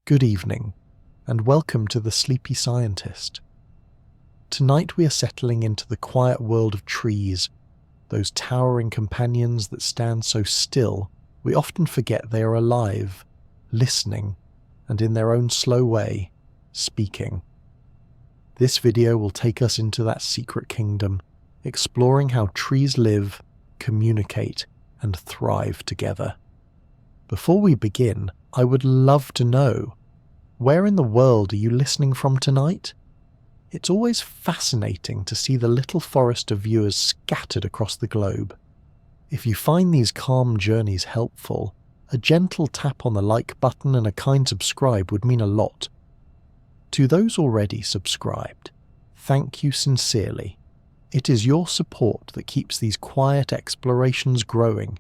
Good evening, and welcome to The Sleepy Scientist. Tonight we are settling into the quiet world of trees, those towering companions that stand so still we often forget they are alive, listening, and in their own slow way, speaking. This video will take us into that secret kingdom, exploring how trees live, communicate, and thrive together. Before we begin, I would love to know, where in the world are you listening from tonight? It's always fascinating to see the little forest of viewers scattered across the globe. If you find these calm journeys helpful, a gentle tap on the like button and a kind subscribe would mean a lot. To those already subscribed, thank you sincerely. It is your support that keeps these quiet explorations growing,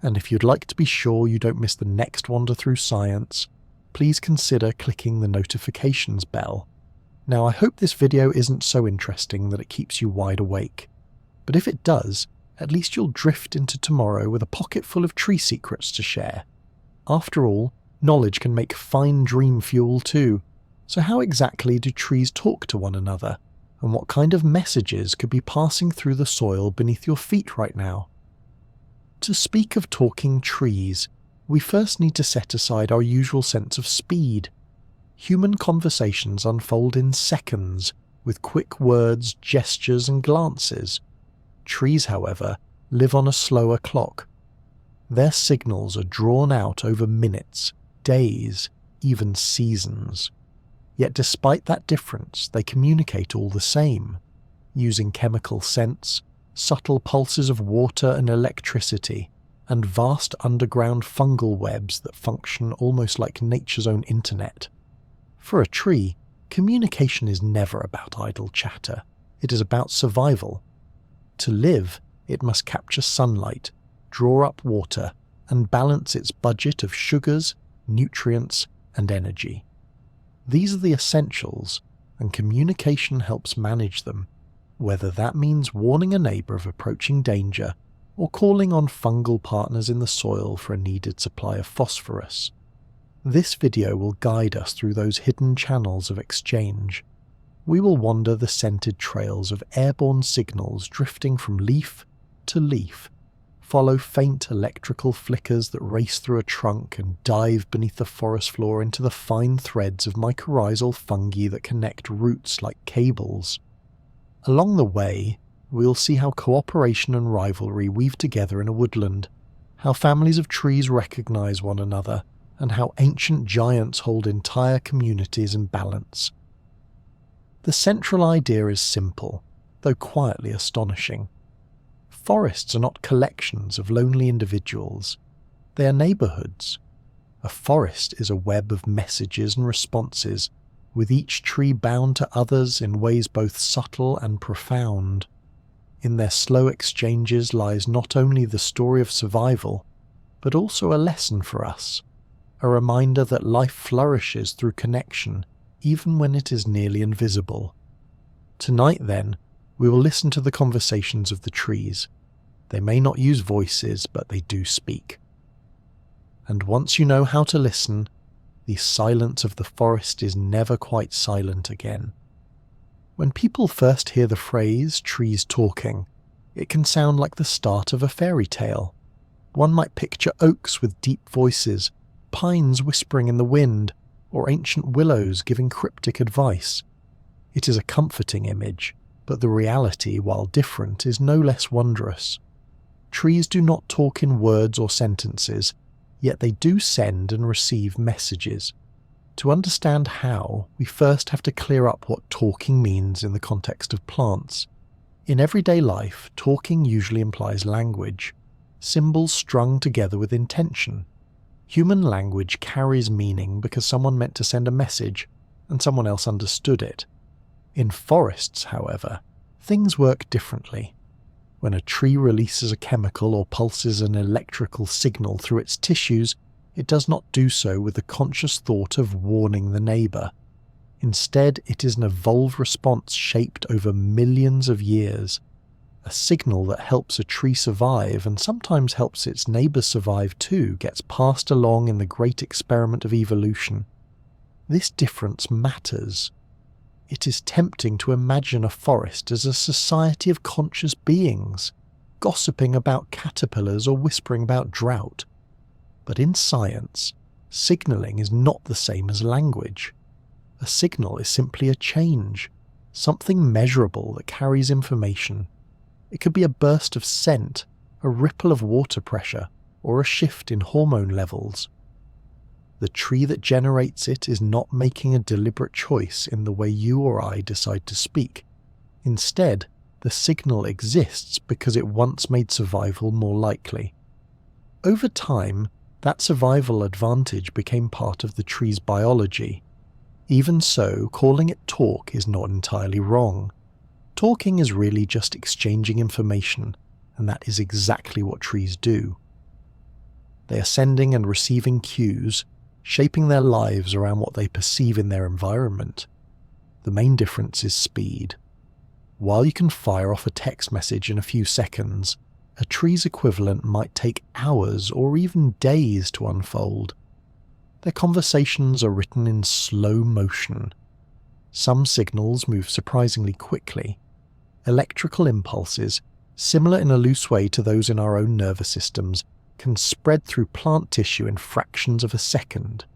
and if you'd like to be sure you don't miss the next wander through science, please consider clicking the notifications bell. Now, I hope this video isn't so interesting that it keeps you wide awake, but if it does, at least you'll drift into tomorrow with a pocket full of tree secrets to share. After all, knowledge can make fine dream fuel too. So how exactly do trees talk to one another, and what kind of messages could be passing through the soil beneath your feet right now? To speak of talking trees, we first need to set aside our usual sense of speed. Human conversations unfold in seconds, with quick words, gestures, and glances. Trees, however, live on a slower clock. Their signals are drawn out over minutes, days, even seasons. Yet despite that difference, they communicate all the same, using chemical scents, subtle pulses of water and electricity, and vast underground fungal webs that function almost like nature's own internet. For a tree, communication is never about idle chatter. It is about survival. To live, it must capture sunlight, draw up water, and balance its budget of sugars, nutrients, and energy. These are the essentials, and communication helps manage them, whether that means warning a neighbour of approaching danger or calling on fungal partners in the soil for a needed supply of phosphorus. This video will guide us through those hidden channels of exchange. We will wander the scented trails of airborne signals drifting from leaf to leaf, follow faint electrical flickers that race through a trunk and dive beneath the forest floor into the fine threads of mycorrhizal fungi that connect roots like cables. Along the way, we'll see how cooperation and rivalry weave together in a woodland, how families of trees recognize one another, and how ancient giants hold entire communities in balance. The central idea is simple, though quietly astonishing. Forests are not collections of lonely individuals. They are neighbourhoods. A forest is a web of messages and responses, with each tree bound to others in ways both subtle and profound. In their slow exchanges lies not only the story of survival, but also a lesson for us, a reminder that life flourishes through connection, even when it is nearly invisible. Tonight, then, we will listen to the conversations of the trees. They may not use voices, but they do speak. And once you know how to listen, the silence of the forest is never quite silent again. When people first hear the phrase trees talking, it can sound like the start of a fairy tale. One might picture oaks with deep voices, pines whispering in the wind, or ancient willows giving cryptic advice. It is a comforting image, but the reality, while different, is no less wondrous. Trees do not talk in words or sentences, yet they do send and receive messages. To understand how, we first have to clear up what talking means in the context of plants. In everyday life, talking usually implies language, symbols strung together with intention. Human language carries meaning because someone meant to send a message, and someone else understood it. In forests, however, things work differently. When a tree releases a chemical or pulses an electrical signal through its tissues, it does not do so with the conscious thought of warning the neighbour. Instead, it is an evolved response shaped over millions of years, a signal that helps a tree survive and sometimes helps its neighbours survive too gets passed along in the great experiment of evolution. This difference matters. It is tempting to imagine a forest as a society of conscious beings, gossiping about caterpillars or whispering about drought. But in science, signalling is not the same as language. A signal is simply a change, something measurable that carries information. It could be a burst of scent, a ripple of water pressure, or a shift in hormone levels. The tree that generates it is not making a deliberate choice in the way you or I decide to speak. Instead, the signal exists because it once made survival more likely. Over time, that survival advantage became part of the tree's biology. Even so, calling it talk is not entirely wrong. Talking is really just exchanging information, and that is exactly what trees do. They are sending and receiving cues, shaping their lives around what they perceive in their environment. The main difference is speed. While you can fire off a text message in a few seconds, a tree's equivalent might take hours or even days to unfold. Their conversations are written in slow motion. Some signals move surprisingly quickly. Electrical impulses, similar in a loose way to those in our own nervous systems, can spread through plant tissue in fractions of a second.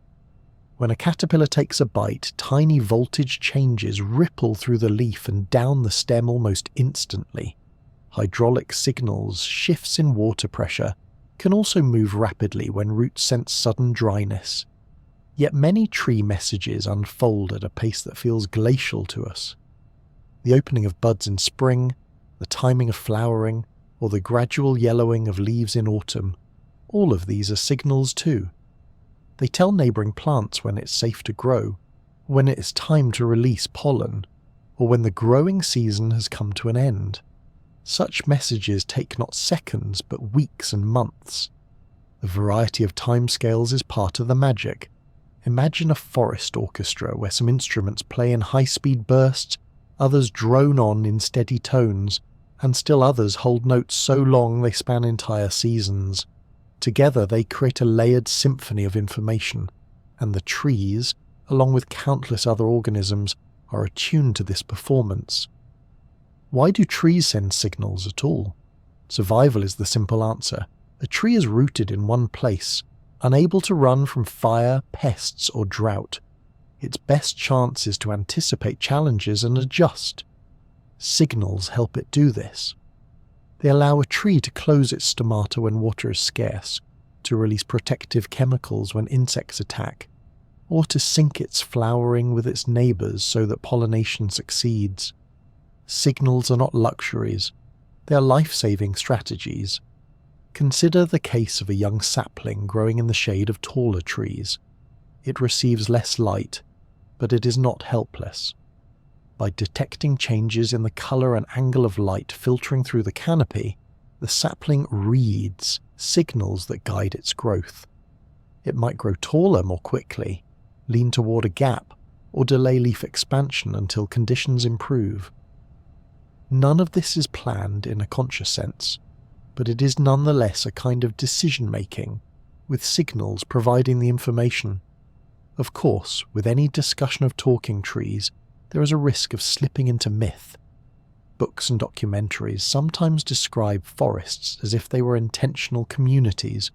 When a caterpillar takes a bite, tiny voltage changes ripple through the leaf and down the stem almost instantly. Hydraulic signals, shifts in water pressure, can also move rapidly when roots sense sudden dryness. Yet many tree messages unfold at a pace that feels glacial to us. The opening of buds in spring, the timing of flowering, or the gradual yellowing of leaves in autumn, all of these are signals too. They tell neighbouring plants when it's safe to grow, when it is time to release pollen, or when the growing season has come to an end. Such messages take not seconds but weeks and months. The variety of timescales is part of the magic. Imagine a forest orchestra where some instruments play in high-speed bursts, others drone on in steady tones, and still others hold notes so long they span entire seasons. Together they create a layered symphony of information, and the trees, along with countless other organisms, are attuned to this performance. Why do trees send signals at all? Survival is the simple answer. A tree is rooted in one place, unable to run from fire, pests, or drought. Its best chance is to anticipate challenges and adjust. Signals help it do this. They allow a tree to close its stomata when water is scarce, to release protective chemicals when insects attack, or to sync its flowering with its neighbours so that pollination succeeds. Signals are not luxuries, they are life-saving strategies. Consider the case of a young sapling growing in the shade of taller trees. It receives less light, but it is not helpless. By detecting changes in the colour and angle of light filtering through the canopy, the sapling reads signals that guide its growth. It might grow taller more quickly, lean toward a gap, or delay leaf expansion until conditions improve. None of this is planned in a conscious sense, but it is nonetheless a kind of decision-making, with signals providing the information. Of course, with any discussion of talking trees, there is a risk of slipping into myth. Books and documentaries sometimes describe forests as if they were intentional communities,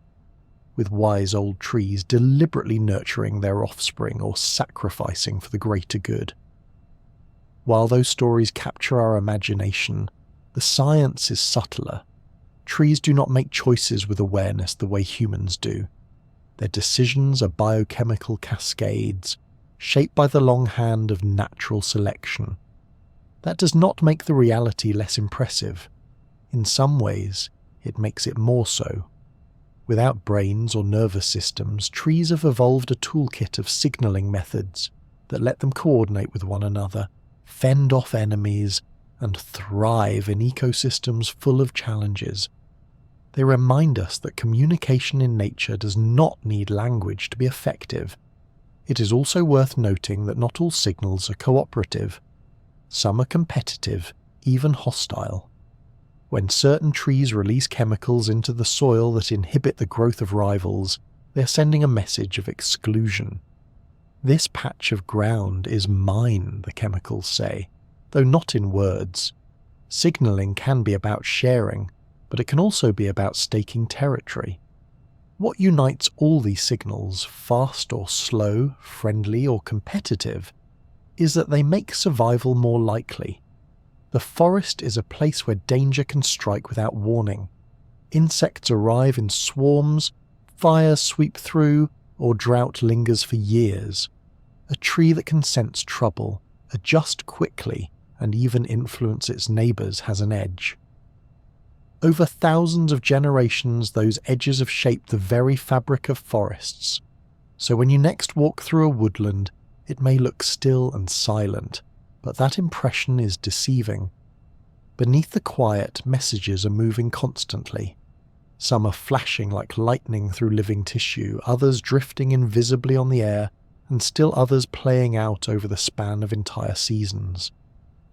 with wise old trees deliberately nurturing their offspring or sacrificing for the greater good. While those stories capture our imagination, the science is subtler. Trees do not make choices with awareness the way humans do. Their decisions are biochemical cascades, shaped by the long hand of natural selection. That does not make the reality less impressive. In some ways, it makes it more so. Without brains or nervous systems, trees have evolved a toolkit of signalling methods that let them coordinate with one another, fend off enemies, and thrive in ecosystems full of challenges. They remind us that communication in nature does not need language to be effective. It is also worth noting that not all signals are cooperative. Some are competitive, even hostile. When certain trees release chemicals into the soil that inhibit the growth of rivals, they are sending a message of exclusion. This patch of ground is mine, the chemicals say, though not in words. Signalling can be about sharing, but it can also be about staking territory. What unites all these signals, fast or slow, friendly or competitive, is that they make survival more likely. The forest is a place where danger can strike without warning. Insects arrive in swarms, fires sweep through, or drought lingers for years. A tree that can sense trouble, adjust quickly, and even influence its neighbours has an edge. Over thousands of generations, those edges have shaped the very fabric of forests. So when you next walk through a woodland, it may look still and silent, but that impression is deceiving. Beneath the quiet, messages are moving constantly. Some are flashing like lightning through living tissue, others drifting invisibly on the air, and still others playing out over the span of entire seasons.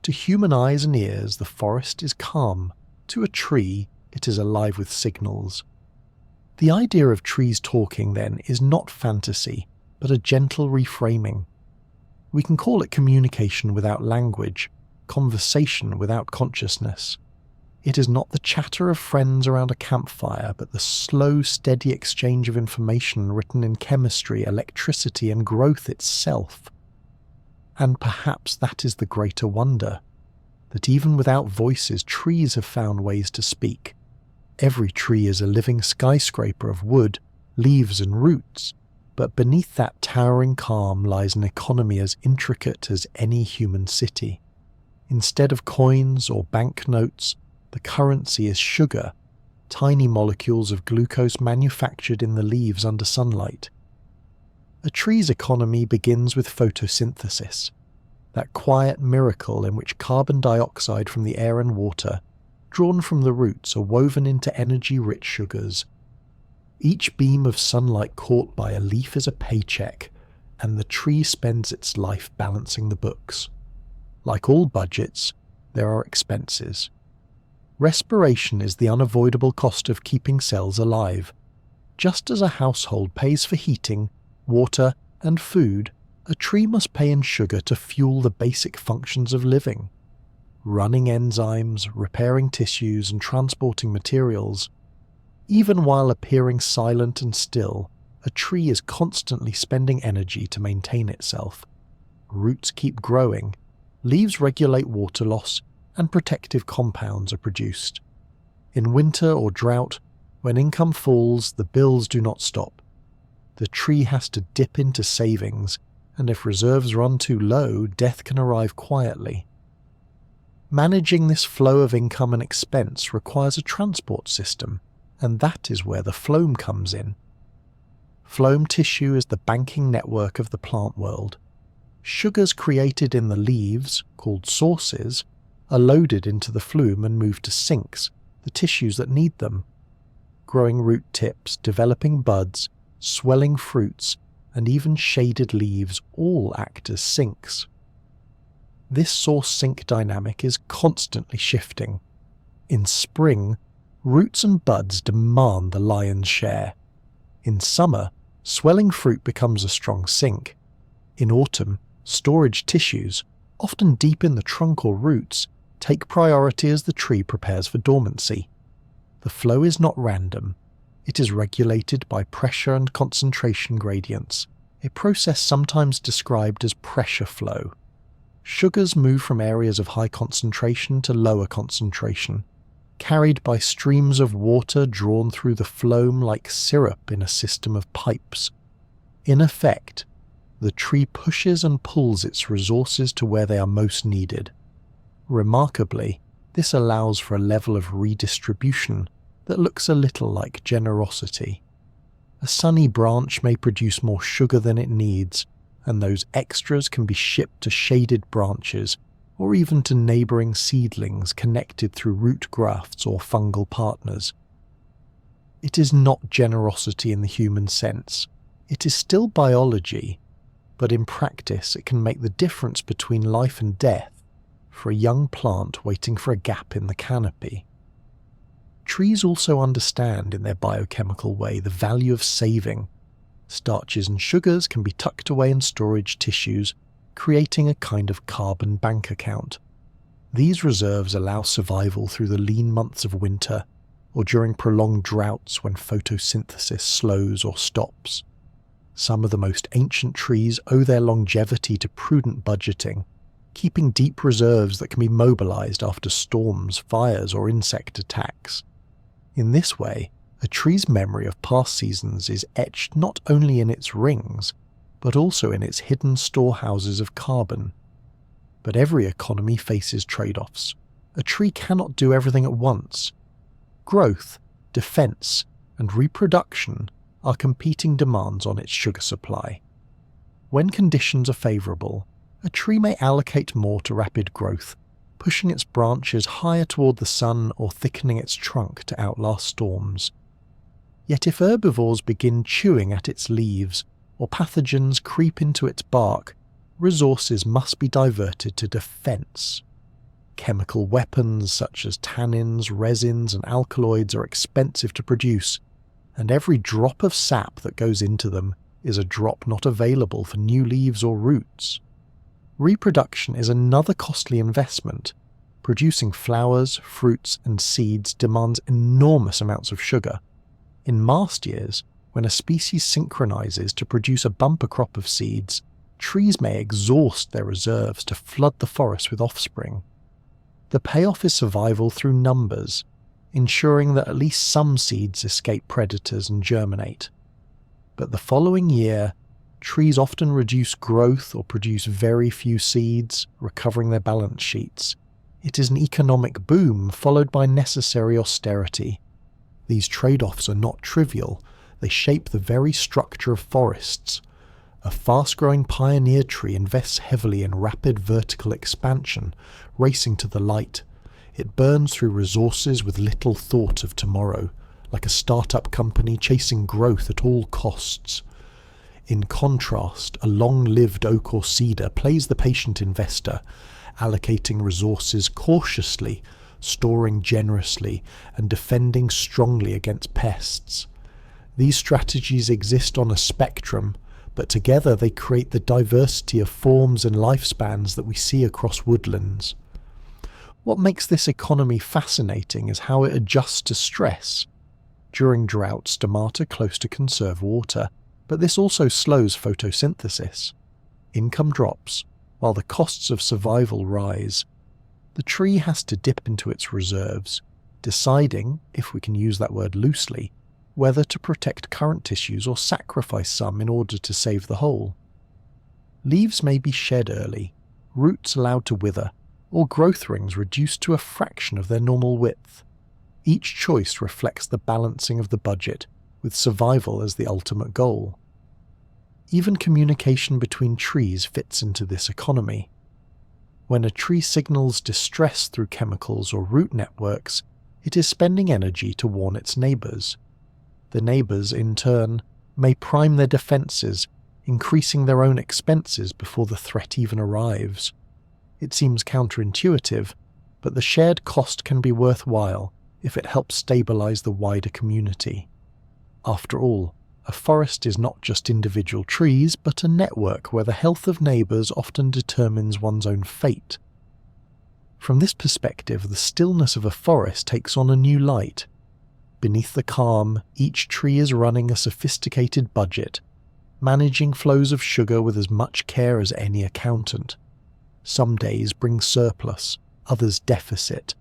To human eyes and ears, the forest is calm. To a tree, it is alive with signals. The idea of trees talking, then, is not fantasy, but a gentle reframing. We can call it communication without language, conversation without consciousness. It is not the chatter of friends around a campfire, but the slow, steady exchange of information written in chemistry, electricity, and growth itself. And perhaps that is the greater wonder, that even without voices, trees have found ways to speak. Every tree is a living skyscraper of wood, leaves, and roots, but beneath that towering calm lies an economy as intricate as any human city. Instead of coins or banknotes, the currency is sugar, tiny molecules of glucose manufactured in the leaves under sunlight. A tree's economy begins with photosynthesis, that quiet miracle in which carbon dioxide from the air and water, drawn from the roots, are woven into energy-rich sugars. Each beam of sunlight caught by a leaf is a paycheck, and the tree spends its life balancing the books. Like all budgets, there are expenses. Respiration is the unavoidable cost of keeping cells alive. Just as a household pays for heating, water, and food, a tree must pay in sugar to fuel the basic functions of living. Running enzymes, repairing tissues, and transporting materials. Even while appearing silent and still, a tree is constantly spending energy to maintain itself. Roots keep growing, leaves regulate water loss, and protective compounds are produced. In winter or drought, when income falls, the bills do not stop. The tree has to dip into savings, and if reserves run too low, death can arrive quietly. Managing this flow of income and expense requires a transport system, and that is where the phloem comes in. Phloem tissue is the banking network of the plant world. Sugars created in the leaves, called sources, are loaded into the phloem and moved to sinks, the tissues that need them. Growing root tips, developing buds, swelling fruits, and even shaded leaves all act as sinks. This source-sink dynamic is constantly shifting. In spring, roots and buds demand the lion's share. In summer, swelling fruit becomes a strong sink. In autumn, storage tissues, often deep in the trunk or roots, take priority as the tree prepares for dormancy. The flow is not random. It is regulated by pressure and concentration gradients, a process sometimes described as pressure flow. Sugars move from areas of high concentration to lower concentration, carried by streams of water drawn through the phloem like syrup in a system of pipes. In effect, the tree pushes and pulls its resources to where they are most needed. Remarkably, this allows for a level of redistribution that looks a little like generosity. A sunny branch may produce more sugar than it needs, and those extras can be shipped to shaded branches or even to neighbouring seedlings connected through root grafts or fungal partners. It is not generosity in the human sense. It is still biology, but in practice it can make the difference between life and death for a young plant waiting for a gap in the canopy. Trees also understand in their biochemical way the value of saving. Starches and sugars can be tucked away in storage tissues, creating a kind of carbon bank account. These reserves allow survival through the lean months of winter, or during prolonged droughts when photosynthesis slows or stops. Some of the most ancient trees owe their longevity to prudent budgeting, keeping deep reserves that can be mobilized after storms, fires, or insect attacks. In this way, a tree's memory of past seasons is etched not only in its rings, but also in its hidden storehouses of carbon. But every economy faces trade-offs. A tree cannot do everything at once. Growth, defense, and reproduction are competing demands on its sugar supply. When conditions are favorable, a tree may allocate more to rapid growth, pushing its branches higher toward the sun or thickening its trunk to outlast storms. Yet if herbivores begin chewing at its leaves, or pathogens creep into its bark, resources must be diverted to defense. Chemical weapons such as tannins, resins, and alkaloids are expensive to produce, and every drop of sap that goes into them is a drop not available for new leaves or roots. Reproduction is another costly investment. Producing flowers, fruits, and seeds demands enormous amounts of sugar. In mast years, when a species synchronizes to produce a bumper crop of seeds, trees may exhaust their reserves to flood the forest with offspring. The payoff is survival through numbers, ensuring that at least some seeds escape predators and germinate. But the following year, trees often reduce growth or produce very few seeds, recovering their balance sheets. It is an economic boom followed by necessary austerity. These trade-offs are not trivial. They shape the very structure of forests. A fast-growing pioneer tree invests heavily in rapid vertical expansion, racing to the light. It burns through resources with little thought of tomorrow, like a startup company chasing growth at all costs. In contrast, a long-lived oak or cedar plays the patient investor, allocating resources cautiously, storing generously, and defending strongly against pests. These strategies exist on a spectrum, but together they create the diversity of forms and lifespans that we see across woodlands. What makes this economy fascinating is how it adjusts to stress. During droughts, stomata close to conserve water, but this also slows photosynthesis. Income drops, while the costs of survival rise. The tree has to dip into its reserves, deciding, if we can use that word loosely, whether to protect current tissues or sacrifice some in order to save the whole. Leaves may be shed early, roots allowed to wither, or growth rings reduced to a fraction of their normal width. Each choice reflects the balancing of the budget, with survival as the ultimate goal. Even communication between trees fits into this economy. When a tree signals distress through chemicals or root networks, it is spending energy to warn its neighbors. The neighbors, in turn, may prime their defenses, increasing their own expenses before the threat even arrives. It seems counterintuitive, but the shared cost can be worthwhile if it helps stabilize the wider community. After all, a forest is not just individual trees, but a network where the health of neighbors often determines one's own fate. From this perspective, the stillness of a forest takes on a new light. Beneath the calm, each tree is running a sophisticated budget, managing flows of sugar with as much care as any accountant. Some days bring surplus, others deficit,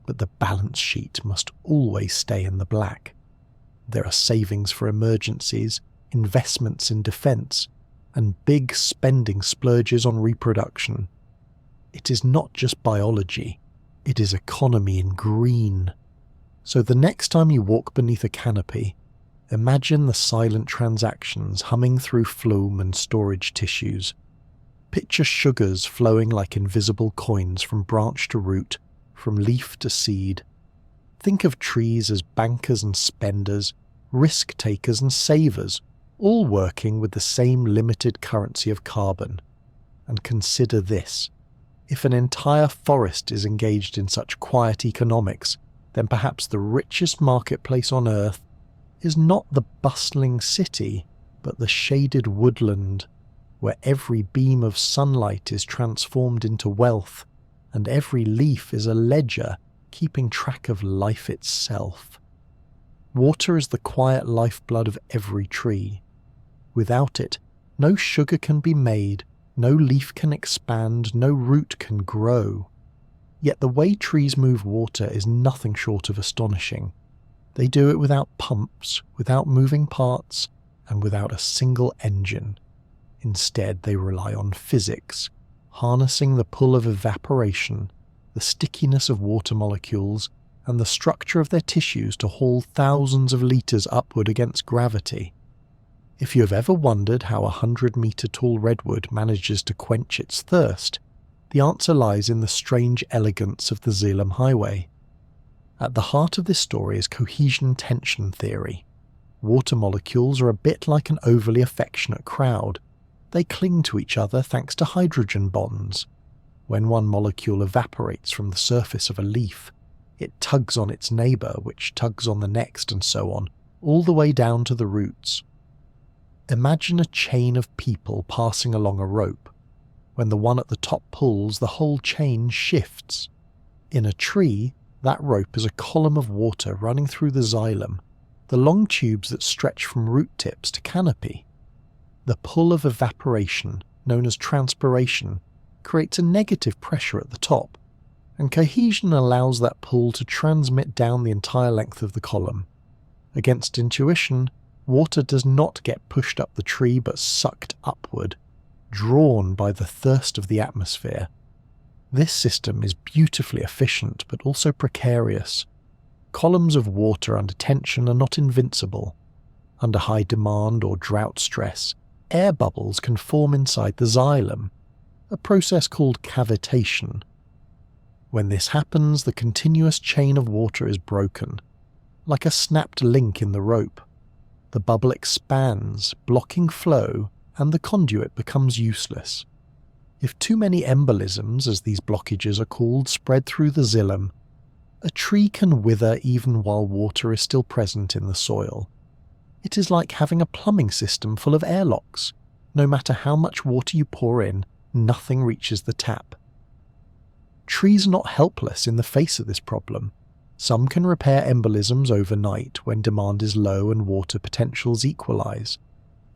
but the balance sheet must always stay in the black. There are savings for emergencies, investments in defense, and big spending splurges on reproduction. It is not just biology, it is economy in green. So the next time you walk beneath a canopy, imagine the silent transactions humming through phloem and storage tissues. Picture sugars flowing like invisible coins from branch to root, from leaf to seed. Think of trees as bankers and spenders, risk takers and savers, all working with the same limited currency of carbon. And consider this. If an entire forest is engaged in such quiet economics, then perhaps the richest marketplace on Earth is not the bustling city, but but the shaded woodland, where every beam of sunlight is transformed into wealth, and every leaf is a ledger keeping track of life itself. Water is the quiet lifeblood of every tree. Without it, no sugar can be made, no leaf can expand, no root can grow. Yet the way trees move water is nothing short of astonishing. They do it without pumps, without moving parts, and without a single engine. Instead, they rely on physics, harnessing the pull of evaporation, the stickiness of water molecules, and the structure of their tissues to haul thousands of litres upward against gravity. If you have ever wondered how a 100-metre-tall redwood manages to quench its thirst, the answer lies in the strange elegance of the xylem highway. At the heart of this story is cohesion-tension theory. Water molecules are a bit like an overly affectionate crowd. They cling to each other thanks to hydrogen bonds. When one molecule evaporates from the surface of a leaf, it tugs on its neighbour, which tugs on the next, and so on, all the way down to the roots. Imagine a chain of people passing along a rope. When the one at the top pulls, the whole chain shifts. In a tree, that rope is a column of water running through the xylem, the long tubes that stretch from root tips to canopy. The pull of evaporation, known as transpiration, creates a negative pressure at the top, and cohesion allows that pull to transmit down the entire length of the column. Against intuition, water does not get pushed up the tree but sucked upward, drawn by the thirst of the atmosphere. This system is beautifully efficient but also precarious. Columns of water under tension are not invincible. Under high demand or drought stress, air bubbles can form inside the xylem, a process called cavitation. When this happens, the continuous chain of water is broken, like a snapped link in the rope. The bubble expands, blocking flow, and the conduit becomes useless. If too many embolisms, as these blockages are called, spread through the xylem, a tree can wither even while water is still present in the soil. It is like having a plumbing system full of airlocks. No matter how much water you pour in, nothing reaches the tap. Trees are not helpless in the face of this problem. Some can repair embolisms overnight when demand is low and water potentials equalize.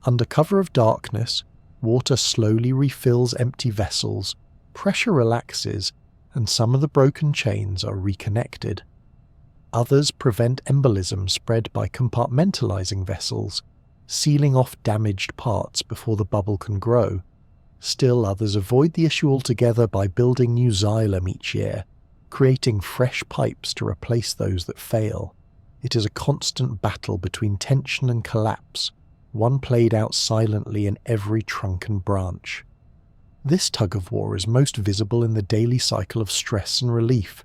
Under cover of darkness, water slowly refills empty vessels, pressure relaxes, and some of the broken chains are reconnected. Others prevent embolism spread by compartmentalizing vessels, sealing off damaged parts before the bubble can grow. Still others avoid the issue altogether by building new xylem each year, creating fresh pipes to replace those that fail. It is a constant battle between tension and collapse, one played out silently in every trunk and branch. This tug-of-war is most visible in the daily cycle of stress and relief.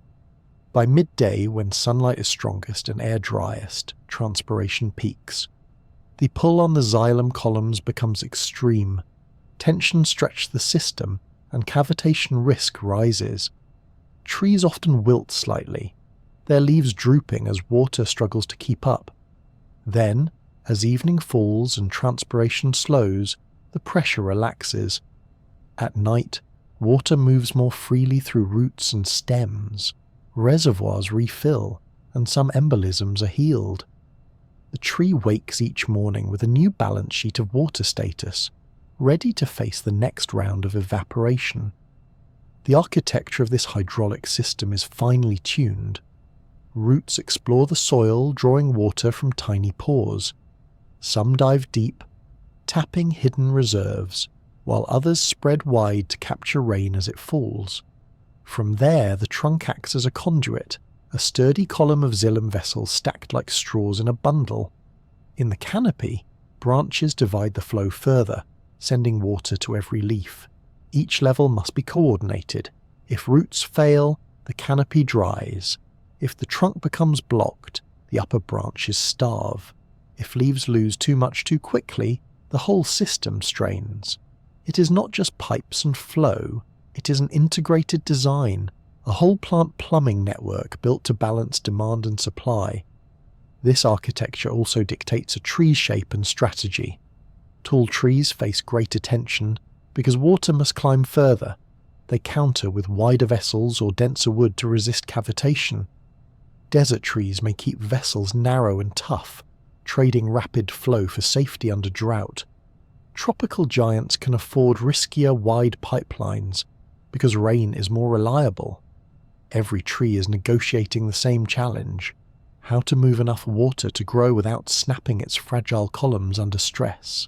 By midday, when sunlight is strongest and air driest, transpiration peaks. The pull on the xylem columns becomes extreme. Tension stretches the system, and cavitation risk rises. Trees often wilt slightly, their leaves drooping as water struggles to keep up. Then, as evening falls and transpiration slows, the pressure relaxes. At night, water moves more freely through roots and stems. Reservoirs refill, and some embolisms are healed. The tree wakes each morning with a new balance sheet of water status, ready to face the next round of evaporation. The architecture of this hydraulic system is finely tuned. Roots explore the soil, drawing water from tiny pores. Some dive deep, tapping hidden reserves, while others spread wide to capture rain as it falls. From there, the trunk acts as a conduit, a sturdy column of xylem vessels stacked like straws in a bundle. In the canopy, branches divide the flow further, sending water to every leaf. Each level must be coordinated. If roots fail, the canopy dries. If the trunk becomes blocked, the upper branches starve. If leaves lose too much too quickly, the whole system strains. It is not just pipes and flow, it is an integrated design, a whole plant plumbing network built to balance demand and supply. This architecture also dictates a tree's shape and strategy. Tall trees face greater tension because water must climb further. They counter with wider vessels or denser wood to resist cavitation. Desert trees may keep vessels narrow and tough, trading rapid flow for safety under drought. Tropical giants can afford riskier wide pipelines because rain is more reliable. Every tree is negotiating the same challenge: how to move enough water to grow without snapping its fragile columns under stress.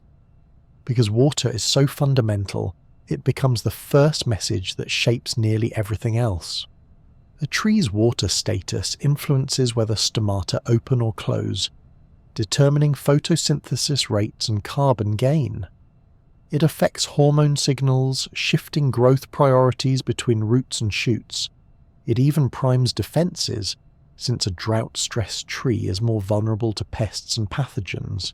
Because water is so fundamental, it becomes the first message that shapes nearly everything else. A tree's water status influences whether stomata open or close, determining photosynthesis rates and carbon gain. It affects hormone signals, shifting growth priorities between roots and shoots. It even primes defenses, since a drought-stressed tree is more vulnerable to pests and pathogens.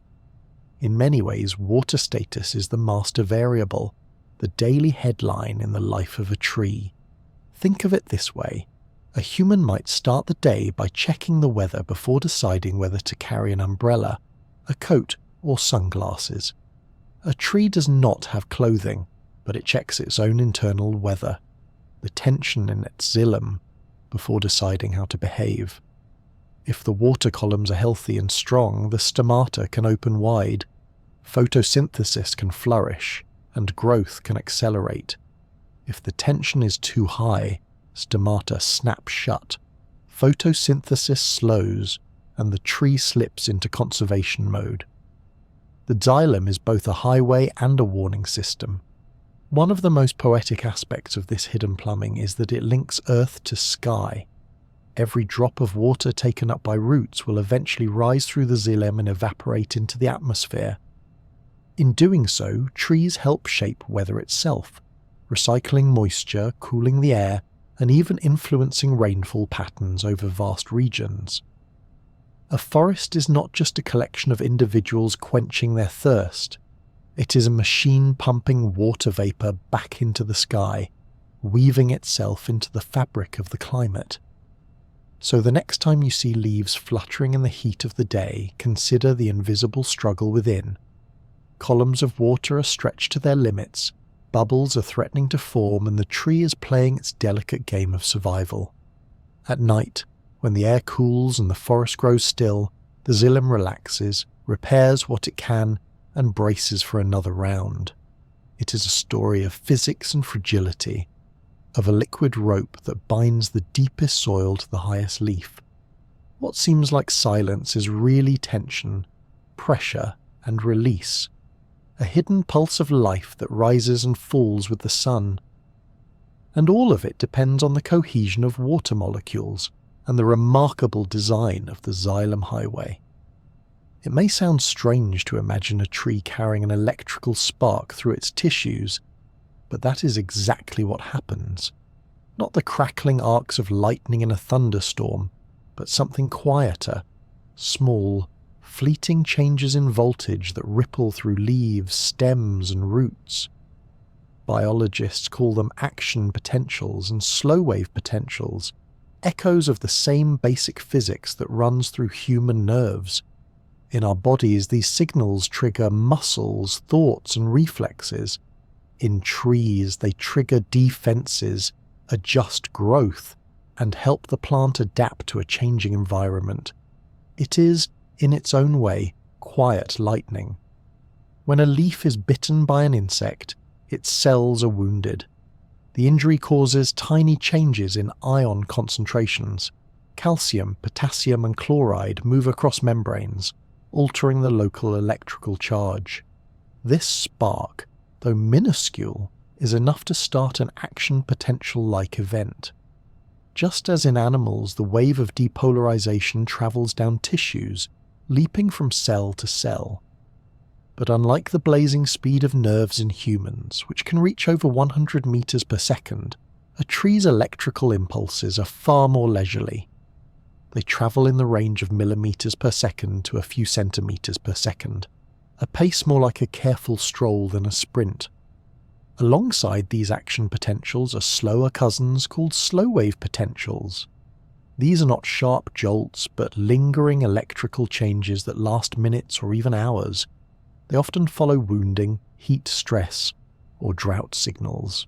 In many ways, water status is the master variable, the daily headline in the life of a tree. Think of it this way: a human might start the day by checking the weather before deciding whether to carry an umbrella, a coat, or sunglasses. A tree does not have clothing, but it checks its own internal weather, the tension in its xylem, before deciding how to behave. If the water columns are healthy and strong, the stomata can open wide, photosynthesis can flourish, and growth can accelerate. If the tension is too high, stomata snap shut, photosynthesis slows, and the tree slips into conservation mode. The xylem is both a highway and a warning system. One of the most poetic aspects of this hidden plumbing is that it links earth to sky. Every drop of water taken up by roots will eventually rise through the xylem and evaporate into the atmosphere. In doing so, trees help shape weather itself, recycling moisture, cooling the air, and even influencing rainfall patterns over vast regions. A forest is not just a collection of individuals quenching their thirst. It is a machine pumping water vapor back into the sky, weaving itself into the fabric of the climate. So the next time you see leaves fluttering in the heat of the day, consider the invisible struggle within. Columns of water are stretched to their limits, bubbles are threatening to form, and the tree is playing its delicate game of survival. At night, when the air cools and the forest grows still, the xylem relaxes, repairs what it can, and braces for another round. It is a story of physics and fragility, of a liquid rope that binds the deepest soil to the highest leaf. What seems like silence is really tension, pressure, and release, a hidden pulse of life that rises and falls with the sun. And all of it depends on the cohesion of water molecules and the remarkable design of the xylem highway. It may sound strange to imagine a tree carrying an electrical spark through its tissues, but that is exactly what happens. Not the crackling arcs of lightning in a thunderstorm, but something quieter, small, fleeting changes in voltage that ripple through leaves, stems, and roots. Biologists call them action potentials and slow-wave potentials, echoes of the same basic physics that runs through human nerves. In our bodies, these signals trigger muscles, thoughts, and reflexes. In trees, they trigger defenses, adjust growth, and help the plant adapt to a changing environment. It is, in its own way, quiet lightning. When a leaf is bitten by an insect, its cells are wounded. The injury causes tiny changes in ion concentrations. Calcium, potassium, and chloride move across membranes, altering the local electrical charge. This spark, though minuscule, is enough to start an action potential-like event. Just as in animals, the wave of depolarization travels down tissues, leaping from cell to cell. But unlike the blazing speed of nerves in humans, which can reach over 100 meters per second, a tree's electrical impulses are far more leisurely. They travel in the range of millimeters per second to a few centimeters per second, a pace more like a careful stroll than a sprint. Alongside these action potentials are slower cousins called slow-wave potentials. These are not sharp jolts, but lingering electrical changes that last minutes or even hours. They often follow wounding, heat stress, or drought signals.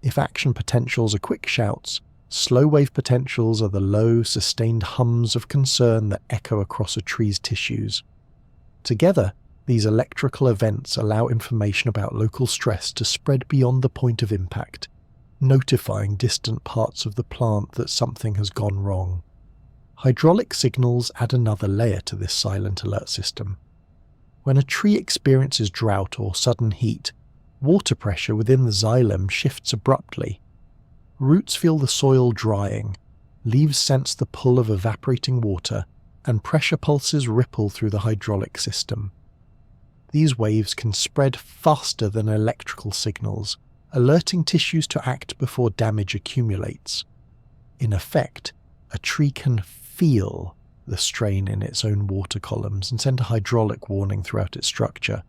If action potentials are quick shouts, slow wave potentials are the low, sustained hums of concern that echo across a tree's tissues. Together, these electrical events allow information about local stress to spread beyond the point of impact, notifying distant parts of the plant that something has gone wrong. Hydraulic signals add another layer to this silent alert system. When a tree experiences drought or sudden heat, water pressure within the xylem shifts abruptly. Roots feel the soil drying, leaves sense the pull of evaporating water, and pressure pulses ripple through the hydraulic system. These waves can spread faster than electrical signals, alerting tissues to act before damage accumulates. In effect, a tree can feel the strain in its own water columns and send a hydraulic warning throughout its structure.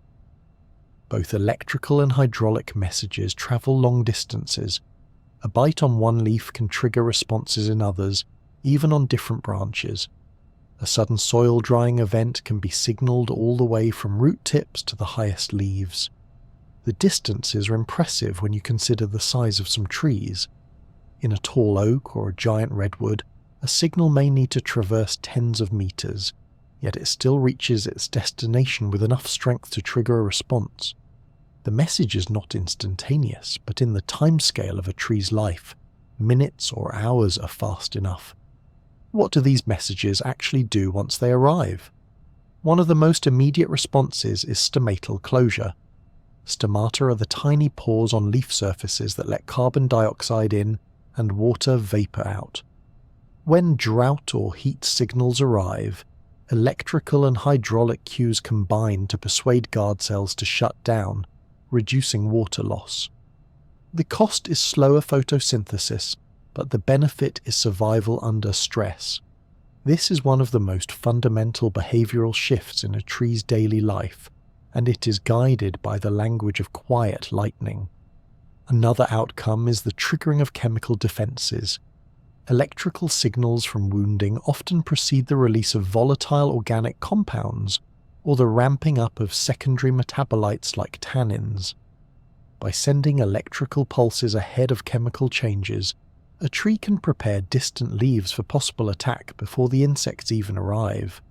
Both electrical and hydraulic messages travel long distances. A bite on one leaf can trigger responses in others, even on different branches. A sudden soil drying event can be signalled all the way from root tips to the highest leaves. The distances are impressive when you consider the size of some trees. In a tall oak or a giant redwood, a signal may need to traverse tens of meters, yet it still reaches its destination with enough strength to trigger a response. The message is not instantaneous, but in the timescale of a tree's life, minutes or hours are fast enough. What do these messages actually do once they arrive? One of the most immediate responses is stomatal closure. Stomata are the tiny pores on leaf surfaces that let carbon dioxide in and water vapor out. When drought or heat signals arrive, electrical and hydraulic cues combine to persuade guard cells to shut down, reducing water loss. The cost is slower photosynthesis, but the benefit is survival under stress. This is one of the most fundamental behavioral shifts in a tree's daily life, and it is guided by the language of quiet lightning. Another outcome is the triggering of chemical defenses. Electrical signals from wounding often precede the release of volatile organic compounds or the ramping up of secondary metabolites like tannins. By sending electrical pulses ahead of chemical changes, a tree can prepare distant leaves for possible attack before the insects even arrive.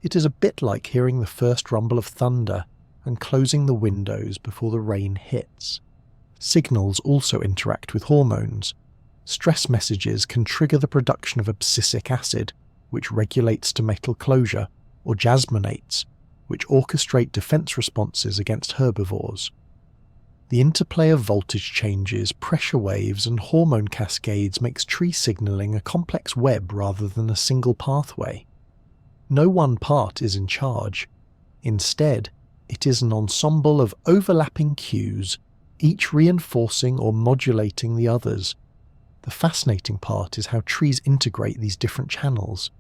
It is a bit like hearing the first rumble of thunder and closing the windows before the rain hits. Signals also interact with hormones. Stress messages can trigger the production of abscisic acid, which regulates stomatal closure, or jasminates, which orchestrate defense responses against herbivores. The interplay of voltage changes, pressure waves, and hormone cascades makes tree signaling a complex web rather than a single pathway. No one part is in charge. Instead, it is an ensemble of overlapping cues, each reinforcing or modulating the others. The fascinating part is how trees integrate these different channels.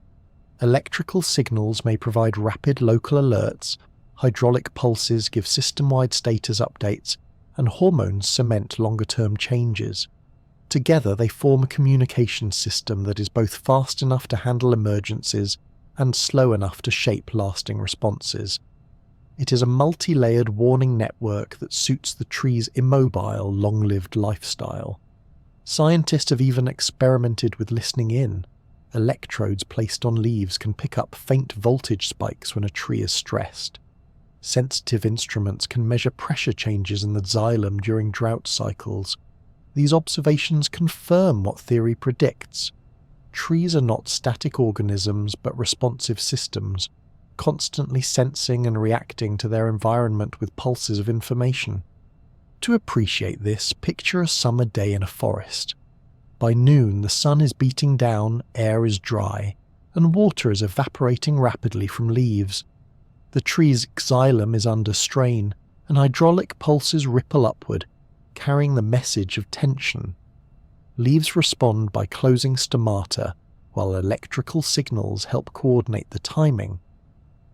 Electrical signals may provide rapid local alerts, hydraulic pulses give system-wide status updates, and hormones cement longer-term changes. Together they form a communication system that is both fast enough to handle emergencies and slow enough to shape lasting responses. It is a multi-layered warning network that suits the tree's immobile, long-lived lifestyle. Scientists have even experimented with listening in. Electrodes placed on leaves can pick up faint voltage spikes when a tree is stressed. Sensitive instruments can measure pressure changes in the xylem during drought cycles. These observations confirm what theory predicts. Trees are not static organisms but responsive systems, constantly sensing and reacting to their environment with pulses of information. To appreciate this, picture a summer day in a forest. By noon, the sun is beating down, air is dry, and water is evaporating rapidly from leaves. The tree's xylem is under strain, and hydraulic pulses ripple upward, carrying the message of tension. Leaves respond by closing stomata, while electrical signals help coordinate the timing.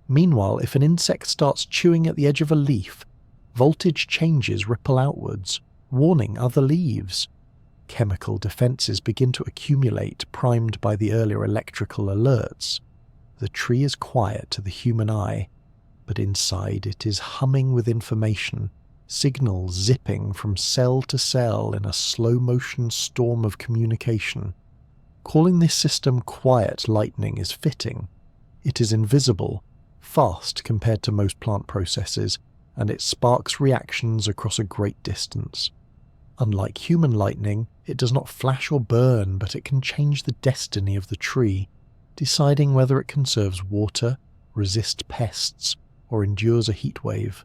Meanwhile, if an insect starts chewing at the edge of a leaf, voltage changes ripple outwards, warning other leaves. Chemical defenses begin to accumulate, primed by the earlier electrical alerts. The tree is quiet to the human eye, but inside it is humming with information, signals zipping from cell to cell in a slow-motion storm of communication. Calling this system quiet lightning is fitting. It is invisible, fast compared to most plant processes, and it sparks reactions across a great distance. Unlike human lightning, it does not flash or burn, but it can change the destiny of the tree, deciding whether it conserves water, resists pests, or endures a heat wave.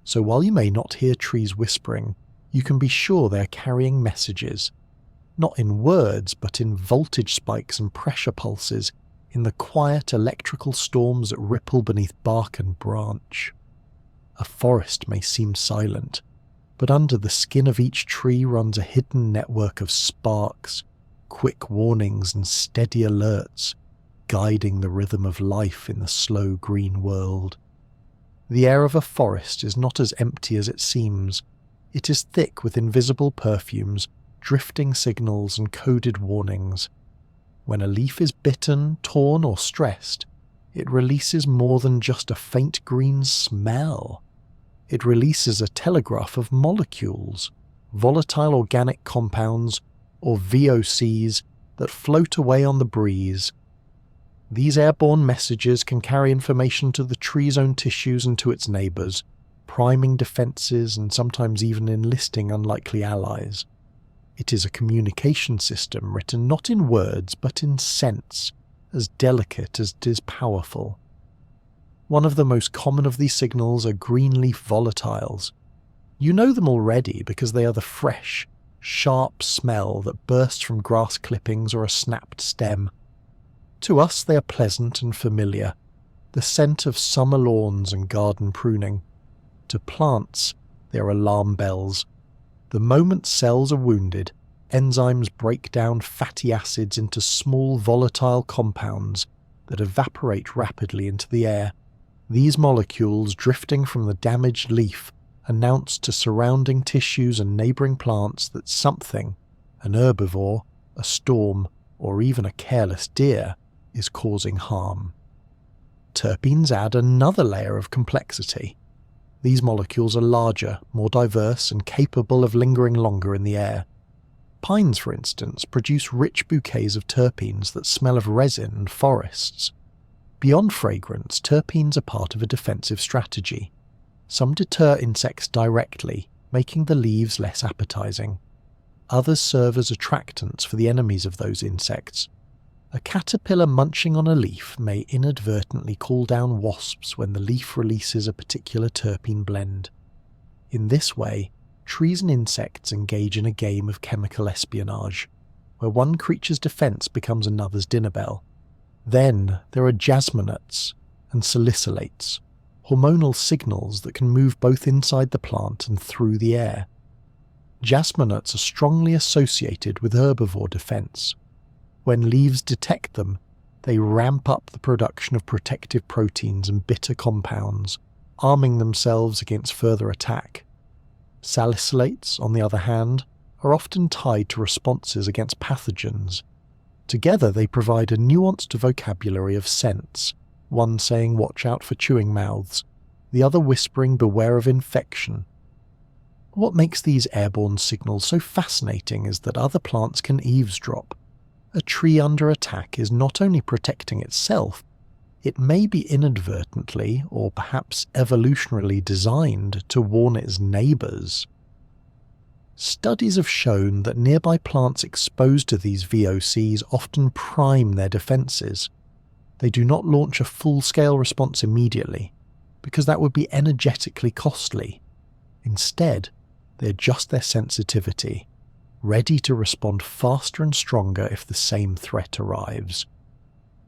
So while you may not hear trees whispering, you can be sure they are carrying messages, not in words, but in voltage spikes and pressure pulses, in the quiet electrical storms that ripple beneath bark and branch. A forest may seem silent, but under the skin of each tree runs a hidden network of sparks, quick warnings and steady alerts, guiding the rhythm of life in the slow green world. The air of a forest is not as empty as it seems. It is thick with invisible perfumes, drifting signals and coded warnings. When a leaf is bitten, torn or stressed, it releases more than just a faint green smell. It releases a telegraph of molecules, volatile organic compounds, or VOCs that float away on the breeze. These airborne messages can carry information to the tree's own tissues and to its neighbours, priming defences and sometimes even enlisting unlikely allies. It is a communication system written not in words but in sense, as delicate as it is powerful. One of the most common of these signals are greenleaf volatiles. You know them already because they are the fresh, sharp smell that bursts from grass clippings or a snapped stem. To us they are pleasant and familiar, the scent of summer lawns and garden pruning. To plants, they are alarm bells. The moment cells are wounded, enzymes break down fatty acids into small volatile compounds that evaporate rapidly into the air. These molecules drifting from the damaged leaf announce to surrounding tissues and neighbouring plants that something, an herbivore, a storm, or even a careless deer, is causing harm. Terpenes add another layer of complexity. These molecules are larger, more diverse, and capable of lingering longer in the air. Pines, for instance, produce rich bouquets of terpenes that smell of resin and forests. Beyond fragrance, terpenes are part of a defensive strategy. Some deter insects directly, making the leaves less appetizing. Others serve as attractants for the enemies of those insects. A caterpillar munching on a leaf may inadvertently call down wasps when the leaf releases a particular terpene blend. In this way, trees and insects engage in a game of chemical espionage, where one creature's defense becomes another's dinner bell. Then there are jasminates and salicylates, hormonal signals that can move both inside the plant and through the air. Jasminates are strongly associated with herbivore defense. When leaves detect them, they ramp up the production of protective proteins and bitter compounds, arming themselves against further attack. Salicylates, on the other hand, are often tied to responses against pathogens. Together they provide a nuanced vocabulary of scents, one saying watch out for chewing mouths, the other whispering beware of infection. What makes these airborne signals so fascinating is that other plants can eavesdrop. A tree under attack is not only protecting itself, it may be inadvertently or perhaps evolutionarily designed to warn its neighbours. Studies have shown that nearby plants exposed to these VOCs often prime their defences. They do not launch a full-scale response immediately, because that would be energetically costly. Instead, they adjust their sensitivity, ready to respond faster and stronger if the same threat arrives.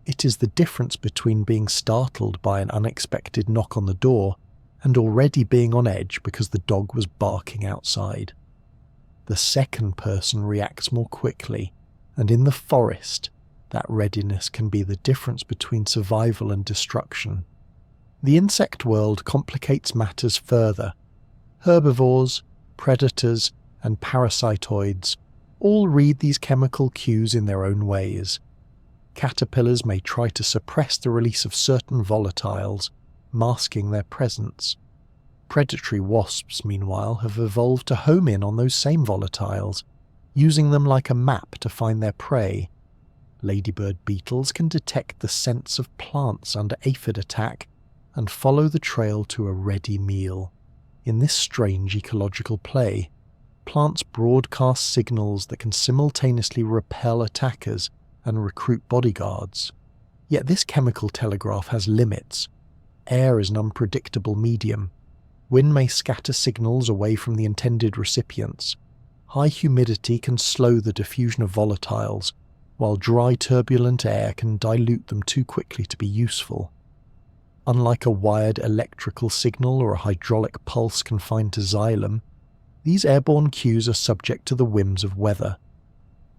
It is the difference between being startled by an unexpected knock on the door and already being on edge because the dog was barking outside. The second person reacts more quickly, and in the forest, that readiness can be the difference between survival and destruction. The insect world complicates matters further. Herbivores, predators, and parasitoids all read these chemical cues in their own ways. Caterpillars may try to suppress the release of certain volatiles, masking their presence. Predatory wasps, meanwhile, have evolved to home in on those same volatiles, using them like a map to find their prey. Ladybird beetles can detect the scents of plants under aphid attack and follow the trail to a ready meal. In this strange ecological play, plants broadcast signals that can simultaneously repel attackers and recruit bodyguards. Yet this chemical telegraph has limits. Air is an unpredictable medium. Wind may scatter signals away from the intended recipients. High humidity can slow the diffusion of volatiles, while dry turbulent air can dilute them too quickly to be useful. Unlike a wired electrical signal or a hydraulic pulse confined to xylem, these airborne cues are subject to the whims of weather.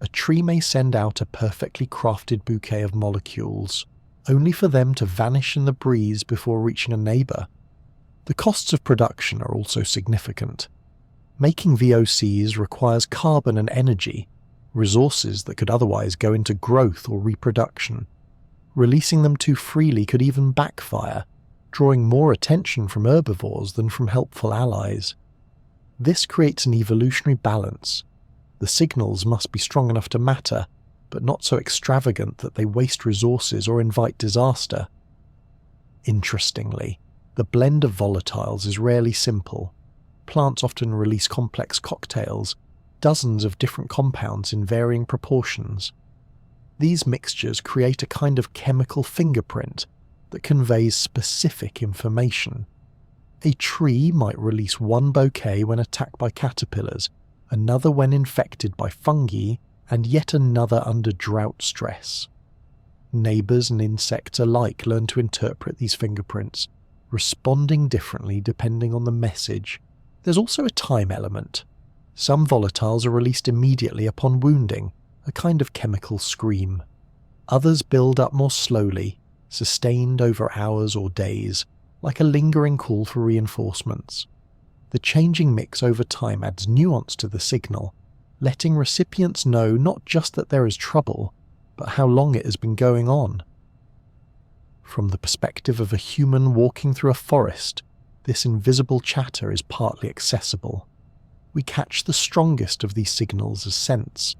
A tree may send out a perfectly crafted bouquet of molecules, only for them to vanish in the breeze before reaching a neighbour. The costs of production are also significant. Making VOCs requires carbon and energy, resources that could otherwise go into growth or reproduction. Releasing them too freely could even backfire, drawing more attention from herbivores than from helpful allies. This creates an evolutionary balance. The signals must be strong enough to matter, but not so extravagant that they waste resources or invite disaster. Interestingly, the blend of volatiles is rarely simple. Plants often release complex cocktails, dozens of different compounds in varying proportions. These mixtures create a kind of chemical fingerprint that conveys specific information. A tree might release one bouquet when attacked by caterpillars, another when infected by fungi, and yet another under drought stress. Neighbours and insects alike learn to interpret these fingerprints, responding differently depending on the message. There's also a time element. Some volatiles are released immediately upon wounding, a kind of chemical scream. Others build up more slowly, sustained over hours or days, like a lingering call for reinforcements. The changing mix over time adds nuance to the signal, letting recipients know not just that there is trouble, but how long it has been going on. From the perspective of a human walking through a forest, this invisible chatter is partly accessible. We catch the strongest of these signals as scents: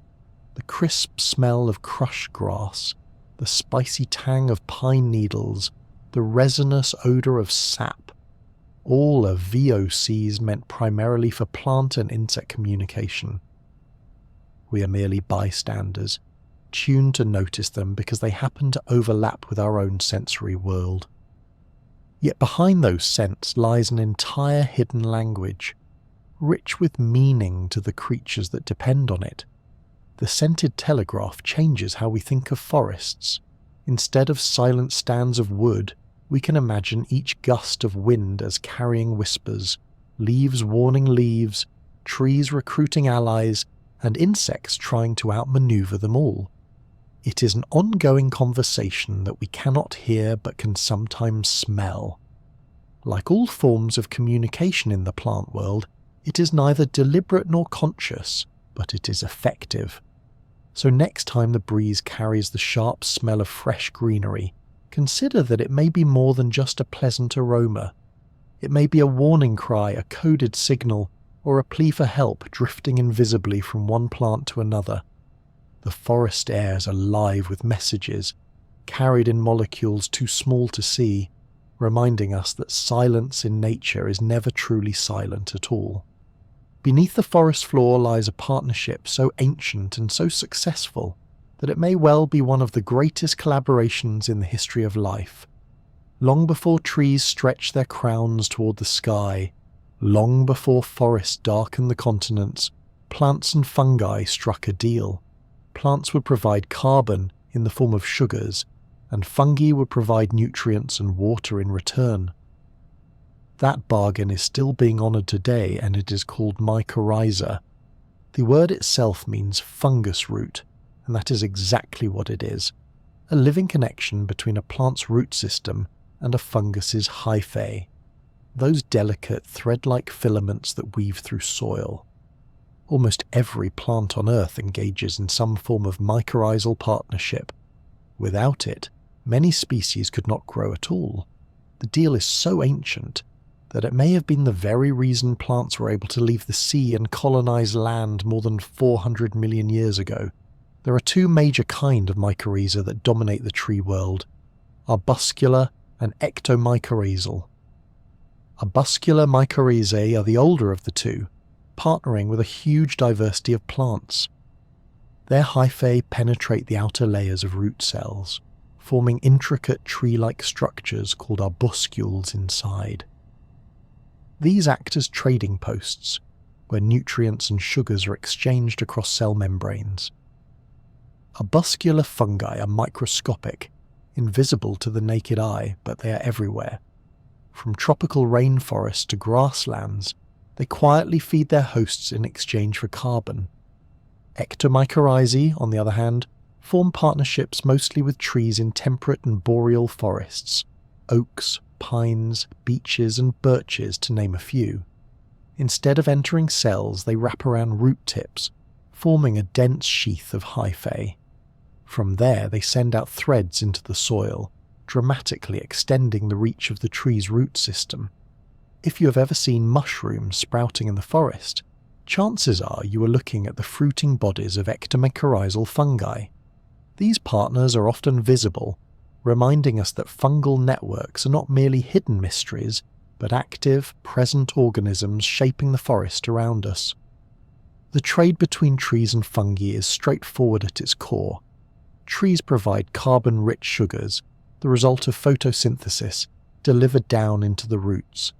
the crisp smell of crushed grass, the spicy tang of pine needles, the resinous odour of sap. All are VOCs meant primarily for plant and insect communication. We are merely bystanders, tuned to notice them because they happen to overlap with our own sensory world. Yet behind those scents lies an entire hidden language, rich with meaning to the creatures that depend on it. The scented telegraph changes how we think of forests. Instead of silent stands of wood, we can imagine each gust of wind as carrying whispers, leaves warning leaves, trees recruiting allies, and insects trying to outmaneuver them all. It is an ongoing conversation that we cannot hear but can sometimes smell. Like all forms of communication in the plant world, it is neither deliberate nor conscious, but it is effective. So next time the breeze carries the sharp smell of fresh greenery, consider that it may be more than just a pleasant aroma. It may be a warning cry, a coded signal, or a plea for help drifting invisibly from one plant to another. The forest air is alive with messages, carried in molecules too small to see, reminding us that silence in nature is never truly silent at all. Beneath the forest floor lies a partnership so ancient and so successful that it may well be one of the greatest collaborations in the history of life. Long before trees stretched their crowns toward the sky, long before forests darkened the continents, plants and fungi struck a deal. Plants would provide carbon in the form of sugars, and fungi would provide nutrients and water in return. That bargain is still being honoured today, and it is called mycorrhiza. The word itself means fungus root, and that is exactly what it is, a living connection between a plant's root system and a fungus's hyphae, those delicate thread-like filaments that weave through soil. Almost every plant on Earth engages in some form of mycorrhizal partnership. Without it, many species could not grow at all. the deal is so ancient that it may have been the very reason plants were able to leave the sea and colonize land more than 400 million years ago. There are two major kinds of mycorrhiza that dominate the tree world: arbuscular and ectomycorrhizal. Arbuscular mycorrhizae are the older of the two, partnering with a huge diversity of plants. Their hyphae penetrate the outer layers of root cells, forming intricate tree-like structures called arbuscules inside. These act as trading posts, where nutrients and sugars are exchanged across cell membranes. Arbuscular fungi are microscopic, invisible to the naked eye, but they are everywhere. From tropical rainforests to grasslands, they quietly feed their hosts in exchange for carbon. Ectomycorrhizae, on the other hand, form partnerships mostly with trees in temperate and boreal forests, oaks, pines, beeches and birches to name a few. Instead of entering cells, they wrap around root tips, forming a dense sheath of hyphae. From there, they send out threads into the soil, dramatically extending the reach of the tree's root system. If you have ever seen mushrooms sprouting in the forest, chances are you are looking at the fruiting bodies of ectomycorrhizal fungi. These partners are often visible, reminding us that fungal networks are not merely hidden mysteries, but active, present organisms shaping the forest around us. The trade between trees and fungi is straightforward at its core. Trees provide carbon-rich sugars, the result of photosynthesis, delivered down into the roots.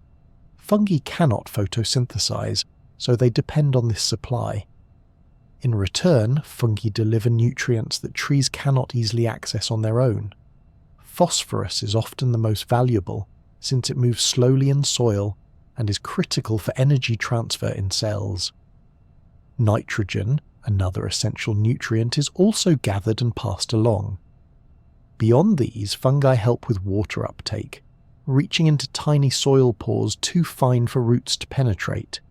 Fungi cannot photosynthesize, so they depend on this supply. In return, fungi deliver nutrients that trees cannot easily access on their own. Phosphorus is often the most valuable, since it moves slowly in soil and is critical for energy transfer in cells. Nitrogen, another essential nutrient, is also gathered and passed along. Beyond these, fungi help with water uptake, reaching into tiny soil pores too fine for roots to penetrate.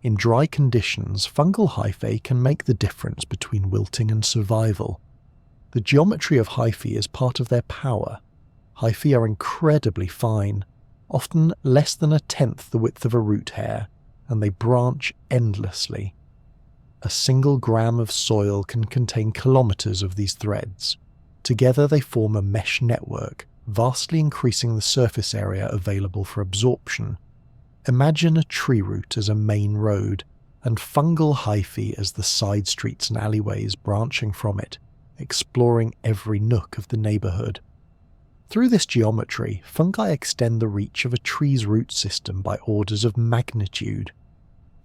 In dry conditions, fungal hyphae can make the difference between wilting and survival. The geometry of hyphae is part of their power. Hyphae are incredibly fine, often less than 1/10 the width of a root hair, and they branch endlessly. A single gram of soil can contain kilometers of these threads. Together they form a mesh network, vastly increasing the surface area available for absorption. Imagine a tree root as a main road, and fungal hyphae as the side streets and alleyways branching from it, exploring every nook of the neighborhood. Through this geometry, fungi extend the reach of a tree's root system by orders of magnitude.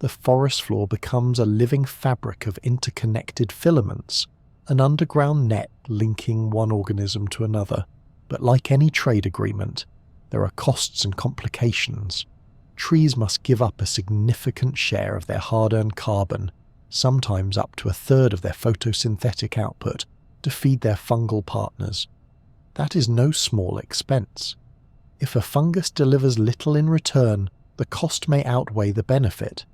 The forest floor becomes a living fabric of interconnected filaments, an underground net linking one organism to another. But like any trade agreement, there are costs and complications. Trees must give up a significant share of their hard-earned carbon, sometimes up to 1/3 of their photosynthetic output, to feed their fungal partners. That is no small expense. If a fungus delivers little in return, the cost may outweigh the benefit.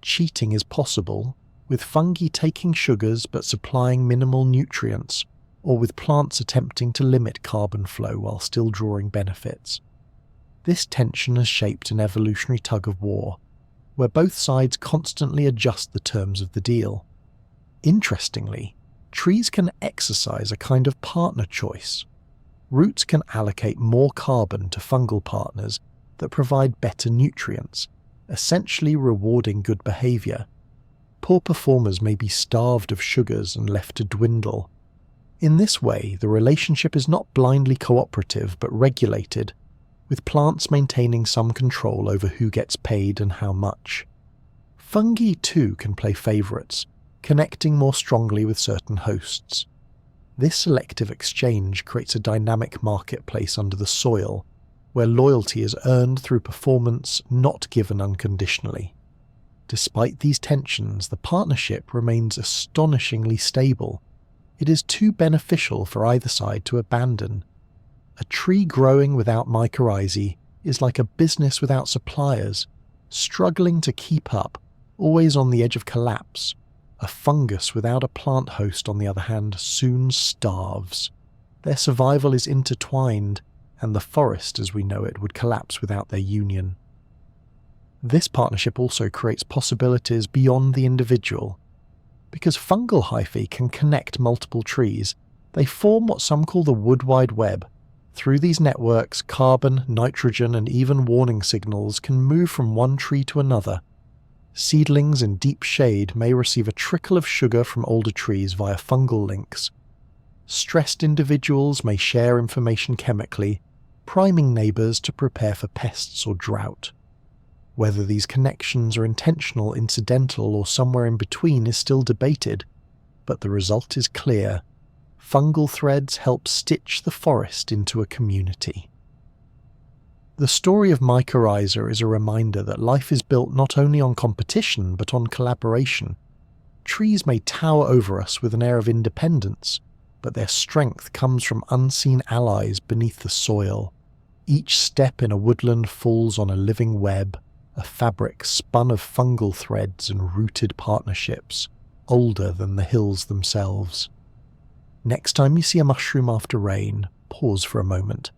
Cheating is possible, with fungi taking sugars but supplying minimal nutrients, or with plants attempting to limit carbon flow while still drawing benefits. This tension has shaped an evolutionary tug-of-war, where both sides constantly adjust the terms of the deal. Interestingly, trees can exercise a kind of partner choice. Roots can allocate more carbon to fungal partners that provide better nutrients, essentially rewarding good behavior. Poor performers may be starved of sugars and left to dwindle. In this way, the relationship is not blindly cooperative but regulated, with plants maintaining some control over who gets paid and how much. Fungi too can play favourites, connecting more strongly with certain hosts. This selective exchange creates a dynamic marketplace under the soil, where loyalty is earned through performance, not given unconditionally. Despite these tensions, the partnership remains astonishingly stable. It is too beneficial for either side to abandon. A tree growing without mycorrhizae is like a business without suppliers, struggling to keep up, always on the edge of collapse. A fungus without a plant host, on the other hand, soon starves. Their survival is intertwined, and the forest as we know it would collapse without their union. This partnership also creates possibilities beyond the individual. Because fungal hyphae can connect multiple trees, they form what some call the wood wide web. Through these networks, carbon, nitrogen, and even warning signals can move from one tree to another. Seedlings in deep shade may receive a trickle of sugar from older trees via fungal links. Stressed individuals may share information chemically, priming neighbours to prepare for pests or drought. Whether these connections are intentional, incidental, or somewhere in between is still debated, but the result is clear. Fungal threads help stitch the forest into a community. The story of mycorrhiza is a reminder that life is built not only on competition but on collaboration. Trees may tower over us with an air of independence, but their strength comes from unseen allies beneath the soil. Each step in a woodland falls on a living web, a fabric spun of fungal threads and rooted partnerships, older than the hills themselves. Next time you see a mushroom after rain, pause for a moment.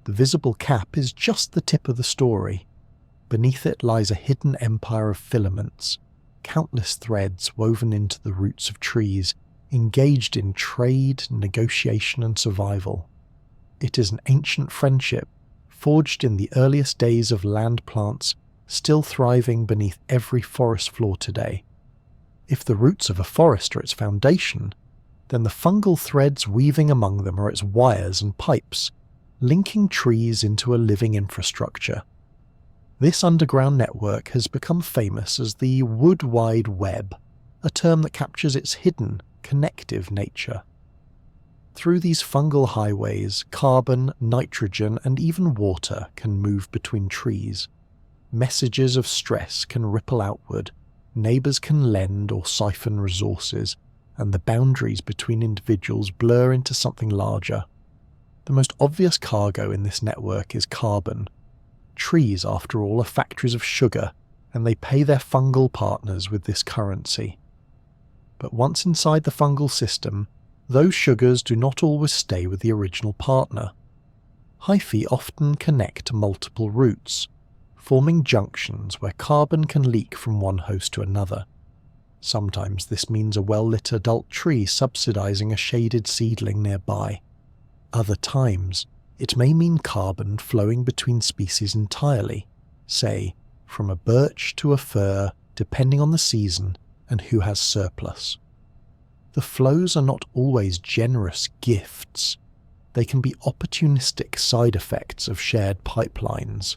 The visible cap is just the tip of the story. Beneath it lies a hidden empire of filaments, countless threads woven into the roots of trees, engaged in trade, negotiation, and survival. It is an ancient friendship, forged in the earliest days of land plants, still thriving beneath every forest floor today. If the roots of a forest are its foundation, then the fungal threads weaving among them are its wires and pipes, linking trees into a living infrastructure. This underground network has become famous as the wood wide web, a term that captures its hidden, connective nature. Through these fungal highways, carbon, nitrogen, and even water can move between trees. Messages of stress can ripple outward, neighbours can lend or siphon resources, and the boundaries between individuals blur into something larger. The most obvious cargo in this network is carbon. Trees, after all, are factories of sugar, and they pay their fungal partners with this currency. But once inside the fungal system, those sugars do not always stay with the original partner. Hyphae often connect to multiple roots, forming junctions where carbon can leak from one host to another. Sometimes this means a well-lit adult tree subsidizing a shaded seedling nearby. Other times, it may mean carbon flowing between species entirely, say, from a birch to a fir, depending on the season and who has surplus. The flows are not always generous gifts. They can be opportunistic side effects of shared pipelines.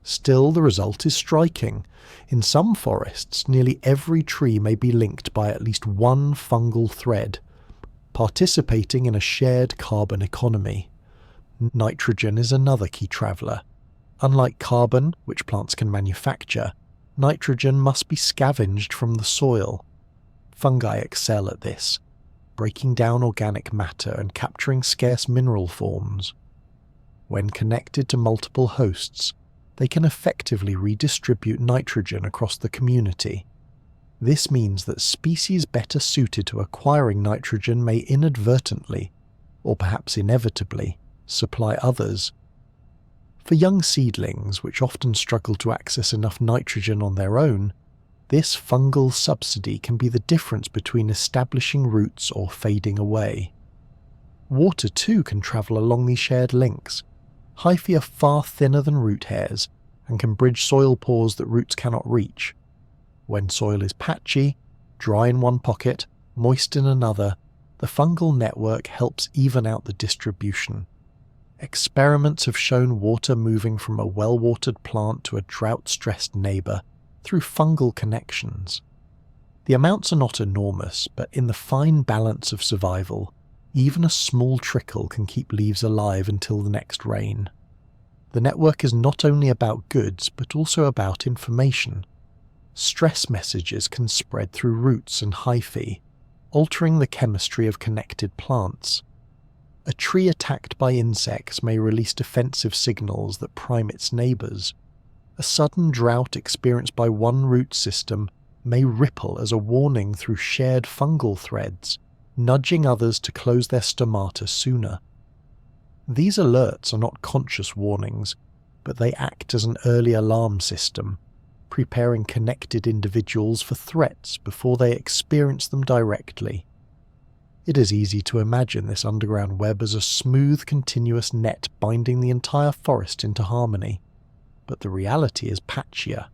Still, the result is striking. In some forests, nearly every tree may be linked by at least one fungal thread, participating in a shared carbon economy. Nitrogen is another key traveller. Unlike carbon, which plants can manufacture, nitrogen must be scavenged from the soil. Fungi excel at this, breaking down organic matter and capturing scarce mineral forms. When connected to multiple hosts, they can effectively redistribute nitrogen across the community. This means that species better suited to acquiring nitrogen may inadvertently, or perhaps inevitably, supply others. For young seedlings, which often struggle to access enough nitrogen on their own, this fungal subsidy can be the difference between establishing roots or fading away. Water too can travel along these shared links. Hyphae are far thinner than root hairs and can bridge soil pores that roots cannot reach. When soil is patchy, dry in one pocket, moist in another, the fungal network helps even out the distribution. Experiments have shown water moving from a well-watered plant to a drought-stressed neighbour through fungal connections. The amounts are not enormous, but in the fine balance of survival, even a small trickle can keep leaves alive until the next rain. The network is not only about goods, but also about information. Stress messages can spread through roots and hyphae, altering the chemistry of connected plants. A tree attacked by insects may release defensive signals that prime its neighbours. A sudden drought experienced by one root system may ripple as a warning through shared fungal threads, nudging others to close their stomata sooner. These alerts are not conscious warnings, but they act as an early alarm system, preparing connected individuals for threats before they experience them directly. It is easy to imagine this underground web as a smooth, continuous net binding the entire forest into harmony, but the reality is patchier.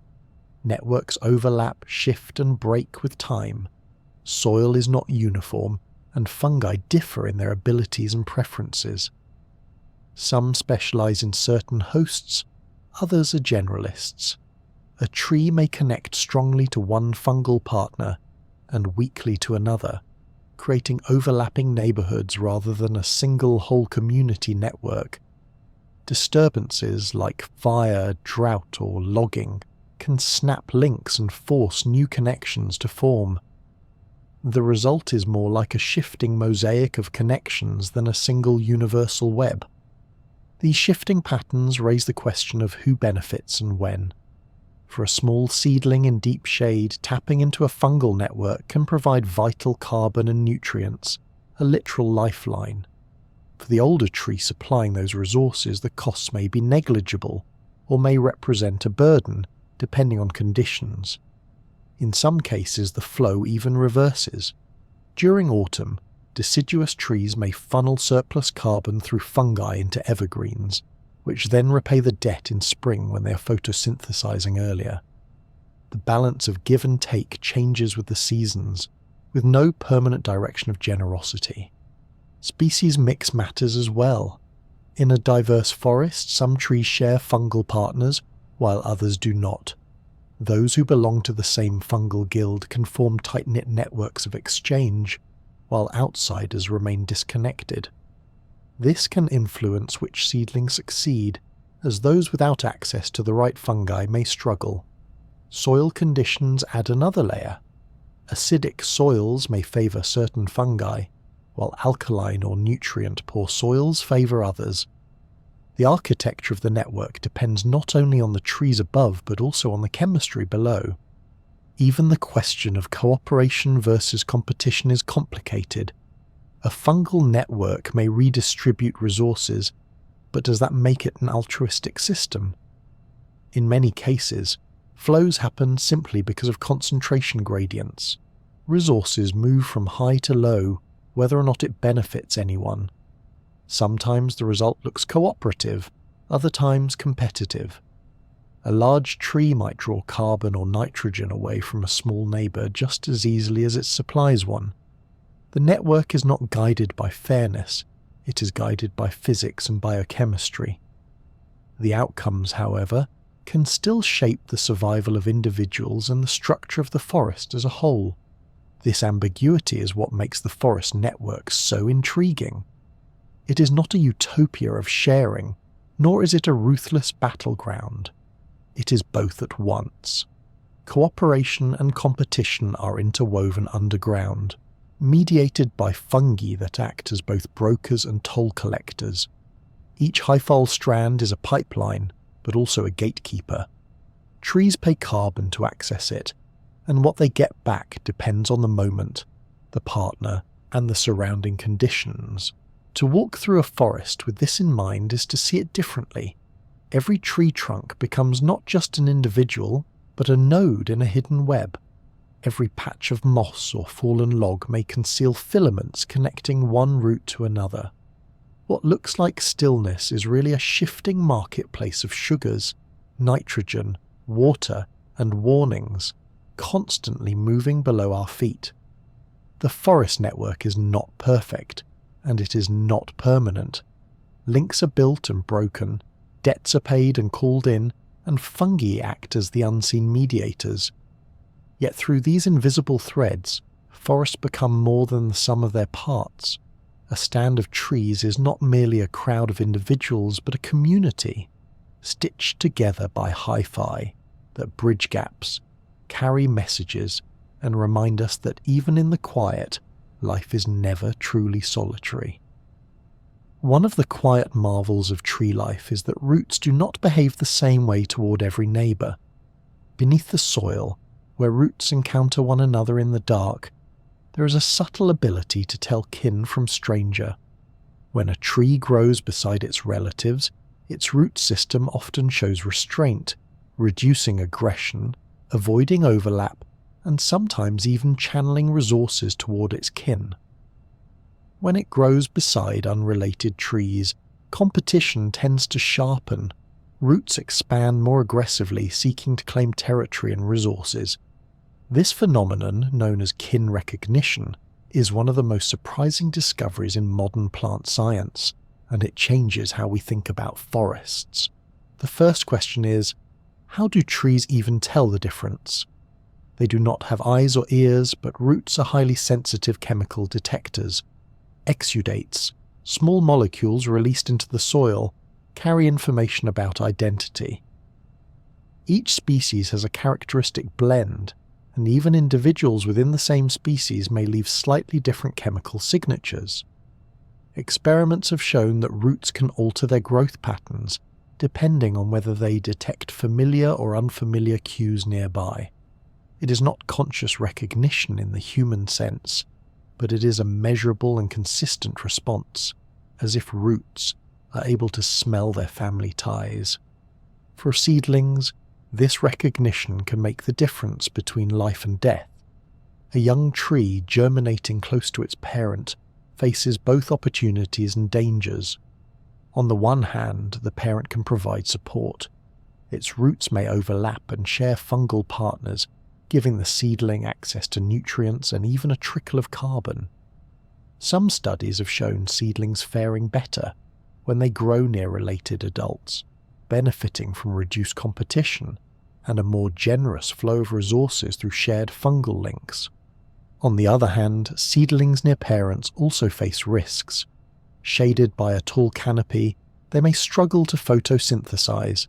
Networks overlap, shift and break with time. Soil is not uniform, and fungi differ in their abilities and preferences. Some specialize in certain hosts, others are generalists. A tree may connect strongly to one fungal partner and weakly to another, creating overlapping neighborhoods rather than a single whole community network. Disturbances like fire, drought, or logging can snap links and force new connections to form. The result is more like a shifting mosaic of connections than a single universal web. These shifting patterns raise the question of who benefits and when. For a small seedling in deep shade, tapping into a fungal network can provide vital carbon and nutrients, a literal lifeline. For the older tree supplying those resources, the costs may be negligible, or may represent a burden, depending on conditions. In some cases, the flow even reverses. During autumn, deciduous trees may funnel surplus carbon through fungi into evergreens, which then repay the debt in spring when they are photosynthesizing earlier. The balance of give and take changes with the seasons, with no permanent direction of generosity. Species mix matters as well. In a diverse forest, some trees share fungal partners, while others do not. Those who belong to the same fungal guild can form tight-knit networks of exchange, while outsiders remain disconnected. This can influence which seedlings succeed, as those without access to the right fungi may struggle. Soil conditions add another layer. Acidic soils may favour certain fungi, while alkaline or nutrient-poor soils favour others. The architecture of the network depends not only on the trees above but also on the chemistry below. Even the question of cooperation versus competition is complicated. A fungal network may redistribute resources, but does that make it an altruistic system? In many cases, flows happen simply because of concentration gradients. Resources move from high to low, whether or not it benefits anyone. Sometimes the result looks cooperative, other times competitive. A large tree might draw carbon or nitrogen away from a small neighbour just as easily as it supplies one. The network is not guided by fairness, it is guided by physics and biochemistry. The outcomes, however, can still shape the survival of individuals and the structure of the forest as a whole. This ambiguity is what makes the forest network so intriguing. It is not a utopia of sharing, nor is it a ruthless battleground. It is both at once. Cooperation and competition are interwoven underground, mediated by fungi that act as both brokers and toll collectors. Each hyphal strand is a pipeline, but also a gatekeeper. Trees pay carbon to access it, and what they get back depends on the moment, the partner, and the surrounding conditions. To walk through a forest with this in mind is to see it differently. Every tree trunk becomes not just an individual, but a node in a hidden web. Every patch of moss or fallen log may conceal filaments connecting one root to another. What looks like stillness is really a shifting marketplace of sugars, nitrogen, water, and warnings, constantly moving below our feet. The forest network is not perfect, and it is not permanent. Links are built and broken, debts are paid and called in, and fungi act as the unseen mediators. Yet through these invisible threads, forests become more than the sum of their parts. A stand of trees is not merely a crowd of individuals, but a community, stitched together by hi-fi, that bridge gaps, carry messages, and remind us that even in the quiet, life is never truly solitary. One of the quiet marvels of tree life is that roots do not behave the same way toward every neighbour. Beneath the soil, where roots encounter one another in the dark, there is a subtle ability to tell kin from stranger. When a tree grows beside its relatives, its root system often shows restraint, reducing aggression, avoiding overlap, and sometimes even channeling resources toward its kin. When it grows beside unrelated trees, competition tends to sharpen. Roots expand more aggressively, seeking to claim territory and resources. This phenomenon, known as kin recognition, is one of the most surprising discoveries in modern plant science, and it changes how we think about forests. The first question is, how do trees even tell the difference? They do not have eyes or ears, but roots are highly sensitive chemical detectors. Exudates, small molecules released into the soil, carry information about identity. Each species has a characteristic blend, and even individuals within the same species may leave slightly different chemical signatures. Experiments have shown that roots can alter their growth patterns, depending on whether they detect familiar or unfamiliar cues nearby. It is not conscious recognition in the human sense, but it is a measurable and consistent response, as if roots are able to smell their family ties. For seedlings, this recognition can make the difference between life and death. A young tree germinating close to its parent faces both opportunities and dangers. On the one hand, the parent can provide support. Its roots may overlap and share fungal partners, giving the seedling access to nutrients and even a trickle of carbon. Some studies have shown seedlings faring better when they grow near related adults, benefiting from reduced competition and a more generous flow of resources through shared fungal links. On the other hand, seedlings near parents also face risks. Shaded by a tall canopy, they may struggle to photosynthesize.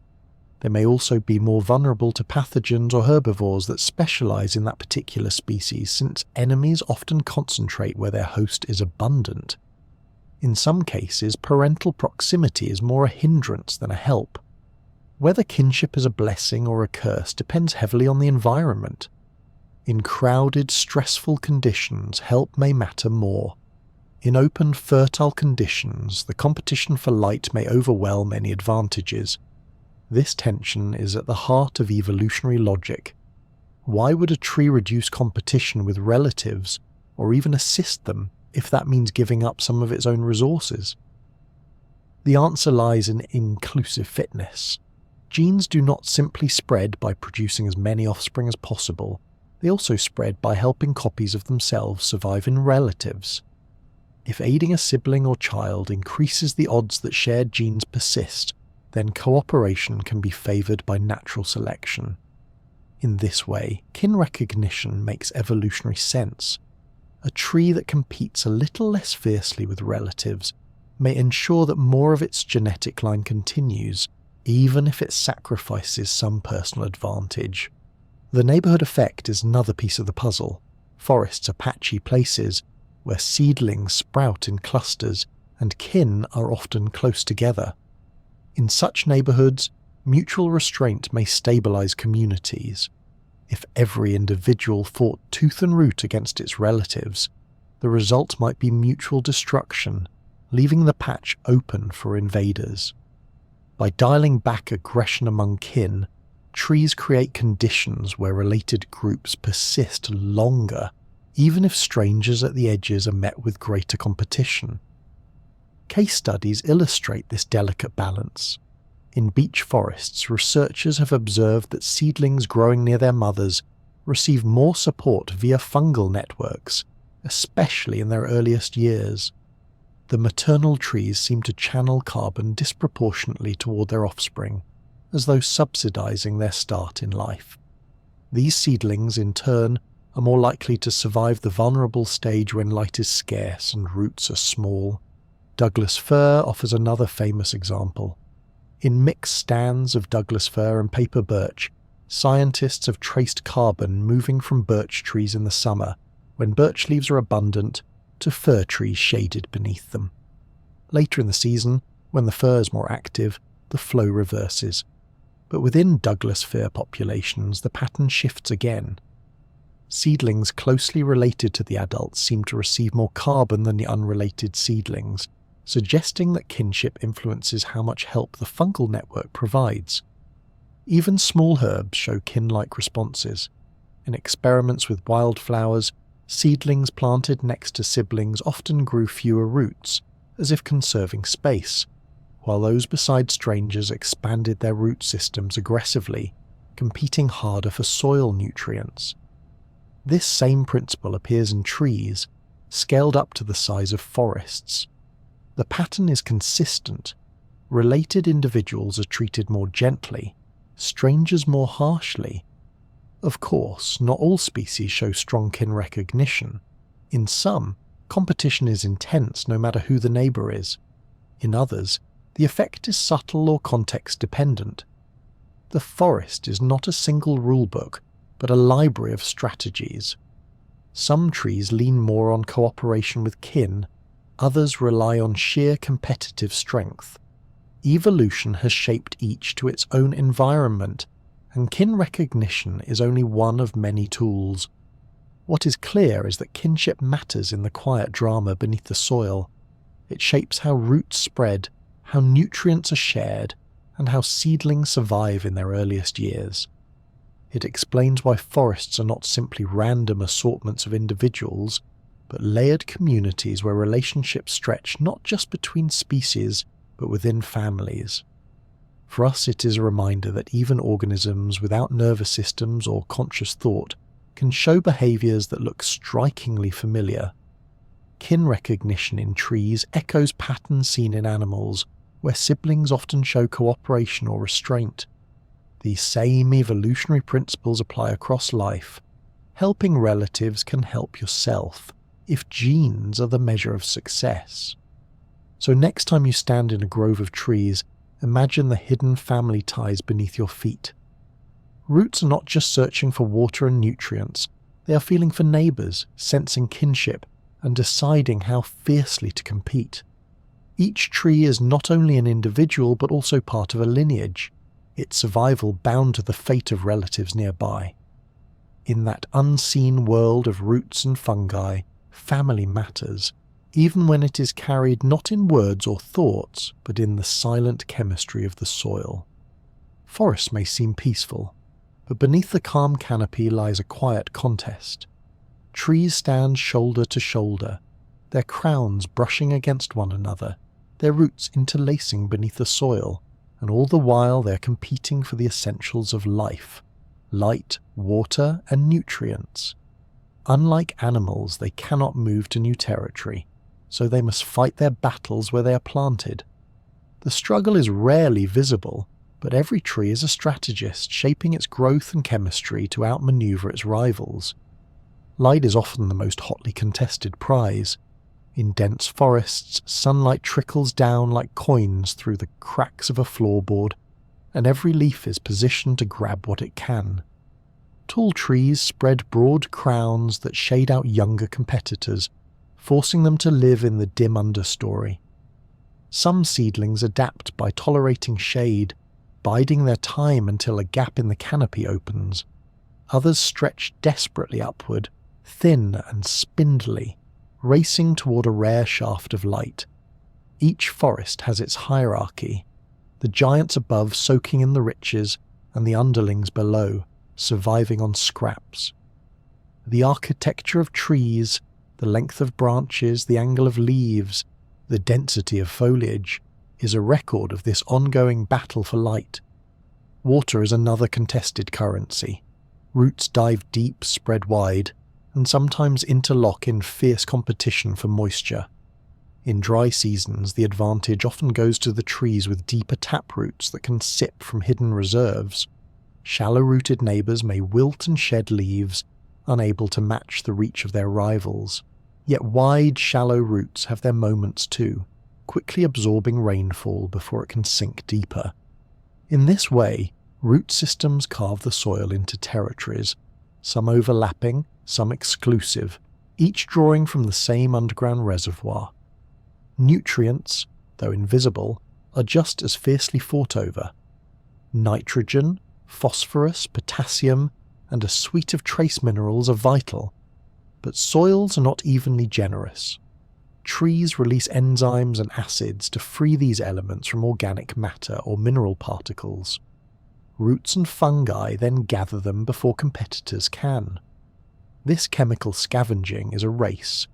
They may also be more vulnerable to pathogens or herbivores that specialize in that particular species, since enemies often concentrate where their host is abundant. In some cases, parental proximity is more a hindrance than a help. Whether kinship is a blessing or a curse depends heavily on the environment. In crowded, stressful conditions, help may matter more. In open, fertile conditions, the competition for light may overwhelm any advantages. This tension is at the heart of evolutionary logic. Why would a tree reduce competition with relatives, or even assist them, if that means giving up some of its own resources? The answer lies in inclusive fitness. Genes do not simply spread by producing as many offspring as possible. They also spread by helping copies of themselves survive in relatives. If aiding a sibling or child increases the odds that shared genes persist, then cooperation can be favored by natural selection. In this way, kin recognition makes evolutionary sense. A tree that competes a little less fiercely with relatives may ensure that more of its genetic line continues, even if it sacrifices some personal advantage. The neighborhood effect is another piece of the puzzle. Forests are patchy places where seedlings sprout in clusters and kin are often close together. In such neighborhoods, mutual restraint may stabilize communities. If every individual fought tooth and root against its relatives, the result might be mutual destruction, leaving the patch open for invaders. By dialing back aggression among kin, trees create conditions where related groups persist longer, even if strangers at the edges are met with greater competition. Case studies illustrate this delicate balance. In beech forests, researchers have observed that seedlings growing near their mothers receive more support via fungal networks, especially in their earliest years. The maternal trees seem to channel carbon disproportionately toward their offspring, as though subsidizing their start in life. These seedlings, in turn, are more likely to survive the vulnerable stage when light is scarce and roots are small. Douglas fir offers another famous example. In mixed stands of Douglas fir and paper birch, scientists have traced carbon moving from birch trees in the summer, when birch leaves are abundant, to fir trees shaded beneath them. Later in the season, when the fir is more active, the flow reverses. But within Douglas fir populations, the pattern shifts again. Seedlings closely related to the adults seem to receive more carbon than the unrelated seedlings, suggesting that kinship influences how much help the fungal network provides. Even small herbs show kin-like responses. In experiments with wildflowers, seedlings planted next to siblings often grew fewer roots, as if conserving space, while those beside strangers expanded their root systems aggressively, competing harder for soil nutrients. This same principle appears in trees, scaled up to the size of forests. The pattern is consistent. Related individuals are treated more gently, strangers more harshly. Of course, not all species show strong kin recognition. In some, competition is intense no matter who the neighbour is. In others, the effect is subtle or context-dependent. The forest is not a single rulebook, but a library of strategies. Some trees lean more on cooperation with kin, others rely on sheer competitive strength. Evolution has shaped each to its own environment, and kin recognition is only one of many tools. What is clear is that kinship matters in the quiet drama beneath the soil. It shapes how roots spread, how nutrients are shared, and how seedlings survive in their earliest years. It explains why forests are not simply random assortments of individuals, but layered communities where relationships stretch not just between species, but within families. For us, it is a reminder that even organisms without nervous systems or conscious thought can show behaviours that look strikingly familiar. Kin recognition in trees echoes patterns seen in animals, where siblings often show cooperation or restraint. These same evolutionary principles apply across life. Helping relatives can help yourself, if genes are the measure of success. So next time you stand in a grove of trees, imagine the hidden family ties beneath your feet. Roots are not just searching for water and nutrients, they are feeling for neighbours, sensing kinship, and deciding how fiercely to compete. Each tree is not only an individual but also part of a lineage, its survival bound to the fate of relatives nearby. In that unseen world of roots and fungi, family matters, even when it is carried not in words or thoughts, but in the silent chemistry of the soil. Forests may seem peaceful, but beneath the calm canopy lies a quiet contest. Trees stand shoulder to shoulder, their crowns brushing against one another, their roots interlacing beneath the soil, and all the while they are competing for the essentials of life: light, water, and nutrients. Unlike animals, they cannot move to new territory, so they must fight their battles where they are planted. The struggle is rarely visible, but every tree is a strategist shaping its growth and chemistry to outmaneuver its rivals. Light is often the most hotly contested prize. In dense forests, sunlight trickles down like coins through the cracks of a floorboard, and every leaf is positioned to grab what it can. Tall trees spread broad crowns that shade out younger competitors, forcing them to live in the dim understory. Some seedlings adapt by tolerating shade, biding their time until a gap in the canopy opens. Others stretch desperately upward, thin and spindly, racing toward a rare shaft of light. Each forest has its hierarchy, the giants above soaking in the riches, and the underlings below, surviving on scraps. The architecture of trees, the length of branches, the angle of leaves, the density of foliage, is a record of this ongoing battle for light. Water is another contested currency. Roots dive deep, spread wide, and sometimes interlock in fierce competition for moisture. In dry seasons, the advantage often goes to the trees with deeper taproots that can sip from hidden reserves. Shallow-rooted neighbours may wilt and shed leaves, unable to match the reach of their rivals. Yet wide, shallow roots have their moments too, quickly absorbing rainfall before it can sink deeper. In this way, root systems carve the soil into territories, some overlapping, some exclusive, each drawing from the same underground reservoir. Nutrients, though invisible, are just as fiercely fought over. Nitrogen, phosphorus, potassium, and a suite of trace minerals are vital, but soils are not evenly generous. Trees release enzymes and acids to free these elements from organic matter or mineral particles. Roots and fungi then gather them before competitors can. This chemical scavenging is a race,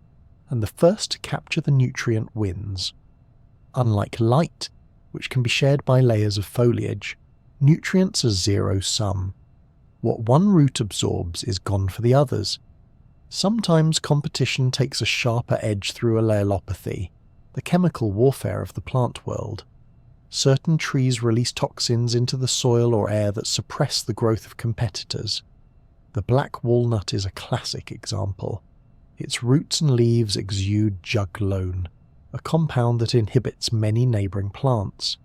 and the first to capture the nutrient wins. Unlike light, which can be shared by layers of foliage, nutrients are zero-sum. What one root absorbs is gone for the others. Sometimes competition takes a sharper edge through allelopathy, the chemical warfare of the plant world. Certain trees release toxins into the soil or air that suppress the growth of competitors. The black walnut is a classic example. Its roots and leaves exude juglone, a compound that inhibits many neighbouring plants.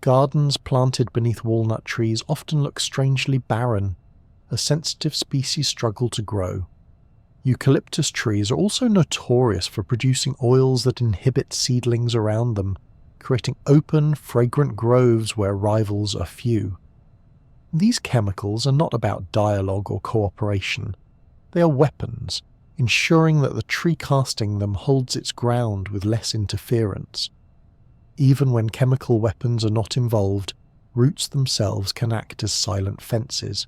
Gardens planted beneath walnut trees often look strangely barren, as sensitive species struggle to grow. Eucalyptus trees are also notorious for producing oils that inhibit seedlings around them, creating open, fragrant groves where rivals are few. These chemicals are not about dialogue or cooperation. They are weapons, ensuring that the tree casting them holds its ground with less interference. Even when chemical weapons are not involved, roots themselves can act as silent fences.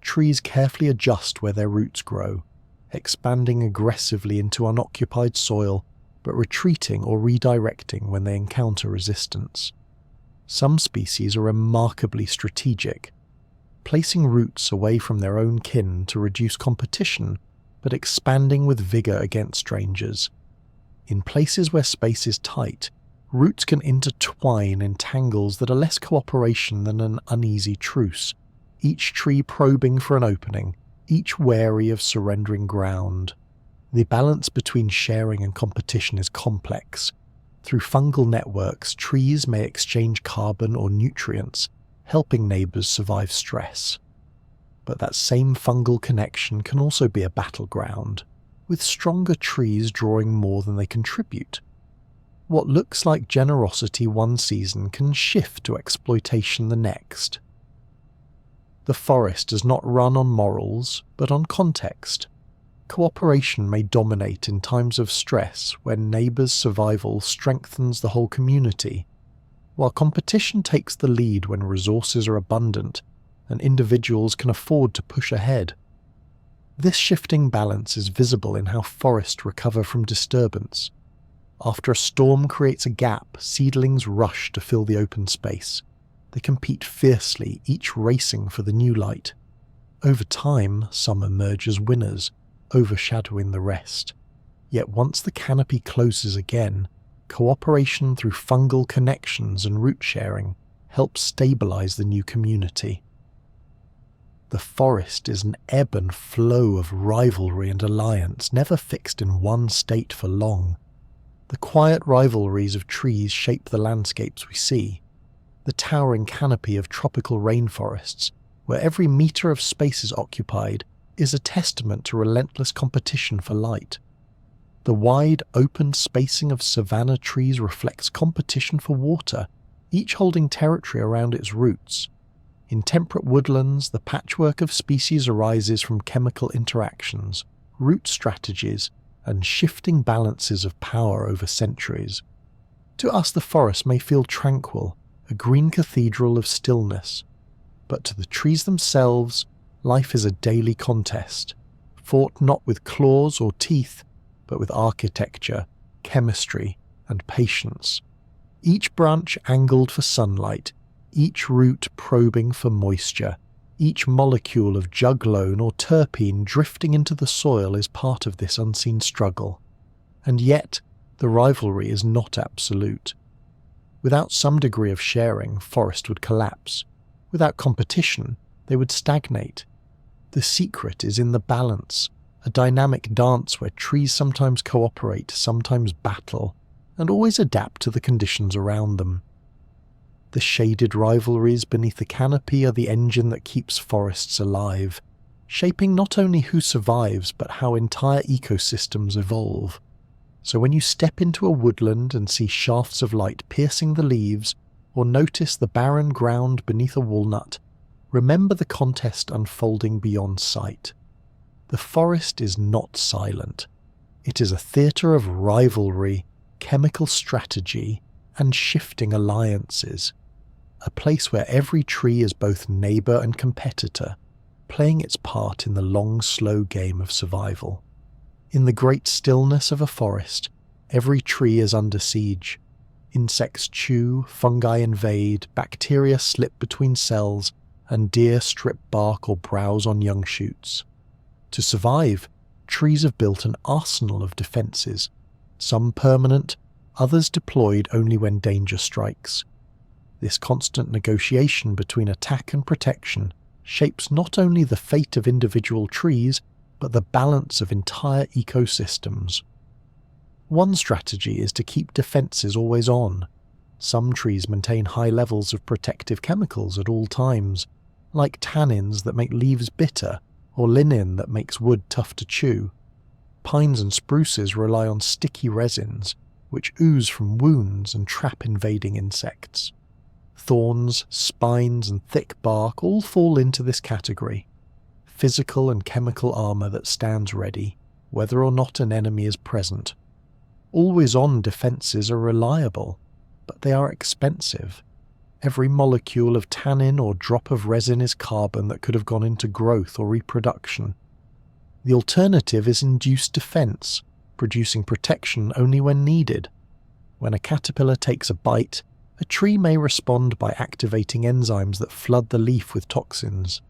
Trees carefully adjust where their roots grow, expanding aggressively into unoccupied soil, but retreating or redirecting when they encounter resistance. Some species are remarkably strategic, placing roots away from their own kin to reduce competition, but expanding with vigour against strangers. In places where space is tight, roots can intertwine in tangles that are less cooperation than an uneasy truce, each tree probing for an opening, each wary of surrendering ground. The balance between sharing and competition is complex. Through fungal networks, trees may exchange carbon or nutrients, helping neighbours survive stress. But that same fungal connection can also be a battleground, with stronger trees drawing more than they contribute. What looks like generosity one season can shift to exploitation the next. The forest does not run on morals, but on context. Cooperation may dominate in times of stress when neighbours' survival strengthens the whole community, while competition takes the lead when resources are abundant and individuals can afford to push ahead. This shifting balance is visible in how forests recover from disturbance. After a storm creates a gap, seedlings rush to fill the open space. They compete fiercely, each racing for the new light. Over time, some emerge as winners, overshadowing the rest. Yet once the canopy closes again, cooperation through fungal connections and root sharing helps stabilise the new community. The forest is an ebb and flow of rivalry and alliance, never fixed in one state for long. The quiet rivalries of trees shape the landscapes we see. The towering canopy of tropical rainforests, where every metre of space is occupied, is a testament to relentless competition for light. The wide, open spacing of savanna trees reflects competition for water, each holding territory around its roots. In temperate woodlands, the patchwork of species arises from chemical interactions, root strategies, and shifting balances of power over centuries. To us, the forest may feel tranquil, a green cathedral of stillness, but to the trees themselves, life is a daily contest, fought not with claws or teeth, but with architecture, chemistry, and patience. Each branch angled for sunlight, each root probing for moisture, each molecule of juglone or terpene drifting into the soil is part of this unseen struggle. And yet, the rivalry is not absolute. Without some degree of sharing, forest would collapse. Without competition, they would stagnate. The secret is in the balance, a dynamic dance where trees sometimes cooperate, sometimes battle, and always adapt to the conditions around them. The shaded rivalries beneath the canopy are the engine that keeps forests alive, shaping not only who survives but how entire ecosystems evolve. So when you step into a woodland and see shafts of light piercing the leaves, or notice the barren ground beneath a walnut, remember the contest unfolding beyond sight. The forest is not silent. It is a theatre of rivalry, chemical strategy, and shifting alliances. A place where every tree is both neighbour and competitor, playing its part in the long, slow game of survival. In the great stillness of a forest, every tree is under siege. Insects chew, fungi invade, bacteria slip between cells, and deer strip bark or browse on young shoots. To survive, trees have built an arsenal of defences, some permanent, others deployed only when danger strikes. This constant negotiation between attack and protection shapes not only the fate of individual trees, but the balance of entire ecosystems. One strategy is to keep defences always on. Some trees maintain high levels of protective chemicals at all times, like tannins that make leaves bitter, or lignin that makes wood tough to chew. Pines and spruces rely on sticky resins, which ooze from wounds and trap invading insects. Thorns, spines, and thick bark all fall into this category. Physical and chemical armour that stands ready, whether or not an enemy is present. Always-on defences are reliable, but they are expensive. Every molecule of tannin or drop of resin is carbon that could have gone into growth or reproduction. The alternative is induced defense, producing protection only when needed. When a caterpillar takes a bite, a tree may respond by activating enzymes that flood the leaf with toxins.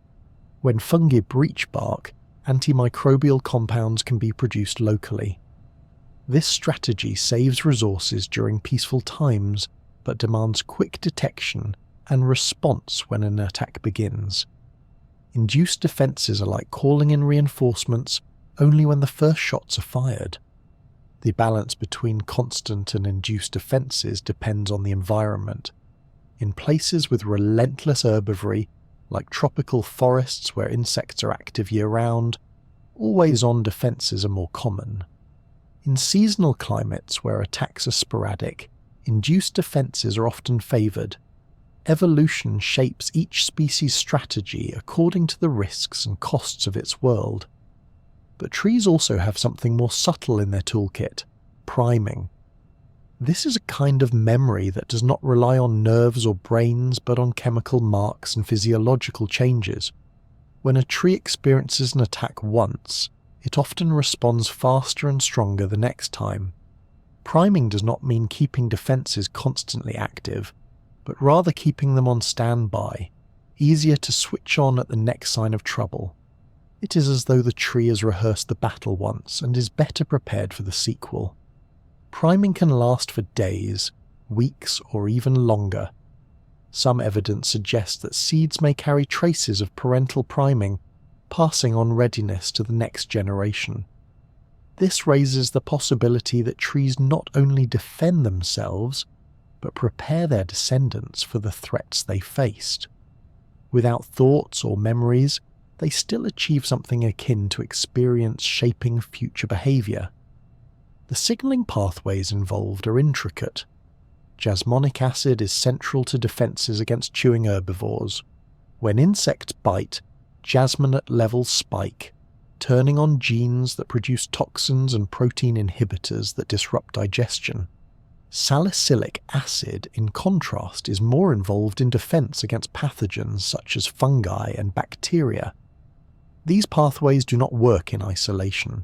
When fungi breach bark, antimicrobial compounds can be produced locally. This strategy saves resources during peaceful times, but demands quick detection and response when an attack begins. Induced defences are like calling in reinforcements only when the first shots are fired. The balance between constant and induced defences depends on the environment. In places with relentless herbivory, like tropical forests where insects are active year-round, always-on defences are more common. In seasonal climates where attacks are sporadic, induced defences are often favoured. Evolution shapes each species' strategy according to the risks and costs of its world. But trees also have something more subtle in their toolkit: priming. This is a kind of memory that does not rely on nerves or brains, but on chemical marks and physiological changes. When a tree experiences an attack once, it often responds faster and stronger the next time. Priming does not mean keeping defences constantly active, but rather keeping them on standby, easier to switch on at the next sign of trouble. It is as though the tree has rehearsed the battle once and is better prepared for the sequel. Priming can last for days, weeks, or even longer. Some evidence suggests that seeds may carry traces of parental priming, passing on readiness to the next generation. This raises the possibility that trees not only defend themselves, but prepare their descendants for the threats they faced. Without thoughts or memories, they still achieve something akin to experience shaping future behaviour. The signalling pathways involved are intricate. Jasmonic acid is central to defences against chewing herbivores. When insects bite, jasmonate levels spike, turning on genes that produce toxins and protein inhibitors that disrupt digestion. Salicylic acid, in contrast, is more involved in defense against pathogens such as fungi and bacteria. These pathways do not work in isolation.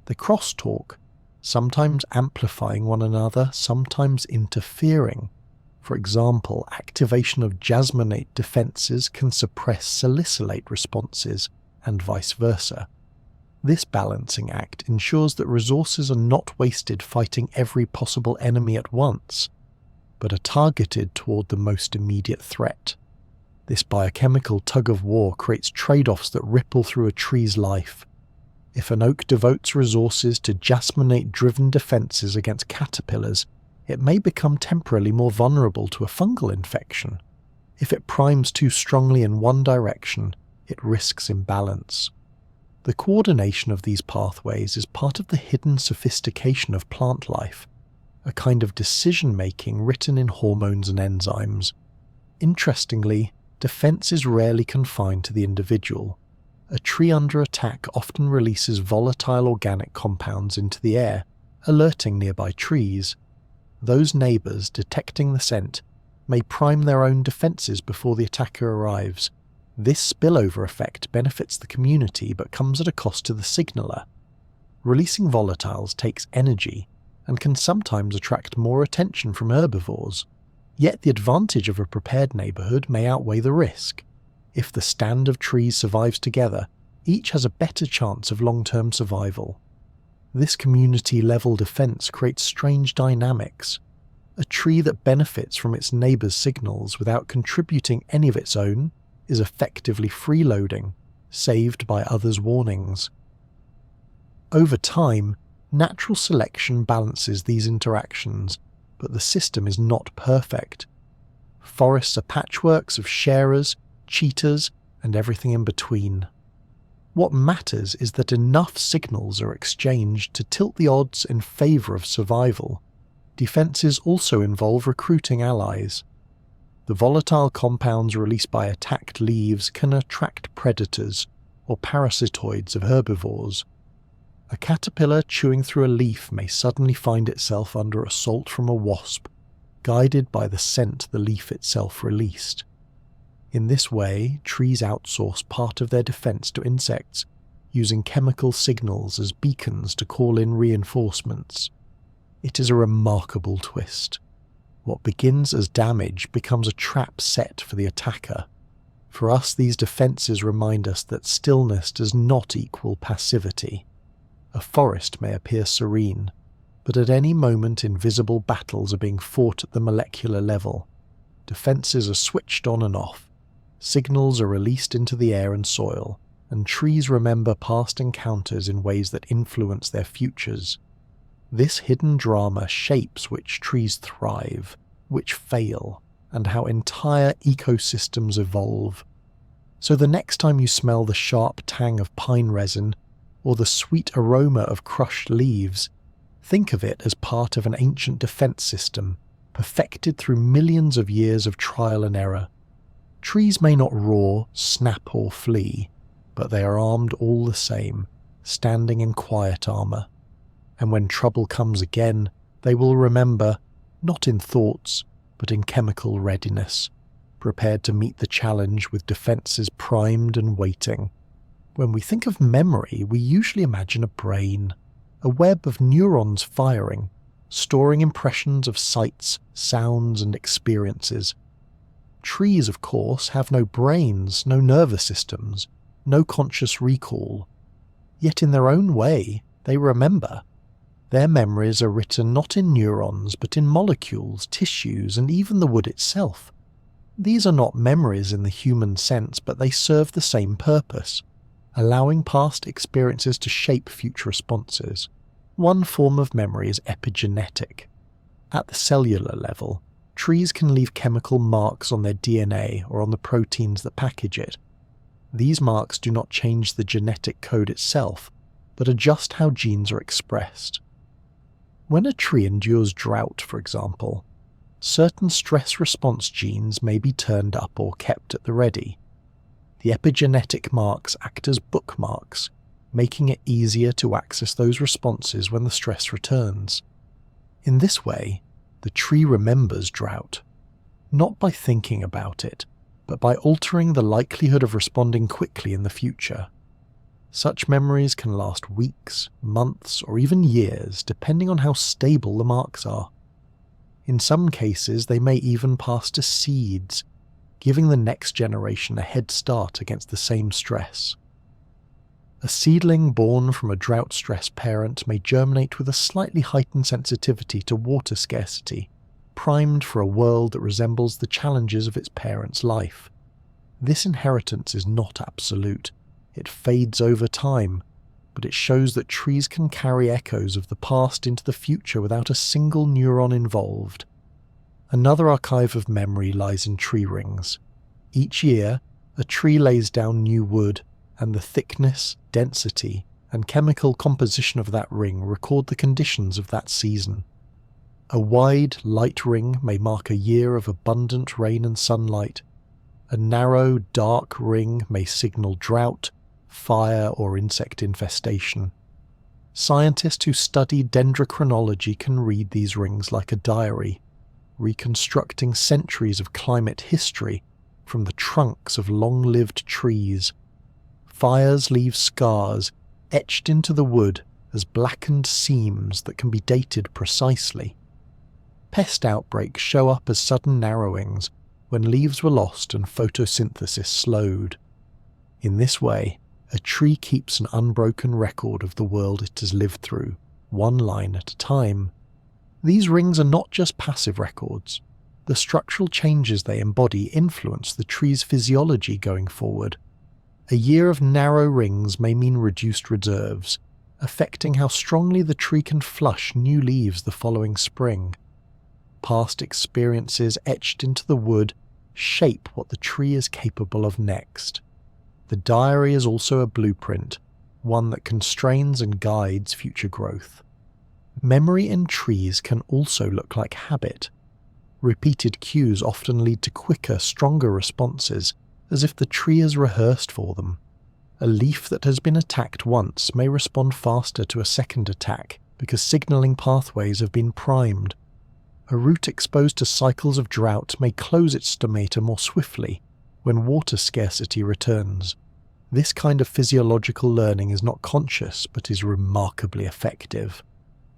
They crosstalk, sometimes amplifying one another, sometimes interfering. For example, activation of jasmonate defenses can suppress salicylate responses, and vice versa. This balancing act ensures that resources are not wasted fighting every possible enemy at once, but are targeted toward the most immediate threat. This biochemical tug-of-war creates trade-offs that ripple through a tree's life. If an oak devotes resources to jasmonate-driven defenses against caterpillars, it may become temporarily more vulnerable to a fungal infection. If it primes too strongly in one direction, it risks imbalance. The coordination of these pathways is part of the hidden sophistication of plant life, a kind of decision-making written in hormones and enzymes. Interestingly, defense is rarely confined to the individual. a tree under attack often releases volatile organic compounds into the air, alerting nearby trees. Those neighbours, detecting the scent, may prime their own defences before the attacker arrives. This spillover effect benefits the community but comes at a cost to the signaller. Releasing volatiles takes energy and can sometimes attract more attention from herbivores. Yet the advantage of a prepared neighbourhood may outweigh the risk. If the stand of trees survives together, each has a better chance of long-term survival. This community-level defence creates strange dynamics. A tree that benefits from its neighbour's signals without contributing any of its own is effectively freeloading, saved by others' warnings. Over time, natural selection balances these interactions, but the system is not perfect. Forests are patchworks of sharers, cheaters, and everything in between. What matters is that enough signals are exchanged to tilt the odds in favour of survival. Defences also involve recruiting allies. The volatile compounds released by attacked leaves can attract predators or parasitoids of herbivores. A caterpillar chewing through a leaf may suddenly find itself under assault from a wasp, guided by the scent the leaf itself released. In this way, trees outsource part of their defense to insects, using chemical signals as beacons to call in reinforcements. It is a remarkable twist. What begins as damage becomes a trap set for the attacker. For us, these defenses remind us that stillness does not equal passivity. A forest may appear serene, but at any moment invisible battles are being fought at the molecular level. Defenses are switched on and off. Signals are released into the air and soil, and trees remember past encounters in ways that influence their futures. This hidden drama shapes which trees thrive, which fail, and how entire ecosystems evolve. So the next time you smell the sharp tang of pine resin, or the sweet aroma of crushed leaves, think of it as part of an ancient defense system, perfected through millions of years of trial and error. Trees may not roar, snap, or flee, but they are armed all the same, standing in quiet armour. And when trouble comes again, they will remember, not in thoughts, but in chemical readiness, prepared to meet the challenge with defences primed and waiting. When we think of memory, we usually imagine a brain, a web of neurons firing, storing impressions of sights, sounds, and experiences. Trees, of course, have no brains, no nervous systems, no conscious recall. Yet in their own way, they remember. Their memories are written not in neurons, but in molecules, tissues, and even the wood itself. These are not memories in the human sense, but they serve the same purpose, allowing past experiences to shape future responses. One form of memory is epigenetic. At the cellular level, trees can leave chemical marks on their DNA or on the proteins that package it. These marks do not change the genetic code itself, but adjust how genes are expressed. When a tree endures drought, for example, certain stress response genes may be turned up or kept at the ready. The epigenetic marks act as bookmarks, making it easier to access those responses when the stress returns. In this way, the tree remembers drought, not by thinking about it, but by altering the likelihood of responding quickly in the future. Such memories can last weeks, months, or even years, depending on how stable the marks are. In some cases, they may even pass to seeds, giving the next generation a head start against the same stress. A seedling born from a drought-stressed parent may germinate with a slightly heightened sensitivity to water scarcity, primed for a world that resembles the challenges of its parent's life. This inheritance is not absolute. It fades over time, but it shows that trees can carry echoes of the past into the future without a single neuron involved. Another archive of memory lies in tree rings. Each year, a tree lays down new wood, and the thickness, density, and chemical composition of that ring record the conditions of that season. A wide, light ring may mark a year of abundant rain and sunlight. A narrow, dark ring may signal drought, fire, or insect infestation. Scientists who study dendrochronology can read these rings like a diary, reconstructing centuries of climate history from the trunks of long-lived trees. Fires leave scars etched into the wood as blackened seams that can be dated precisely. Pest outbreaks show up as sudden narrowings when leaves were lost and photosynthesis slowed. In this way, a tree keeps an unbroken record of the world it has lived through, one line at a time. These rings are not just passive records. The structural changes they embody influence the tree's physiology going forward. A year of narrow rings may mean reduced reserves, affecting how strongly the tree can flush new leaves the following spring. Past experiences etched into the wood shape what the tree is capable of next. The diary is also a blueprint, one that constrains and guides future growth. Memory in trees can also look like habit. Repeated cues often lead to quicker, stronger responses, as if the tree has rehearsed for them. A leaf that has been attacked once may respond faster to a second attack because signaling pathways have been primed. A root exposed to cycles of drought may close its stomata more swiftly when water scarcity returns. This kind of physiological learning is not conscious but is remarkably effective.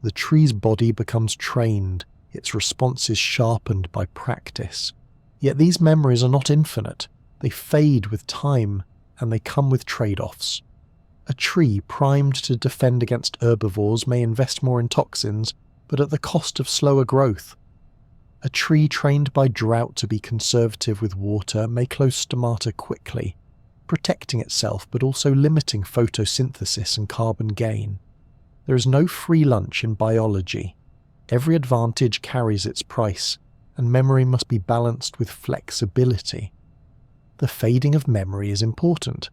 The tree's body becomes trained, its responses sharpened by practice. Yet these memories are not infinite. They fade with time, and they come with trade-offs. A tree primed to defend against herbivores may invest more in toxins, but at the cost of slower growth. A tree trained by drought to be conservative with water may close stomata quickly, protecting itself but also limiting photosynthesis and carbon gain. There is no free lunch in biology. Every advantage carries its price, and memory must be balanced with flexibility. The fading of memory is important.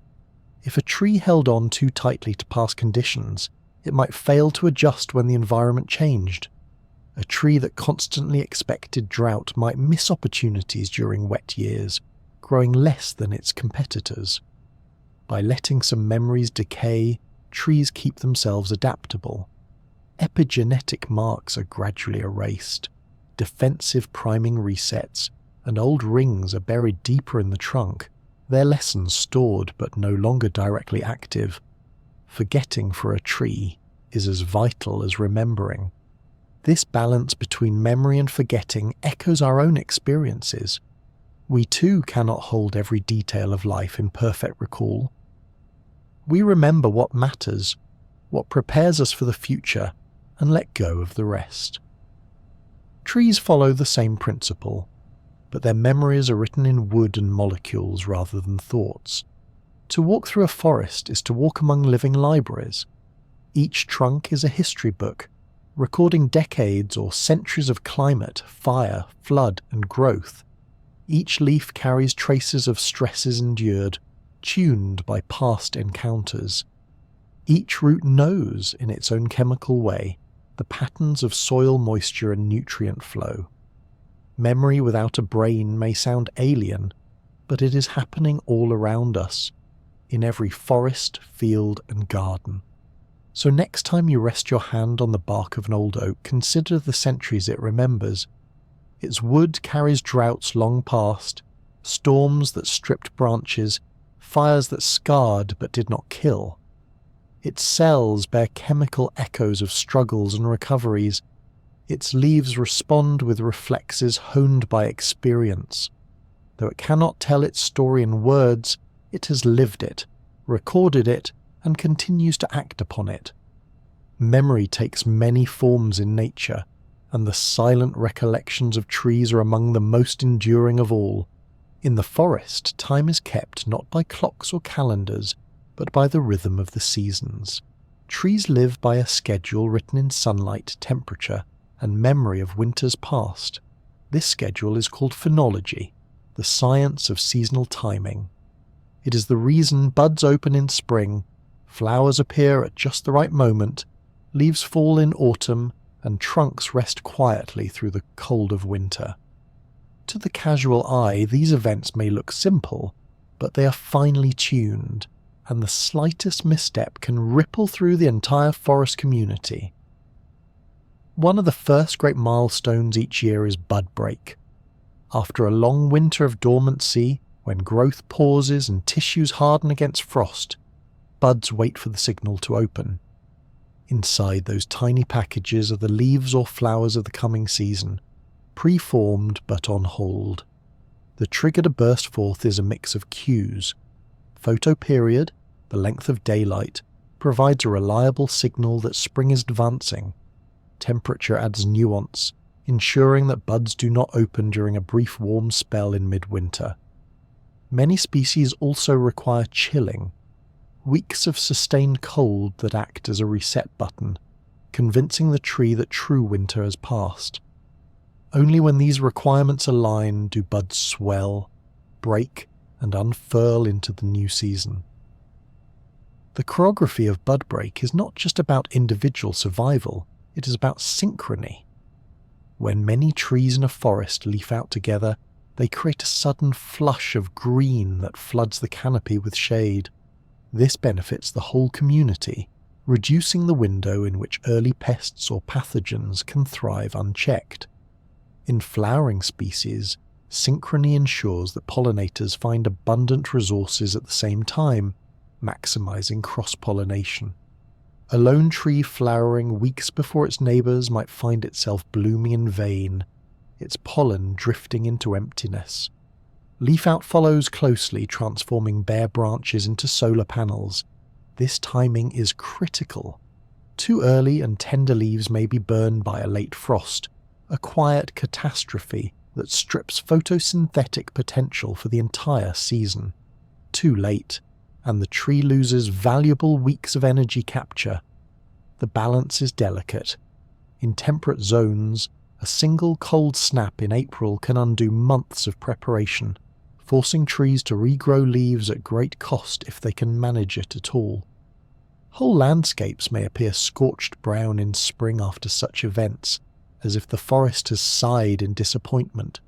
If a tree held on too tightly to past conditions, it might fail to adjust when the environment changed. A tree that constantly expected drought might miss opportunities during wet years, growing less than its competitors. By letting some memories decay, trees keep themselves adaptable. Epigenetic marks are gradually erased, defensive priming resets, and old rings are buried deeper in the trunk, their lessons stored but no longer directly active. Forgetting for a tree is as vital as remembering. This balance between memory and forgetting echoes our own experiences. We too cannot hold every detail of life in perfect recall. We remember what matters, what prepares us for the future, and let go of the rest. Trees follow the same principle, but their memories are written in wood and molecules rather than thoughts. To walk through a forest is to walk among living libraries. Each trunk is a history book, recording decades or centuries of climate, fire, flood, and growth. Each leaf carries traces of stresses endured, tuned by past encounters. Each root knows, in its own chemical way, the patterns of soil moisture and nutrient flow. Memory without a brain may sound alien, but it is happening all around us, in every forest, field, and garden. So next time you rest your hand on the bark of an old oak, consider the centuries it remembers. Its wood carries droughts long past, storms that stripped branches, fires that scarred but did not kill. Its cells bear chemical echoes of struggles and recoveries. Its leaves respond with reflexes honed by experience. Though it cannot tell its story in words, it has lived it, recorded it, and continues to act upon it. Memory takes many forms in nature, and the silent recollections of trees are among the most enduring of all. In the forest, time is kept not by clocks or calendars, but by the rhythm of the seasons. Trees live by a schedule written in sunlight, temperature, and memory of winters past. This schedule is called phenology, the science of seasonal timing. It is the reason buds open in spring, flowers appear at just the right moment, leaves fall in autumn, and trunks rest quietly through the cold of winter. To the casual eye, these events may look simple, but they are finely tuned, and the slightest misstep can ripple through the entire forest community. One of the first great milestones each year is bud break. After a long winter of dormancy, when growth pauses and tissues harden against frost, buds wait for the signal to open. Inside those tiny packages are the leaves or flowers of the coming season, pre-formed but on hold. The trigger to burst forth is a mix of cues. Photoperiod, the length of daylight, provides a reliable signal that spring is advancing. Temperature adds nuance, ensuring that buds do not open during a brief warm spell in midwinter. Many species also require chilling, weeks of sustained cold that act as a reset button, convincing the tree that true winter has passed. Only when these requirements align do buds swell, break, and unfurl into the new season. The choreography of bud break is not just about individual survival, it is about synchrony. When many trees in a forest leaf out together, they create a sudden flush of green that floods the canopy with shade. This benefits the whole community, reducing the window in which early pests or pathogens can thrive unchecked. In flowering species, synchrony ensures that pollinators find abundant resources at the same time, maximizing cross-pollination. A lone tree flowering weeks before its neighbors might find itself blooming in vain, its pollen drifting into emptiness. Leaf-out follows closely, transforming bare branches into solar panels. This timing is critical. Too early and tender leaves may be burned by a late frost, a quiet catastrophe that strips photosynthetic potential for the entire season. Too late, and the tree loses valuable weeks of energy capture. The balance is delicate. In temperate zones, a single cold snap in April can undo months of preparation, forcing trees to regrow leaves at great cost if they can manage it at all. Whole landscapes may appear scorched brown in spring after such events, as if the forest has sighed in disappointment.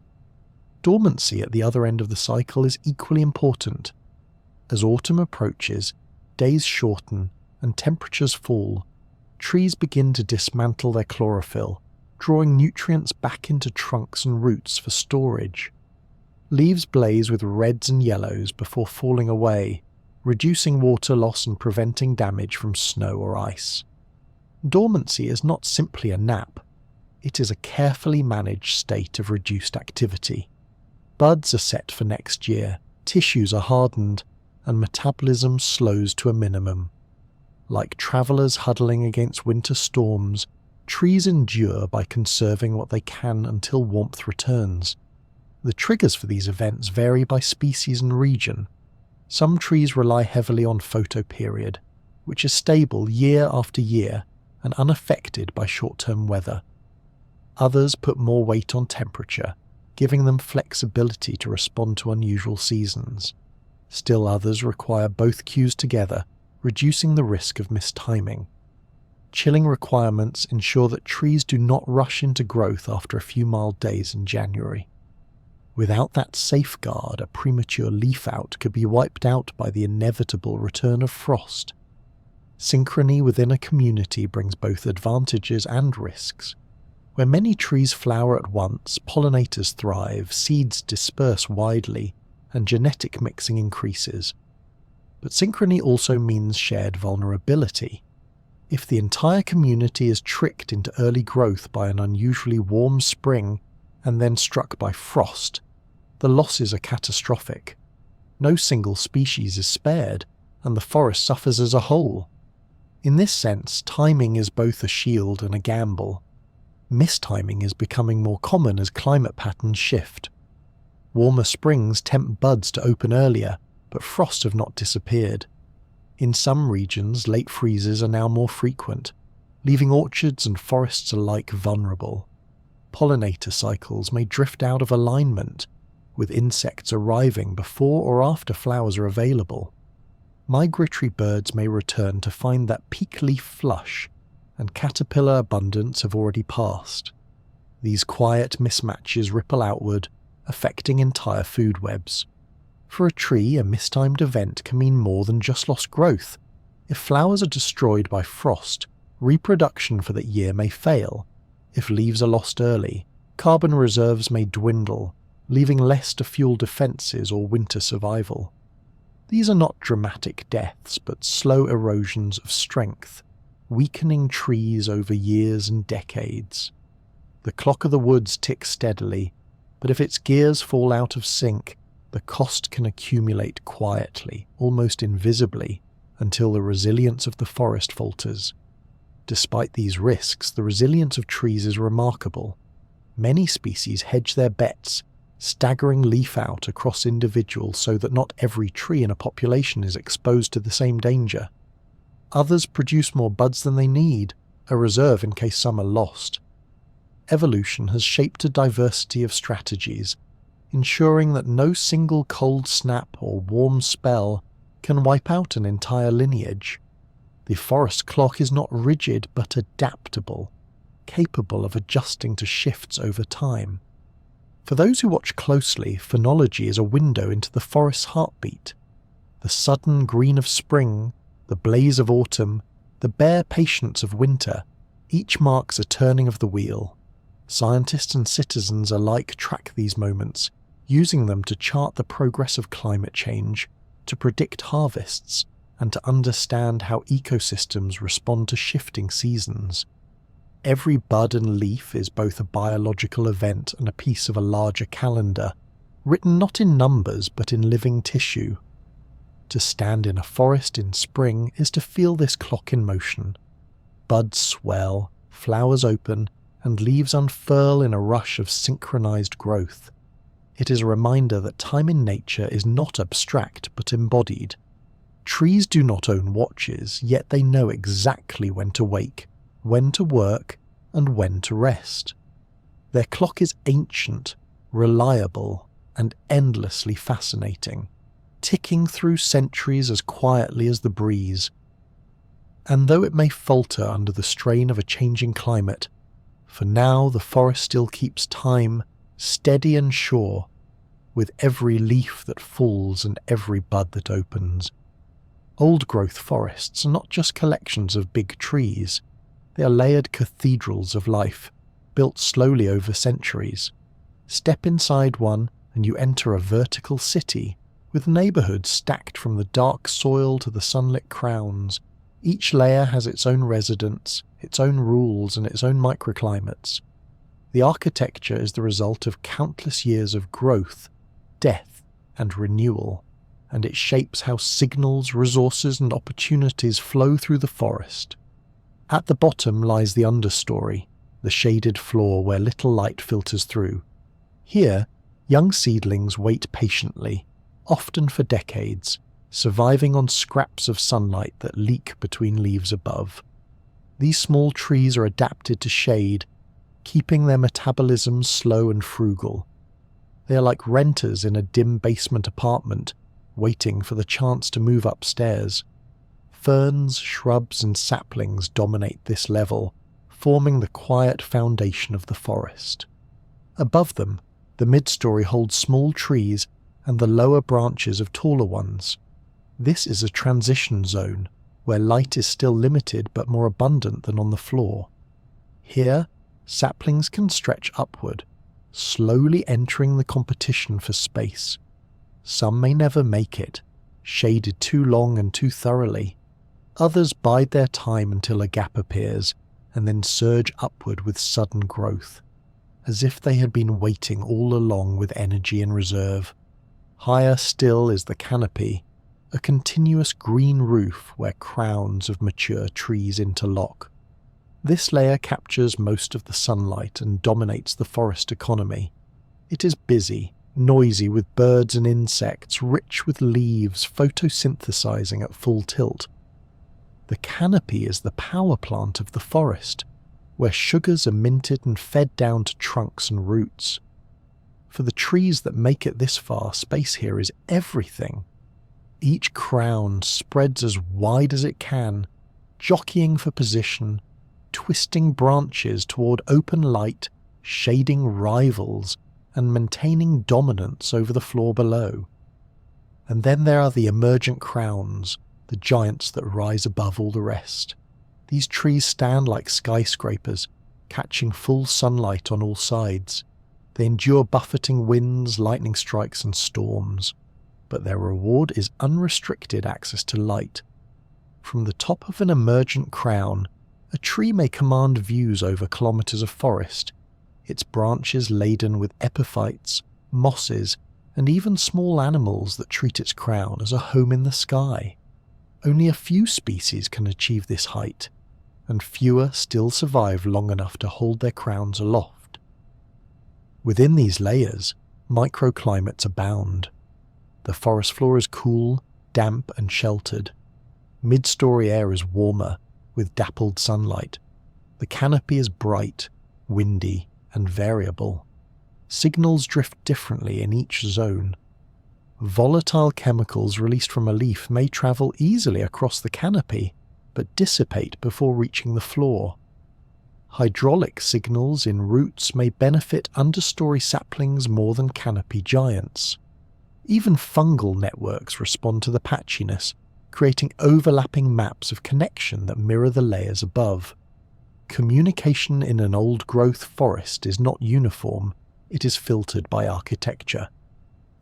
Dormancy at the other end of the cycle is equally important. As autumn approaches, days shorten and temperatures fall. Trees begin to dismantle their chlorophyll, drawing nutrients back into trunks and roots for storage. Leaves blaze with reds and yellows before falling away, reducing water loss and preventing damage from snow or ice. Dormancy is not simply a nap. It is a carefully managed state of reduced activity. Buds are set for next year, tissues are hardened, and metabolism slows to a minimum. Like travelers huddling against winter storms, trees endure by conserving what they can until warmth returns. The triggers for these events vary by species and region. Some trees rely heavily on photoperiod, which is stable year after year and unaffected by short-term weather. Others put more weight on temperature, giving them flexibility to respond to unusual seasons. Still others require both cues together, reducing the risk of mistiming. Chilling requirements ensure that trees do not rush into growth after a few mild days in January. Without that safeguard, a premature leaf-out could be wiped out by the inevitable return of frost. Synchrony within a community brings both advantages and risks. Where many trees flower at once, pollinators thrive, seeds disperse widely, and genetic mixing increases. But synchrony also means shared vulnerability. If the entire community is tricked into early growth by an unusually warm spring and then struck by frost, the losses are catastrophic. No single species is spared, and the forest suffers as a whole. In this sense, timing is both a shield and a gamble. Mistiming is becoming more common as climate patterns shift. Warmer springs tempt buds to open earlier, but frosts have not disappeared. In some regions, late freezes are now more frequent, leaving orchards and forests alike vulnerable. Pollinator cycles may drift out of alignment, with insects arriving before or after flowers are available. Migratory birds may return to find that peak leaf flush, and caterpillar abundance have already passed. These quiet mismatches ripple outward, affecting entire food webs. For a tree, a mistimed event can mean more than just lost growth. If flowers are destroyed by frost, reproduction for that year may fail. If leaves are lost early, carbon reserves may dwindle, leaving less to fuel defences or winter survival. These are not dramatic deaths, but slow erosions of strength, weakening trees over years and decades. The clock of the woods ticks steadily, but if its gears fall out of sync, the cost can accumulate quietly, almost invisibly, until the resilience of the forest falters. Despite these risks, the resilience of trees is remarkable. Many species hedge their bets, staggering leaf out across individuals so that not every tree in a population is exposed to the same danger. Others produce more buds than they need, a reserve in case some are lost. Evolution has shaped a diversity of strategies, ensuring that no single cold snap or warm spell can wipe out an entire lineage. The forest clock is not rigid but adaptable, capable of adjusting to shifts over time. For those who watch closely, phenology is a window into the forest's heartbeat. The sudden green of spring, the blaze of autumn, the bare patience of winter, each marks a turning of the wheel. Scientists and citizens alike track these moments, using them to chart the progress of climate change, to predict harvests, and to understand how ecosystems respond to shifting seasons. Every bud and leaf is both a biological event and a piece of a larger calendar, written not in numbers but in living tissue. To stand in a forest in spring is to feel this clock in motion. Buds swell, flowers open, and leaves unfurl in a rush of synchronized growth. It is a reminder that time in nature is not abstract but embodied. Trees do not own watches, yet they know exactly when to wake, when to work, and when to rest. Their clock is ancient, reliable, and endlessly fascinating, ticking through centuries as quietly as the breeze. And though it may falter under the strain of a changing climate, for now the forest still keeps time, steady and sure, with every leaf that falls and every bud that opens. Old-growth forests are not just collections of big trees. They are layered cathedrals of life, built slowly over centuries. Step inside one and you enter a vertical city, with neighbourhoods stacked from the dark soil to the sunlit crowns. Each layer has its own residents, its own rules and its own microclimates. The architecture is the result of countless years of growth, death and renewal, and it shapes how signals, resources and opportunities flow through the forest. At the bottom lies the understory, the shaded floor where little light filters through. Here, young seedlings wait patiently, often for decades, surviving on scraps of sunlight that leak between leaves above. These small trees are adapted to shade, keeping their metabolism slow and frugal. They are like renters in a dim basement apartment, waiting for the chance to move upstairs. Ferns, shrubs and saplings dominate this level, forming the quiet foundation of the forest. Above them, the mid-story holds small trees and the lower branches of taller ones. This is a transition zone, where light is still limited but more abundant than on the floor. Here, saplings can stretch upward, slowly entering the competition for space. Some may never make it, shaded too long and too thoroughly. Others bide their time until a gap appears, and then surge upward with sudden growth, as if they had been waiting all along with energy in reserve. Higher still is the canopy, a continuous green roof where crowns of mature trees interlock. This layer captures most of the sunlight and dominates the forest economy. It is busy, noisy with birds and insects, rich with leaves photosynthesizing at full tilt. The canopy is the power plant of the forest, where sugars are minted and fed down to trunks and roots. For the trees that make it this far, space here is everything. Each crown spreads as wide as it can, jockeying for position, twisting branches toward open light, shading rivals, and maintaining dominance over the floor below. And then there are the emergent crowns, the giants that rise above all the rest. These trees stand like skyscrapers, catching full sunlight on all sides. They endure buffeting winds, lightning strikes and storms, but their reward is unrestricted access to light. From the top of an emergent crown, a tree may command views over kilometers of forest, its branches laden with epiphytes, mosses, and even small animals that treat its crown as a home in the sky. Only a few species can achieve this height, and fewer still survive long enough to hold their crowns aloft. Within these layers, microclimates abound. The forest floor is cool, damp and sheltered. Mid-story air is warmer, with dappled sunlight. The canopy is bright, windy, and variable. Signals drift differently in each zone. Volatile chemicals released from a leaf may travel easily across the canopy, but dissipate before reaching the floor. Hydraulic signals in roots may benefit understory saplings more than canopy giants. Even fungal networks respond to the patchiness, creating overlapping maps of connection that mirror the layers above. Communication in an old-growth forest is not uniform, it is filtered by architecture.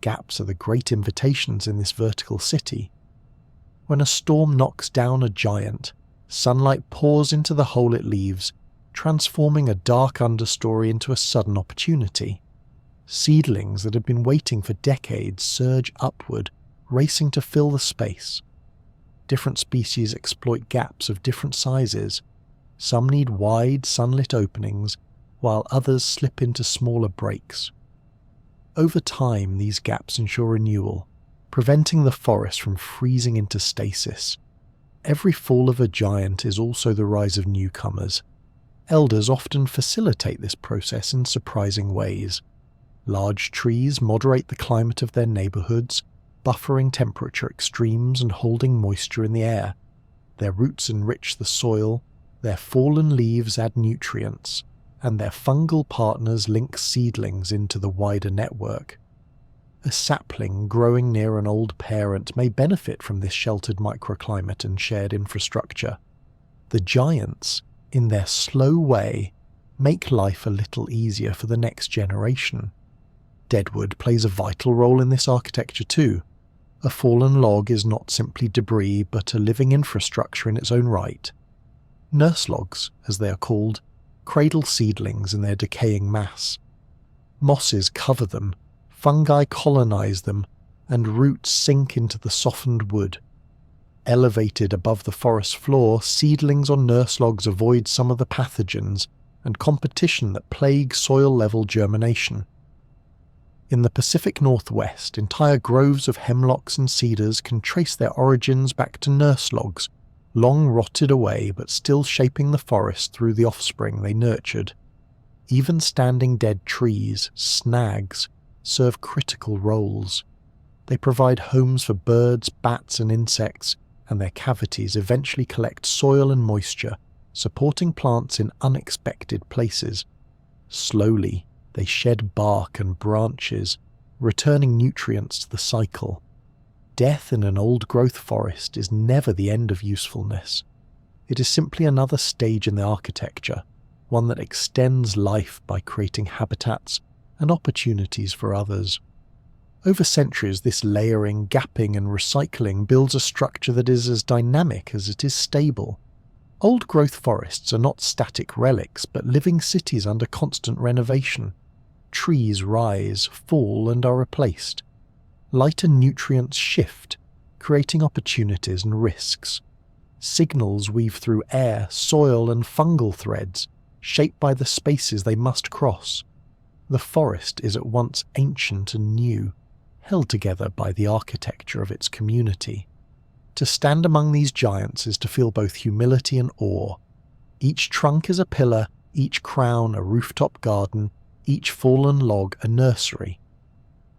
Gaps are the great invitations in this vertical city. When a storm knocks down a giant, sunlight pours into the hole it leaves, transforming a dark understory into a sudden opportunity. Seedlings that have been waiting for decades surge upward, racing to fill the space. Different species exploit gaps of different sizes. Some need wide, sunlit openings, while others slip into smaller breaks. Over time, these gaps ensure renewal, preventing the forest from freezing into stasis. Every fall of a giant is also the rise of newcomers. Elders often facilitate this process in surprising ways. Large trees moderate the climate of their neighborhoods, buffering temperature extremes and holding moisture in the air. Their roots enrich the soil, their fallen leaves add nutrients, and their fungal partners link seedlings into the wider network. A sapling growing near an old parent may benefit from this sheltered microclimate and shared infrastructure. The giants, in their slow way, make life a little easier for the next generation. Deadwood plays a vital role in this architecture too. A fallen log is not simply debris but a living infrastructure in its own right. Nurse logs, as they are called, cradle seedlings in their decaying mass. Mosses cover them, fungi colonize them, and roots sink into the softened wood. Elevated above the forest floor, seedlings on nurse logs avoid some of the pathogens and competition that plague soil-level germination. In the Pacific Northwest, entire groves of hemlocks and cedars can trace their origins back to nurse logs, long rotted away but still shaping the forest through the offspring they nurtured. Even standing dead trees, snags, serve critical roles. They provide homes for birds, bats and insects, and their cavities eventually collect soil and moisture, supporting plants in unexpected places. Slowly, they shed bark and branches, returning nutrients to the cycle. Death in an old-growth forest is never the end of usefulness. It is simply another stage in the architecture, one that extends life by creating habitats and opportunities for others. Over centuries, this layering, gapping and recycling builds a structure that is as dynamic as it is stable. Old-growth forests are not static relics, but living cities under constant renovation. Trees rise, fall and are replaced. Light and nutrients shift, creating opportunities and risks. Signals weave through air, soil and fungal threads, shaped by the spaces they must cross. The forest is at once ancient and new, held together by the architecture of its community. To stand among these giants is to feel both humility and awe. Each trunk is a pillar, each crown a rooftop garden, each fallen log a nursery.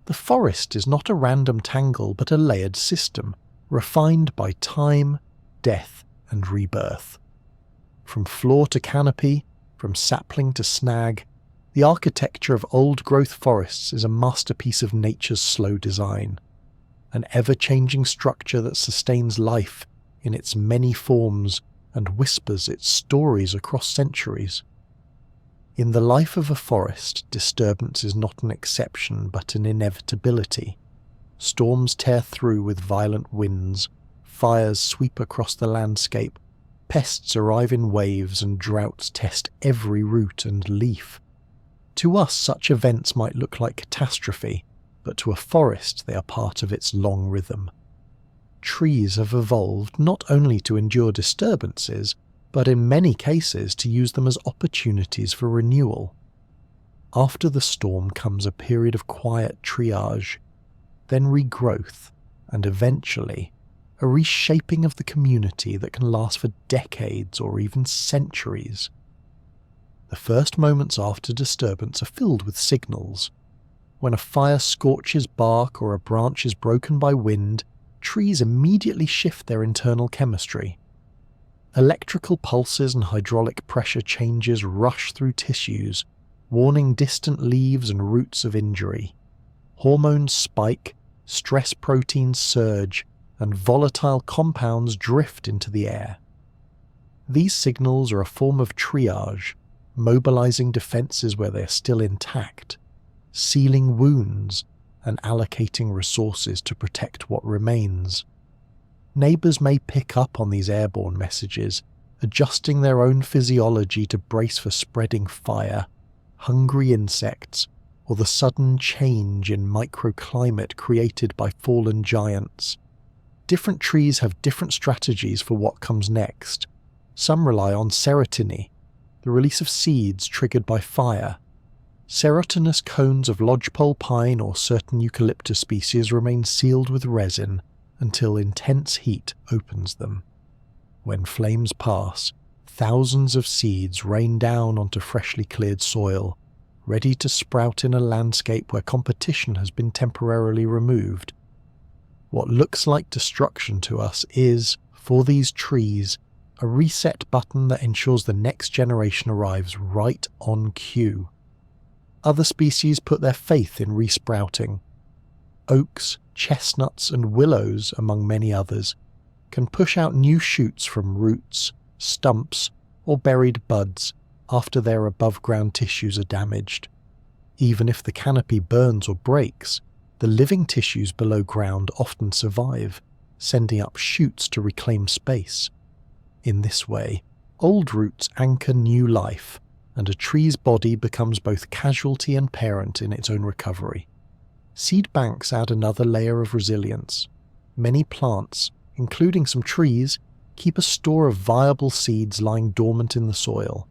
The forest is not a random tangle but a layered system, refined by time, death and rebirth. From floor to canopy, from sapling to snag, the architecture of old-growth forests is a masterpiece of nature's slow design. an ever-changing structure that sustains life in its many forms and whispers its stories across centuries. In the life of a forest, disturbance is not an exception but an inevitability. Storms tear through with violent winds, fires sweep across the landscape, pests arrive in waves, and droughts test every root and leaf. To us, such events might look like catastrophe, but to a forest they are part of its long rhythm. Trees have evolved not only to endure disturbances, but in many cases to use them as opportunities for renewal. After the storm comes a period of quiet triage, then regrowth, and eventually a reshaping of the community that can last for decades or even centuries. The first moments after disturbance are filled with signals. When a fire scorches bark or a branch is broken by wind, trees immediately shift their internal chemistry. Electrical pulses and hydraulic pressure changes rush through tissues, warning distant leaves and roots of injury. Hormones spike, stress proteins surge, and volatile compounds drift into the air. These signals are a form of triage, mobilizing defenses where they are still intact, sealing wounds, and allocating resources to protect what remains. Neighbours may pick up on these airborne messages, adjusting their own physiology to brace for spreading fire, hungry insects, or the sudden change in microclimate created by fallen giants. Different trees have different strategies for what comes next. Some rely on serotiny, the release of seeds triggered by fire. Serotinous cones of lodgepole pine or certain eucalyptus species remain sealed with resin until intense heat opens them. When flames pass, thousands of seeds rain down onto freshly cleared soil, ready to sprout in a landscape where competition has been temporarily removed. What looks like destruction to us is, for these trees, a reset button that ensures the next generation arrives right on cue. Other species put their faith in resprouting. Oaks, chestnuts, and willows, among many others, can push out new shoots from roots, stumps, or buried buds after their above-ground tissues are damaged. Even if the canopy burns or breaks, the living tissues below ground often survive, sending up shoots to reclaim space. In this way, old roots anchor new life, and a tree's body becomes both casualty and parent in its own recovery. Seed banks add another layer of resilience. Many plants, including some trees, keep a store of viable seeds lying dormant in the soil.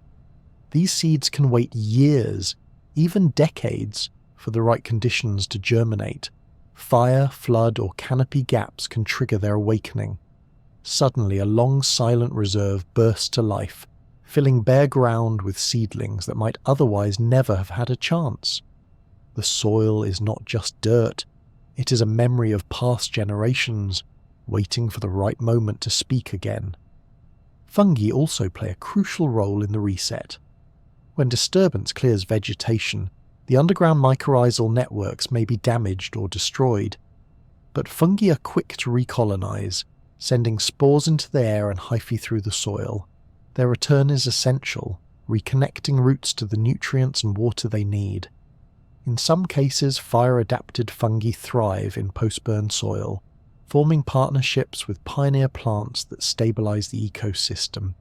These seeds can wait years, even decades, for the right conditions to germinate. Fire, flood, or canopy gaps can trigger their awakening. Suddenly, a long silent reserve bursts to life, filling bare ground with seedlings that might otherwise never have had a chance. The soil is not just dirt, it is a memory of past generations, waiting for the right moment to speak again. Fungi also play a crucial role in the reset. When disturbance clears vegetation, the underground mycorrhizal networks may be damaged or destroyed, but fungi are quick to recolonize, sending spores into the air and hyphae through the soil. Their return is essential, reconnecting roots to the nutrients and water they need. In some cases, fire-adapted fungi thrive in post-burn soil, forming partnerships with pioneer plants that stabilize the ecosystem.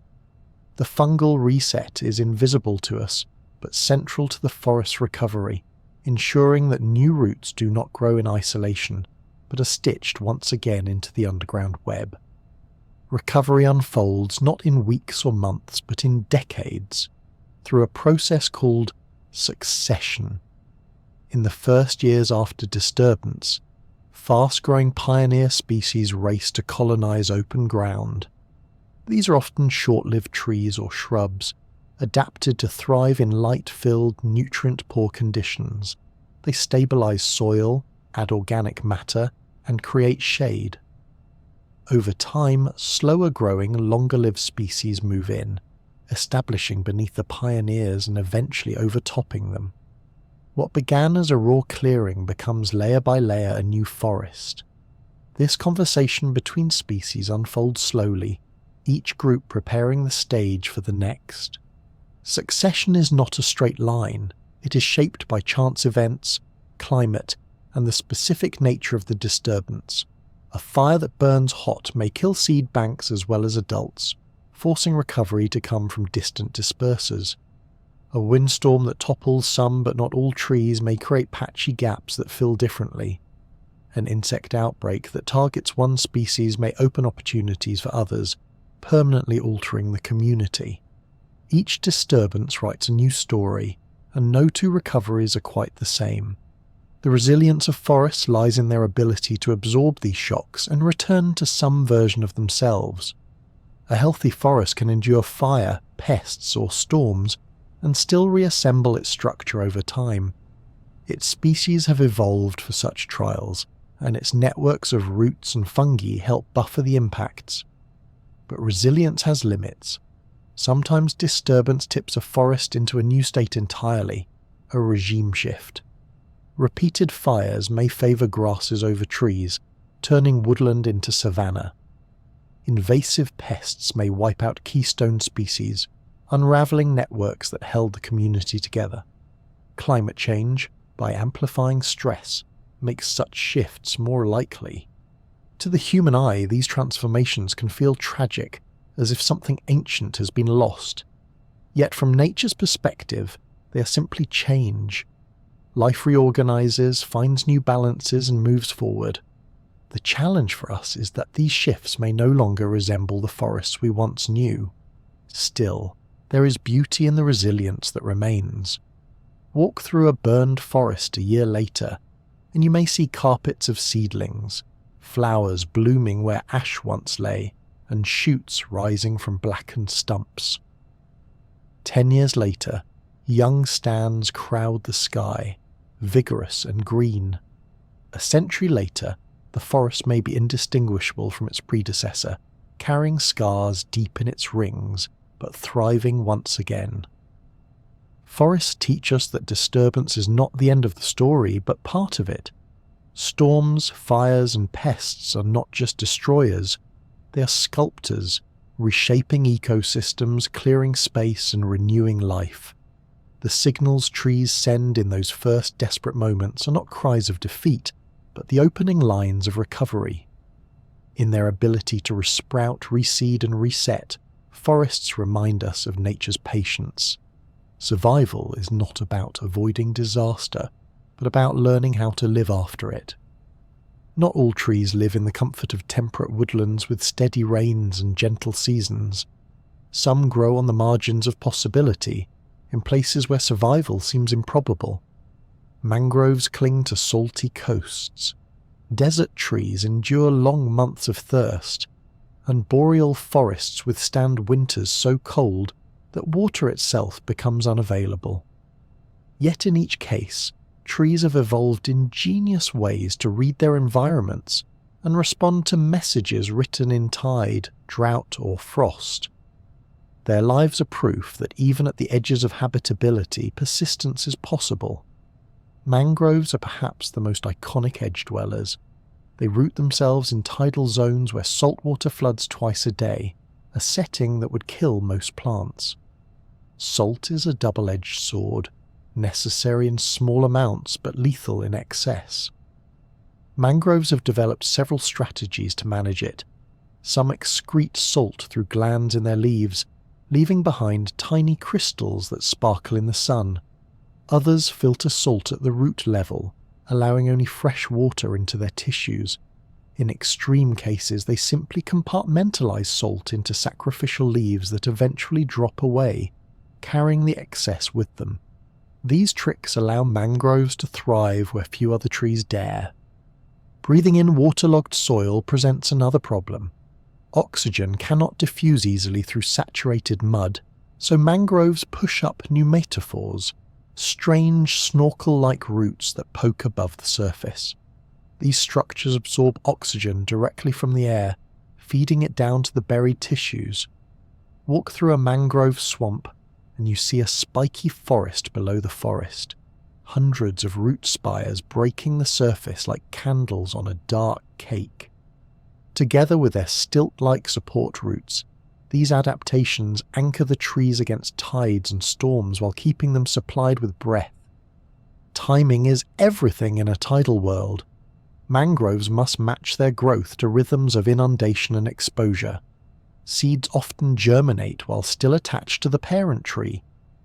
The fungal reset is invisible to us, but central to the forest's recovery, ensuring that new roots do not grow in isolation, but are stitched once again into the underground web. Recovery unfolds not in weeks or months, but in decades, through a process called succession. In the first years after disturbance, fast-growing pioneer species race to colonize open ground. These are often short-lived trees or shrubs, adapted to thrive in light-filled, nutrient-poor conditions. They stabilize soil, add organic matter, and create shade. Over time, slower-growing, longer-lived species move in, establishing beneath the pioneers and eventually overtopping them. What began as a raw clearing becomes layer by layer a new forest. This conversation between species unfolds slowly, each group preparing the stage for the next. Succession is not a straight line. It is shaped by chance events, climate, and the specific nature of the disturbance. A fire that burns hot may kill seed banks as well as adults, forcing recovery to come from distant dispersers. A windstorm that topples some but not all trees may create patchy gaps that fill differently. An insect outbreak that targets one species may open opportunities for others, permanently altering the community. Each disturbance writes a new story, and no two recoveries are quite the same. The resilience of forests lies in their ability to absorb these shocks and return to some version of themselves. A healthy forest can endure fire, pests, or storms, and still reassemble its structure over time. Its species have evolved for such trials, and its networks of roots and fungi help buffer the impacts. But resilience has limits. Sometimes disturbance tips a forest into a new state entirely, a regime shift. Repeated fires may favour grasses over trees, turning woodland into savanna. Invasive pests may wipe out keystone species, unravelling networks that held the community together. Climate change, by amplifying stress, makes such shifts more likely. To the human eye, these transformations can feel tragic, as if something ancient has been lost. Yet from nature's perspective, they are simply change. Life reorganises, finds new balances and moves forward. The challenge for us is that these shifts may no longer resemble the forests we once knew. Still, there is beauty in the resilience that remains. Walk through a burned forest a year later, and you may see carpets of seedlings, flowers blooming where ash once lay, and shoots rising from blackened stumps. 10 years later, young stands crowd the sky, vigorous and green. A century later, the forest may be indistinguishable from its predecessor, carrying scars deep in its rings, but thriving once again. Forests teach us that disturbance is not the end of the story, but part of it. Storms, fires, and pests are not just destroyers, they are sculptors, reshaping ecosystems, clearing space, and renewing life. The signals trees send in those first desperate moments are not cries of defeat, but the opening lines of recovery. In their ability to resprout, reseed, and reset, forests remind us of nature's patience. Survival is not about avoiding disaster, but about learning how to live after it. Not all trees live in the comfort of temperate woodlands with steady rains and gentle seasons. Some grow on the margins of possibility, in places where survival seems improbable. Mangroves cling to salty coasts. Desert trees endure long months of thirst, and boreal forests withstand winters so cold that water itself becomes unavailable. Yet in each case, trees have evolved ingenious ways to read their environments and respond to messages written in tide, drought, or frost. Their lives are proof that even at the edges of habitability, persistence is possible. Mangroves are perhaps the most iconic edge dwellers. They root themselves in tidal zones where saltwater floods twice a day, a setting that would kill most plants. Salt is a double-edged sword, necessary in small amounts but lethal in excess. Mangroves have developed several strategies to manage it. Some excrete salt through glands in their leaves, leaving behind tiny crystals that sparkle in the sun. Others filter salt at the root level, allowing only fresh water into their tissues. In extreme cases, they simply compartmentalize salt into sacrificial leaves that eventually drop away, carrying the excess with them. These tricks allow mangroves to thrive where few other trees dare. Breathing in waterlogged soil presents another problem. Oxygen cannot diffuse easily through saturated mud, so mangroves push up pneumatophores, strange snorkel-like roots that poke above the surface. These structures absorb oxygen directly from the air, feeding it down to the buried tissues. Walk through a mangrove swamp, and you see a spiky forest below the forest, hundreds of root spires breaking the surface like candles on a dark cake. Together with their stilt-like support roots, these adaptations anchor the trees against tides and storms while keeping them supplied with breath. Timing is everything in a tidal world. Mangroves must match their growth to rhythms of inundation and exposure. Seeds often germinate while still attached to the parent tree,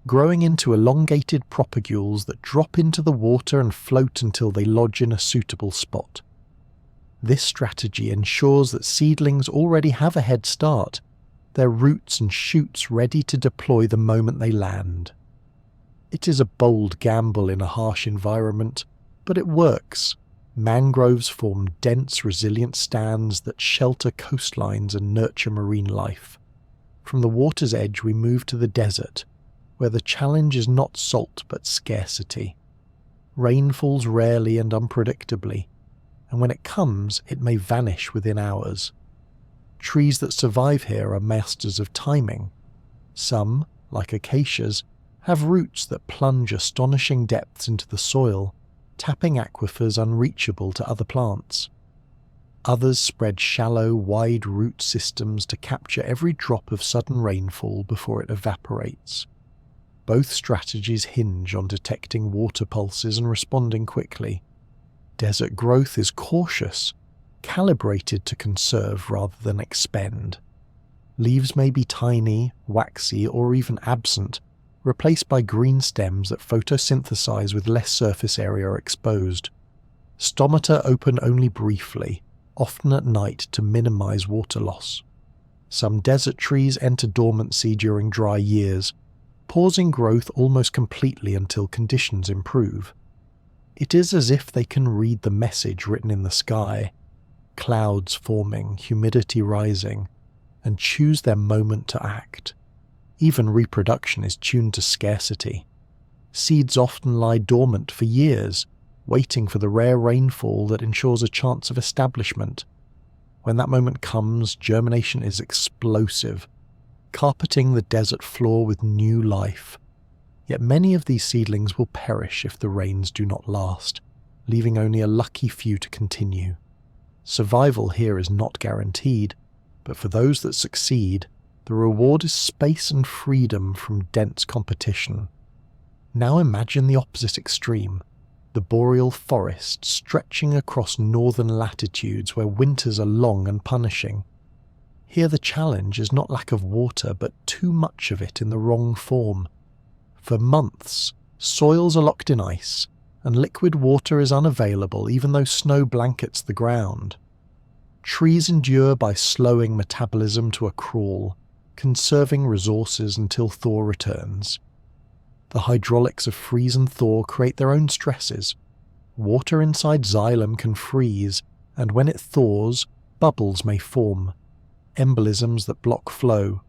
growing into elongated propagules that drop into the water and float until they lodge in a suitable spot. This strategy ensures that seedlings already have a head start, their roots and shoots ready to deploy the moment they land. It is a bold gamble in a harsh environment, but it works. Mangroves form dense, resilient stands that shelter coastlines and nurture marine life. From the water's edge we move to the desert, where the challenge is not salt but scarcity. Rain falls rarely and unpredictably, and when it comes it may vanish within hours. Trees that survive here are masters of timing. Some, like acacias, have roots that plunge astonishing depths into the soil, tapping aquifers unreachable to other plants. Others spread shallow, wide root systems to capture every drop of sudden rainfall before it evaporates. Both strategies hinge on detecting water pulses and responding quickly. Desert growth is cautious, calibrated to conserve rather than expend. Leaves may be tiny, waxy, or even absent, replaced by green stems that photosynthesize with less surface area exposed. Stomata open only briefly, often at night to minimize water loss. Some desert trees enter dormancy during dry years, pausing growth almost completely until conditions improve. It is as if they can read the message written in the sky, clouds forming, humidity rising, and choose their moment to act. Even reproduction is tuned to scarcity. Seeds often lie dormant for years, waiting for the rare rainfall that ensures a chance of establishment. When that moment comes, germination is explosive, carpeting the desert floor with new life. Yet many of these seedlings will perish if the rains do not last, leaving only a lucky few to continue. Survival here is not guaranteed, but for those that succeed, the reward is space and freedom from dense competition. Now imagine the opposite extreme, the boreal forest stretching across northern latitudes where winters are long and punishing. Here the challenge is not lack of water, but too much of it in the wrong form. For months, soils are locked in ice, and liquid water is unavailable even though snow blankets the ground. Trees endure by slowing metabolism to a crawl, conserving resources until thaw returns. The hydraulics of freeze and thaw create their own stresses. Water inside xylem can freeze, and when it thaws, bubbles may form, embolisms that block flow.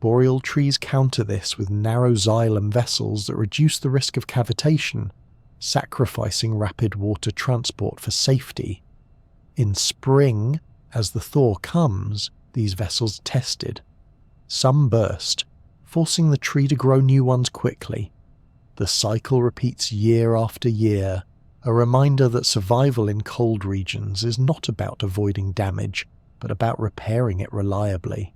Boreal trees counter this with narrow xylem vessels that reduce the risk of cavitation, sacrificing rapid water transport for safety. In spring, as the thaw comes, these vessels are tested. Some burst, forcing the tree to grow new ones quickly. The cycle repeats year after year, a reminder that survival in cold regions is not about avoiding damage, but about repairing it reliably.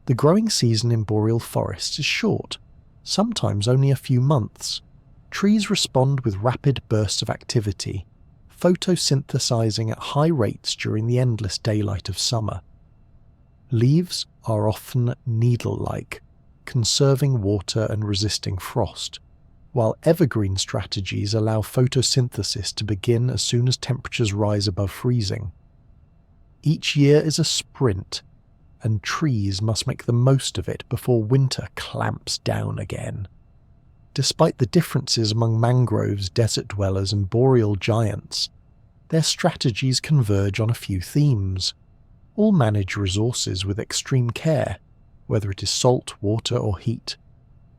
The growing season in boreal forests is short, sometimes only a few months. Trees respond with rapid bursts of activity, photosynthesizing at high rates during the endless daylight of summer. Leaves are often needle-like, conserving water and resisting frost, while evergreen strategies allow photosynthesis to begin as soon as temperatures rise above freezing. Each year is a sprint, and trees must make the most of it before winter clamps down again. Despite the differences among mangroves, desert dwellers, and boreal giants, their strategies converge on a few themes. All manage resources with extreme care, whether it is salt, water, or heat.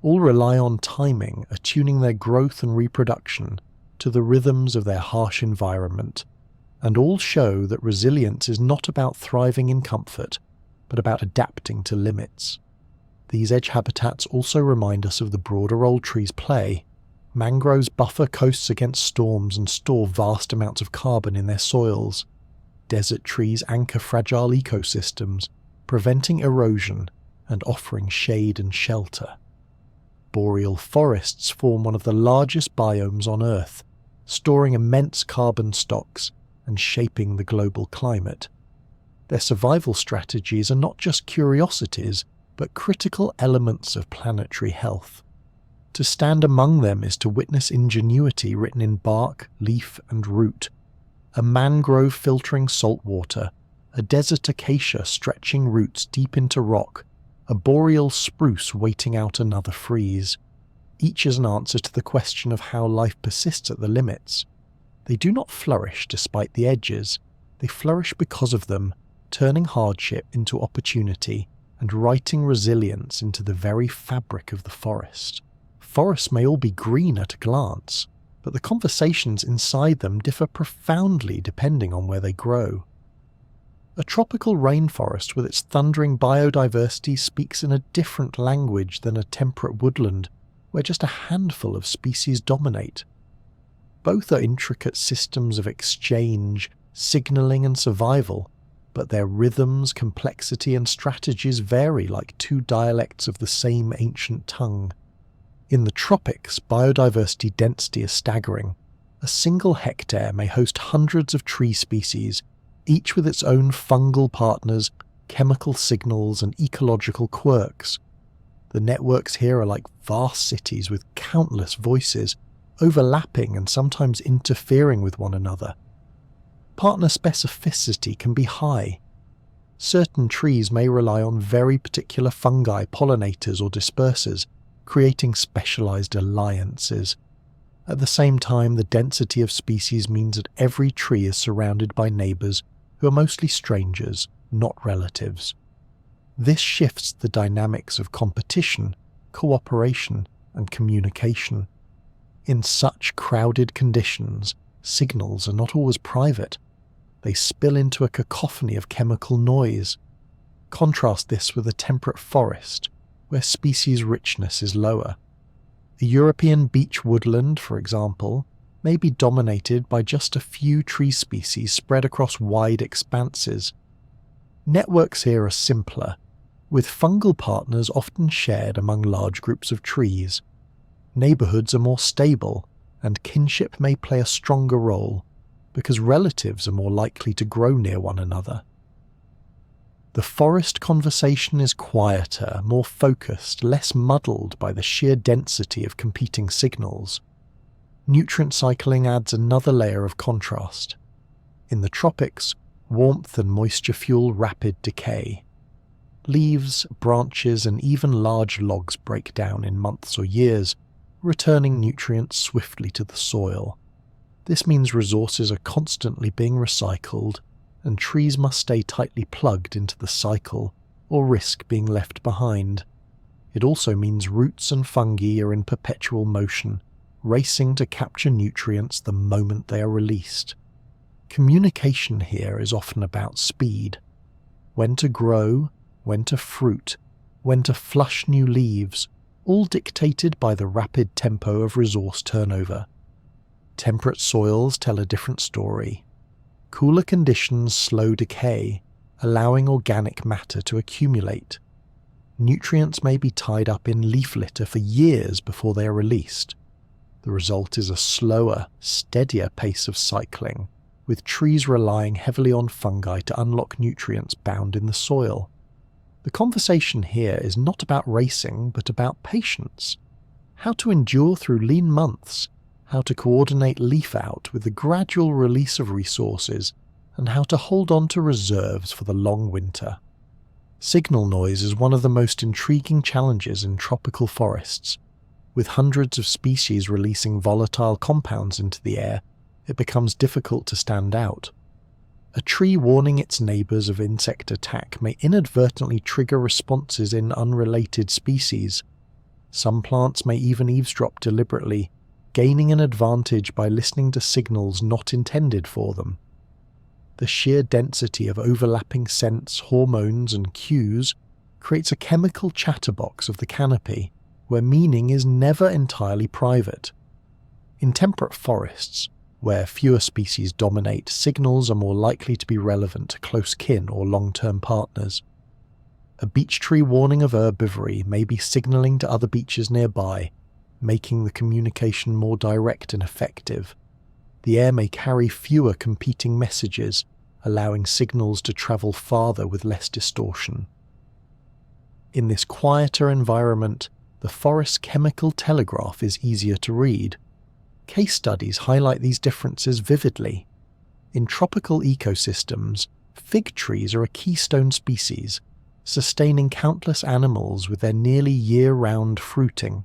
All rely on timing, attuning their growth and reproduction to the rhythms of their harsh environment, and all show that resilience is not about thriving in comfort, but about adapting to limits. These edge habitats also remind us of the broader role trees play. Mangroves buffer coasts against storms and store vast amounts of carbon in their soils. desert trees anchor fragile ecosystems, preventing erosion and offering shade and shelter. Boreal forests form one of the largest biomes on Earth, storing immense carbon stocks and shaping the global climate. Their survival strategies are not just curiosities, but critical elements of planetary health. To stand among them is to witness ingenuity written in bark, leaf, and root. A mangrove filtering salt water, a desert acacia stretching roots deep into rock, a boreal spruce waiting out another freeze. Each is an answer to the question of how life persists at the limits. They do not flourish despite the edges. They flourish because of them, turning hardship into opportunity and writing resilience into the very fabric of the forest. Forests may all be green at a glance, but the conversations inside them differ profoundly depending on where they grow. A tropical rainforest with its thundering biodiversity speaks in a different language than a temperate woodland where just a handful of species dominate. Both are intricate systems of exchange, signaling and survival, but their rhythms, complexity and strategies vary like two dialects of the same ancient tongue. In the tropics, biodiversity density is staggering. A single hectare may host hundreds of tree species, each with its own fungal partners, chemical signals and ecological quirks. The networks here are like vast cities with countless voices, overlapping and sometimes interfering with one another. Partner specificity can be high. Certain trees may rely on very particular fungi, pollinators or dispersers, creating specialized alliances. At the same time, the density of species means that every tree is surrounded by neighbors who are mostly strangers, not relatives. This shifts the dynamics of competition, cooperation, and communication. In such crowded conditions, signals are not always private. They spill into a cacophony of chemical noise. Contrast this with a temperate forest, where species richness is lower. A European beech woodland, for example, may be dominated by just a few tree species spread across wide expanses. Networks here are simpler, with fungal partners often shared among large groups of trees. Neighborhoods are more stable, and kinship may play a stronger role, because relatives are more likely to grow near one another. The forest conversation is quieter, more focused, less muddled by the sheer density of competing signals. Nutrient cycling adds another layer of contrast. In the tropics, warmth and moisture fuel rapid decay. Leaves, branches, and even large logs break down in months or years, returning nutrients swiftly to the soil. This means resources are constantly being recycled, and trees must stay tightly plugged into the cycle or risk being left behind. It also means roots and fungi are in perpetual motion, racing to capture nutrients the moment they are released. Communication here is often about speed. When to grow, when to fruit, when to flush new leaves, all dictated by the rapid tempo of resource turnover. Temperate soils tell a different story. Cooler conditions slow decay, allowing organic matter to accumulate. Nutrients may be tied up in leaf litter for years before they are released. The result is a slower, steadier pace of cycling, with trees relying heavily on fungi to unlock nutrients bound in the soil. The conversation here is not about racing, but about patience. How to endure through lean months, how to coordinate leaf out with the gradual release of resources, and how to hold on to reserves for the long winter. Signal noise is one of the most intriguing challenges in tropical forests. With hundreds of species releasing volatile compounds into the air, it becomes difficult to stand out. A tree warning its neighbors of insect attack may inadvertently trigger responses in unrelated species. Some plants may even eavesdrop deliberately, gaining an advantage by listening to signals not intended for them. The sheer density of overlapping scents, hormones, and cues creates a chemical chatterbox of the canopy, where meaning is never entirely private. In temperate forests, Where fewer species dominate, signals are more likely to be relevant to close kin or long-term partners. A beech tree warning of herbivory may be signalling to other beeches nearby, making the communication more direct and effective. The air may carry fewer competing messages, allowing signals to travel farther with less distortion. In this quieter environment, the forest's chemical telegraph is easier to read. Case studies highlight these differences vividly. In tropical ecosystems, fig trees are a keystone species, sustaining countless animals with their nearly year-round fruiting.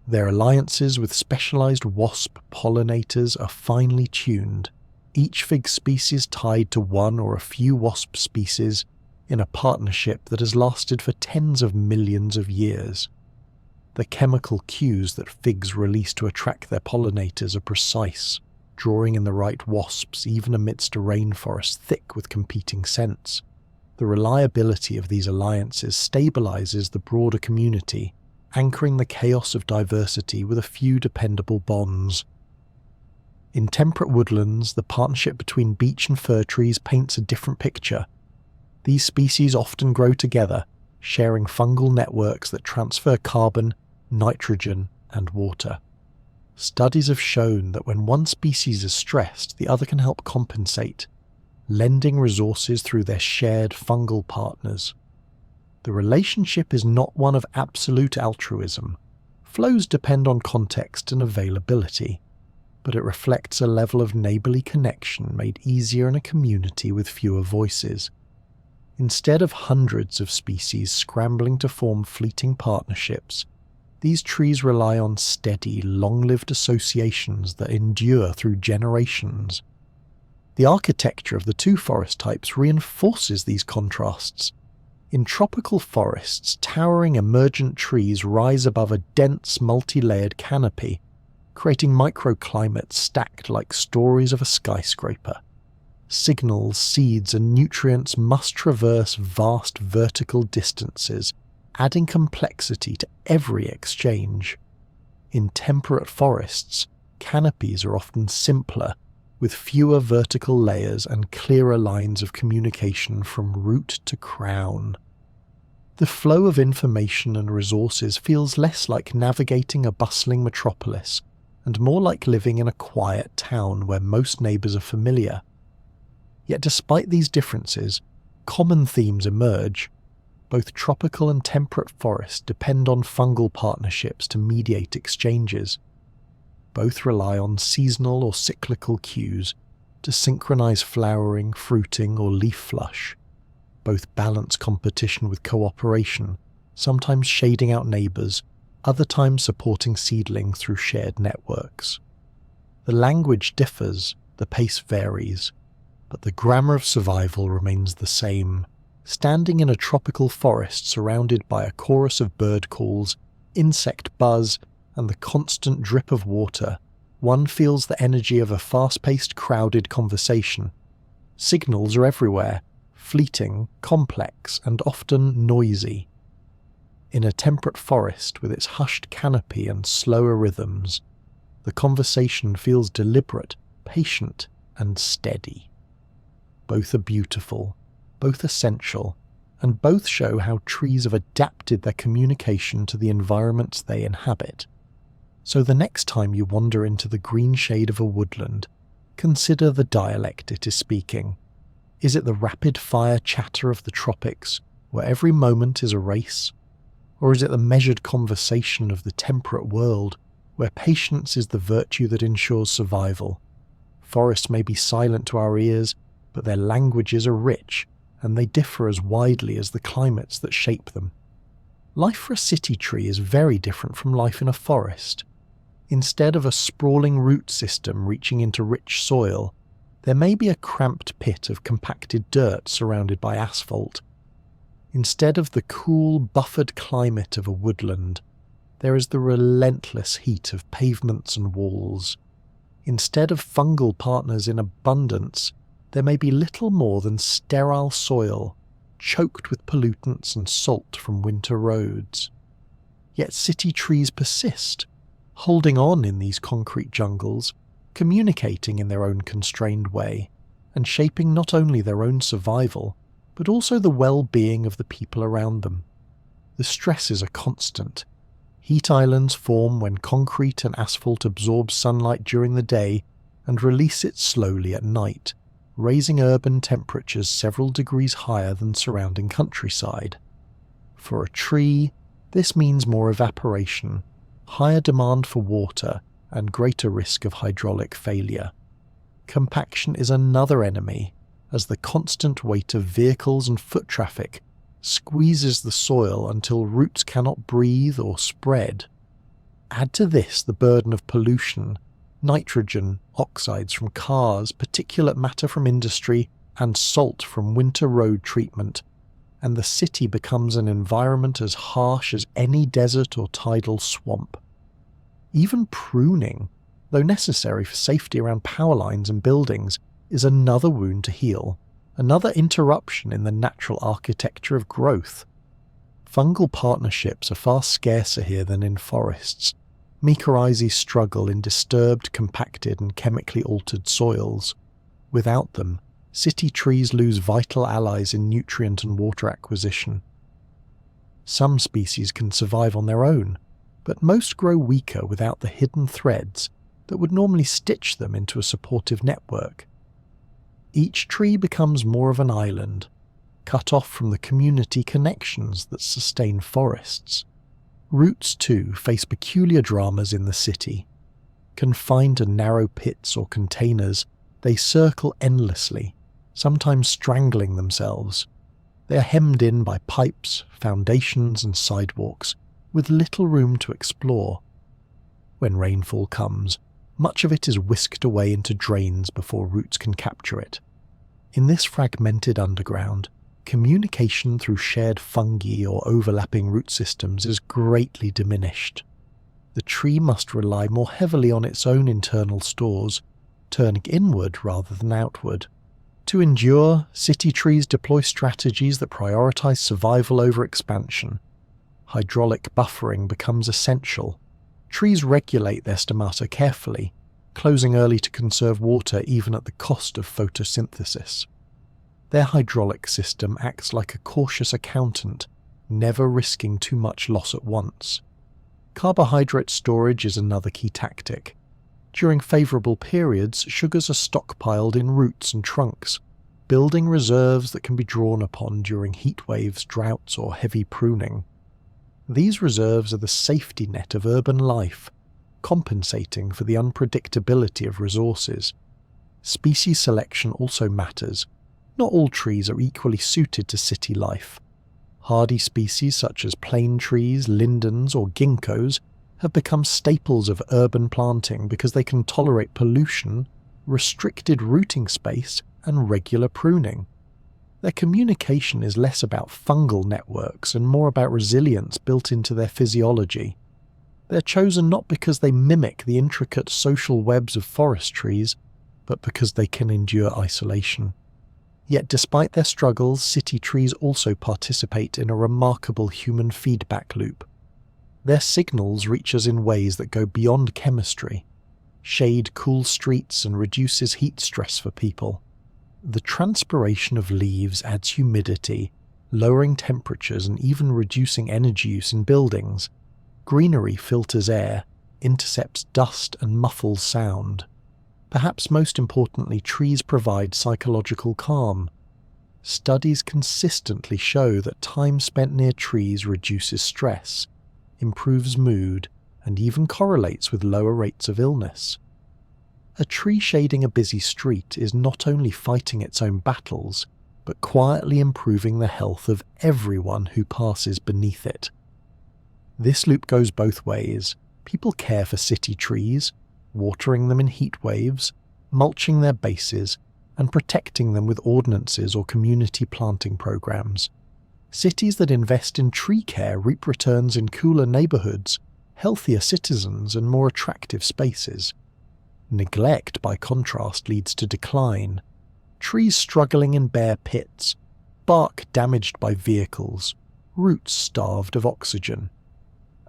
Their alliances with specialized wasp pollinators are finely tuned, each fig species tied to one or a few wasp species in a partnership that has lasted for tens of millions of years. The chemical cues that figs release to attract their pollinators are precise, drawing in the right wasps even amidst a rainforest thick with competing scents. The reliability of these alliances stabilizes the broader community, anchoring the chaos of diversity with a few dependable bonds. In temperate woodlands, the partnership between beech and fir trees paints a different picture. These species often grow together, sharing fungal networks that transfer carbon, nitrogen, and water. Studies have shown that when one species is stressed, the other can help compensate, lending resources through their shared fungal partners. The relationship is not one of absolute altruism. Flows depend on context and availability, but it reflects a level of neighborly connection made easier in a community with fewer voices. Instead of hundreds of species scrambling to form fleeting partnerships, these trees rely on steady, long-lived associations that endure through generations. The architecture of the two forest types reinforces these contrasts. In tropical forests, towering emergent trees rise above a dense, multi-layered canopy, creating microclimates stacked like stories of a skyscraper. Signals, seeds, and nutrients must traverse vast vertical distances, adding complexity to every exchange. In temperate forests, canopies are often simpler, with fewer vertical layers and clearer lines of communication from root to crown. The flow of information and resources feels less like navigating a bustling metropolis, and more like living in a quiet town where most neighbours are familiar. Yet despite these differences, common themes emerge. Both tropical and temperate forests depend on fungal partnerships to mediate exchanges. Both rely on seasonal or cyclical cues to synchronize flowering, fruiting, or leaf flush. Both balance competition with cooperation, sometimes shading out neighbours, other times supporting seedlings through shared networks. The language differs, the pace varies, but the grammar of survival remains the same. Standing in a tropical forest surrounded by a chorus of bird calls, insect buzz, and the constant drip of water, one feels the energy of a fast-paced, crowded conversation. Signals are everywhere, fleeting, complex, and often noisy. In a temperate forest with its hushed canopy and slower rhythms, the conversation feels deliberate, patient, and steady. Both are beautiful, both essential, and both show how trees have adapted their communication to the environments they inhabit. So the next time you wander into the green shade of a woodland, consider the dialect it is speaking. Is it the rapid-fire chatter of the tropics, where every moment is a race? Or is it the measured conversation of the temperate world, where patience is the virtue that ensures survival? Forests may be silent to our ears, but their languages are rich, and they differ as widely as the climates that shape them. Life for a city tree is very different from life in a forest. Instead of a sprawling root system reaching into rich soil, there may be a cramped pit of compacted dirt surrounded by asphalt. Instead of the cool, buffered climate of a woodland, there is the relentless heat of pavements and walls. Instead of fungal partners in abundance, there may be little more than sterile soil, choked with pollutants and salt from winter roads. Yet city trees persist, holding on in these concrete jungles, communicating in their own constrained way, and shaping not only their own survival, but also the well-being of the people around them. The stresses are constant. Heat islands form when concrete and asphalt absorb sunlight during the day and release it slowly at night, raising urban temperatures several degrees higher than surrounding countryside. For a tree, this means more evaporation, higher demand for water, and greater risk of hydraulic failure. Compaction is another enemy, as the constant weight of vehicles and foot traffic squeezes the soil until roots cannot breathe or spread. Add to this the burden of pollution, nitrogen, oxides from cars, particulate matter from industry, and salt from winter road treatment, and the city becomes an environment as harsh as any desert or tidal swamp. Even pruning, though necessary for safety around power lines and buildings, is another wound to heal, another interruption in the natural architecture of growth. Fungal partnerships are far scarcer here than in forests. Mycorrhizae struggle in disturbed, compacted and chemically altered soils. Without them, city trees lose vital allies in nutrient and water acquisition. Some species can survive on their own, but most grow weaker without the hidden threads that would normally stitch them into a supportive network. Each tree becomes more of an island, cut off from the community connections that sustain forests. Roots, too, face peculiar dramas in the city. Confined to narrow pits or containers, they circle endlessly, sometimes strangling themselves. They are hemmed in by pipes, foundations and sidewalks, with little room to explore. When rainfall comes, much of it is whisked away into drains before roots can capture it. In this fragmented underground, communication through shared fungi or overlapping root systems is greatly diminished. The tree must rely more heavily on its own internal stores, turning inward rather than outward. To endure, city trees deploy strategies that prioritize survival over expansion. Hydraulic buffering becomes essential. Trees regulate their stomata carefully, closing early to conserve water even at the cost of photosynthesis. Their hydraulic system acts like a cautious accountant, never risking too much loss at once. Carbohydrate storage is another key tactic. During favourable periods, sugars are stockpiled in roots and trunks, building reserves that can be drawn upon during heat waves, droughts, or heavy pruning. These reserves are the safety net of urban life, compensating for the unpredictability of resources. Species selection also matters. Not all trees are equally suited to city life. Hardy species such as plane trees, lindens, or ginkgos have become staples of urban planting because they can tolerate pollution, restricted rooting space, and regular pruning. Their communication is less about fungal networks and more about resilience built into their physiology. They're chosen not because they mimic the intricate social webs of forest trees, but because they can endure isolation. Yet despite their struggles, city trees also participate in a remarkable human feedback loop. Their signals reach us in ways that go beyond chemistry. Shade cools streets and reduces heat stress for people. The transpiration of leaves adds humidity, lowering temperatures and even reducing energy use in buildings. Greenery filters air, intercepts dust and muffles sound. Perhaps most importantly, trees provide psychological calm. Studies consistently show that time spent near trees reduces stress, improves mood, and even correlates with lower rates of illness. A tree shading a busy street is not only fighting its own battles, but quietly improving the health of everyone who passes beneath it. This loop goes both ways. People care for city trees, watering them in heat waves, mulching their bases, and protecting them with ordinances or community planting programs. Cities that invest in tree care reap returns in cooler neighbourhoods, healthier citizens, and more attractive spaces. Neglect, by contrast, leads to decline. Trees struggling in bare pits, bark damaged by vehicles, roots starved of oxygen.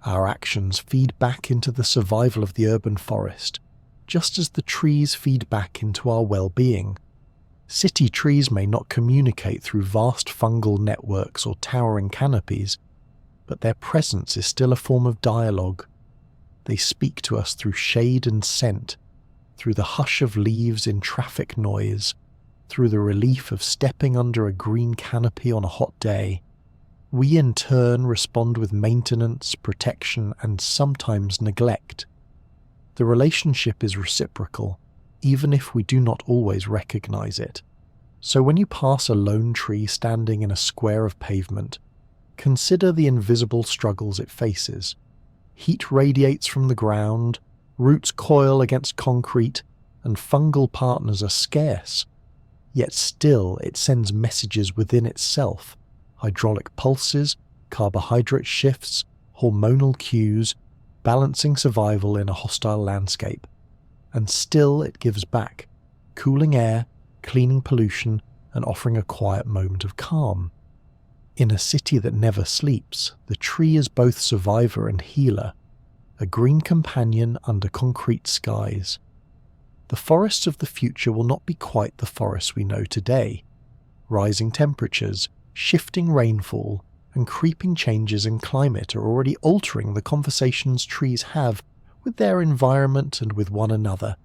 Our actions feed back into the survival of the urban forest, just as the trees feed back into our well-being. City trees may not communicate through vast fungal networks or towering canopies, but their presence is still a form of dialogue. They speak to us through shade and scent, through the hush of leaves in traffic noise, through the relief of stepping under a green canopy on a hot day. We in turn respond with maintenance, protection, and sometimes neglect. The relationship is reciprocal, even if we do not always recognize it. So when you pass a lone tree standing in a square of pavement, consider the invisible struggles it faces. Heat radiates from the ground, roots coil against concrete, and fungal partners are scarce. Yet still it sends messages within itself: hydraulic pulses, carbohydrate shifts, hormonal cues, balancing survival in a hostile landscape. And still it gives back, cooling air, cleaning pollution, and offering a quiet moment of calm. In a city that never sleeps, the tree is both survivor and healer, a green companion under concrete skies. The forests of the future will not be quite the forests we know today. Rising temperatures, shifting rainfall, and creeping changes in climate are already altering the conversations trees have with their environment and with one another.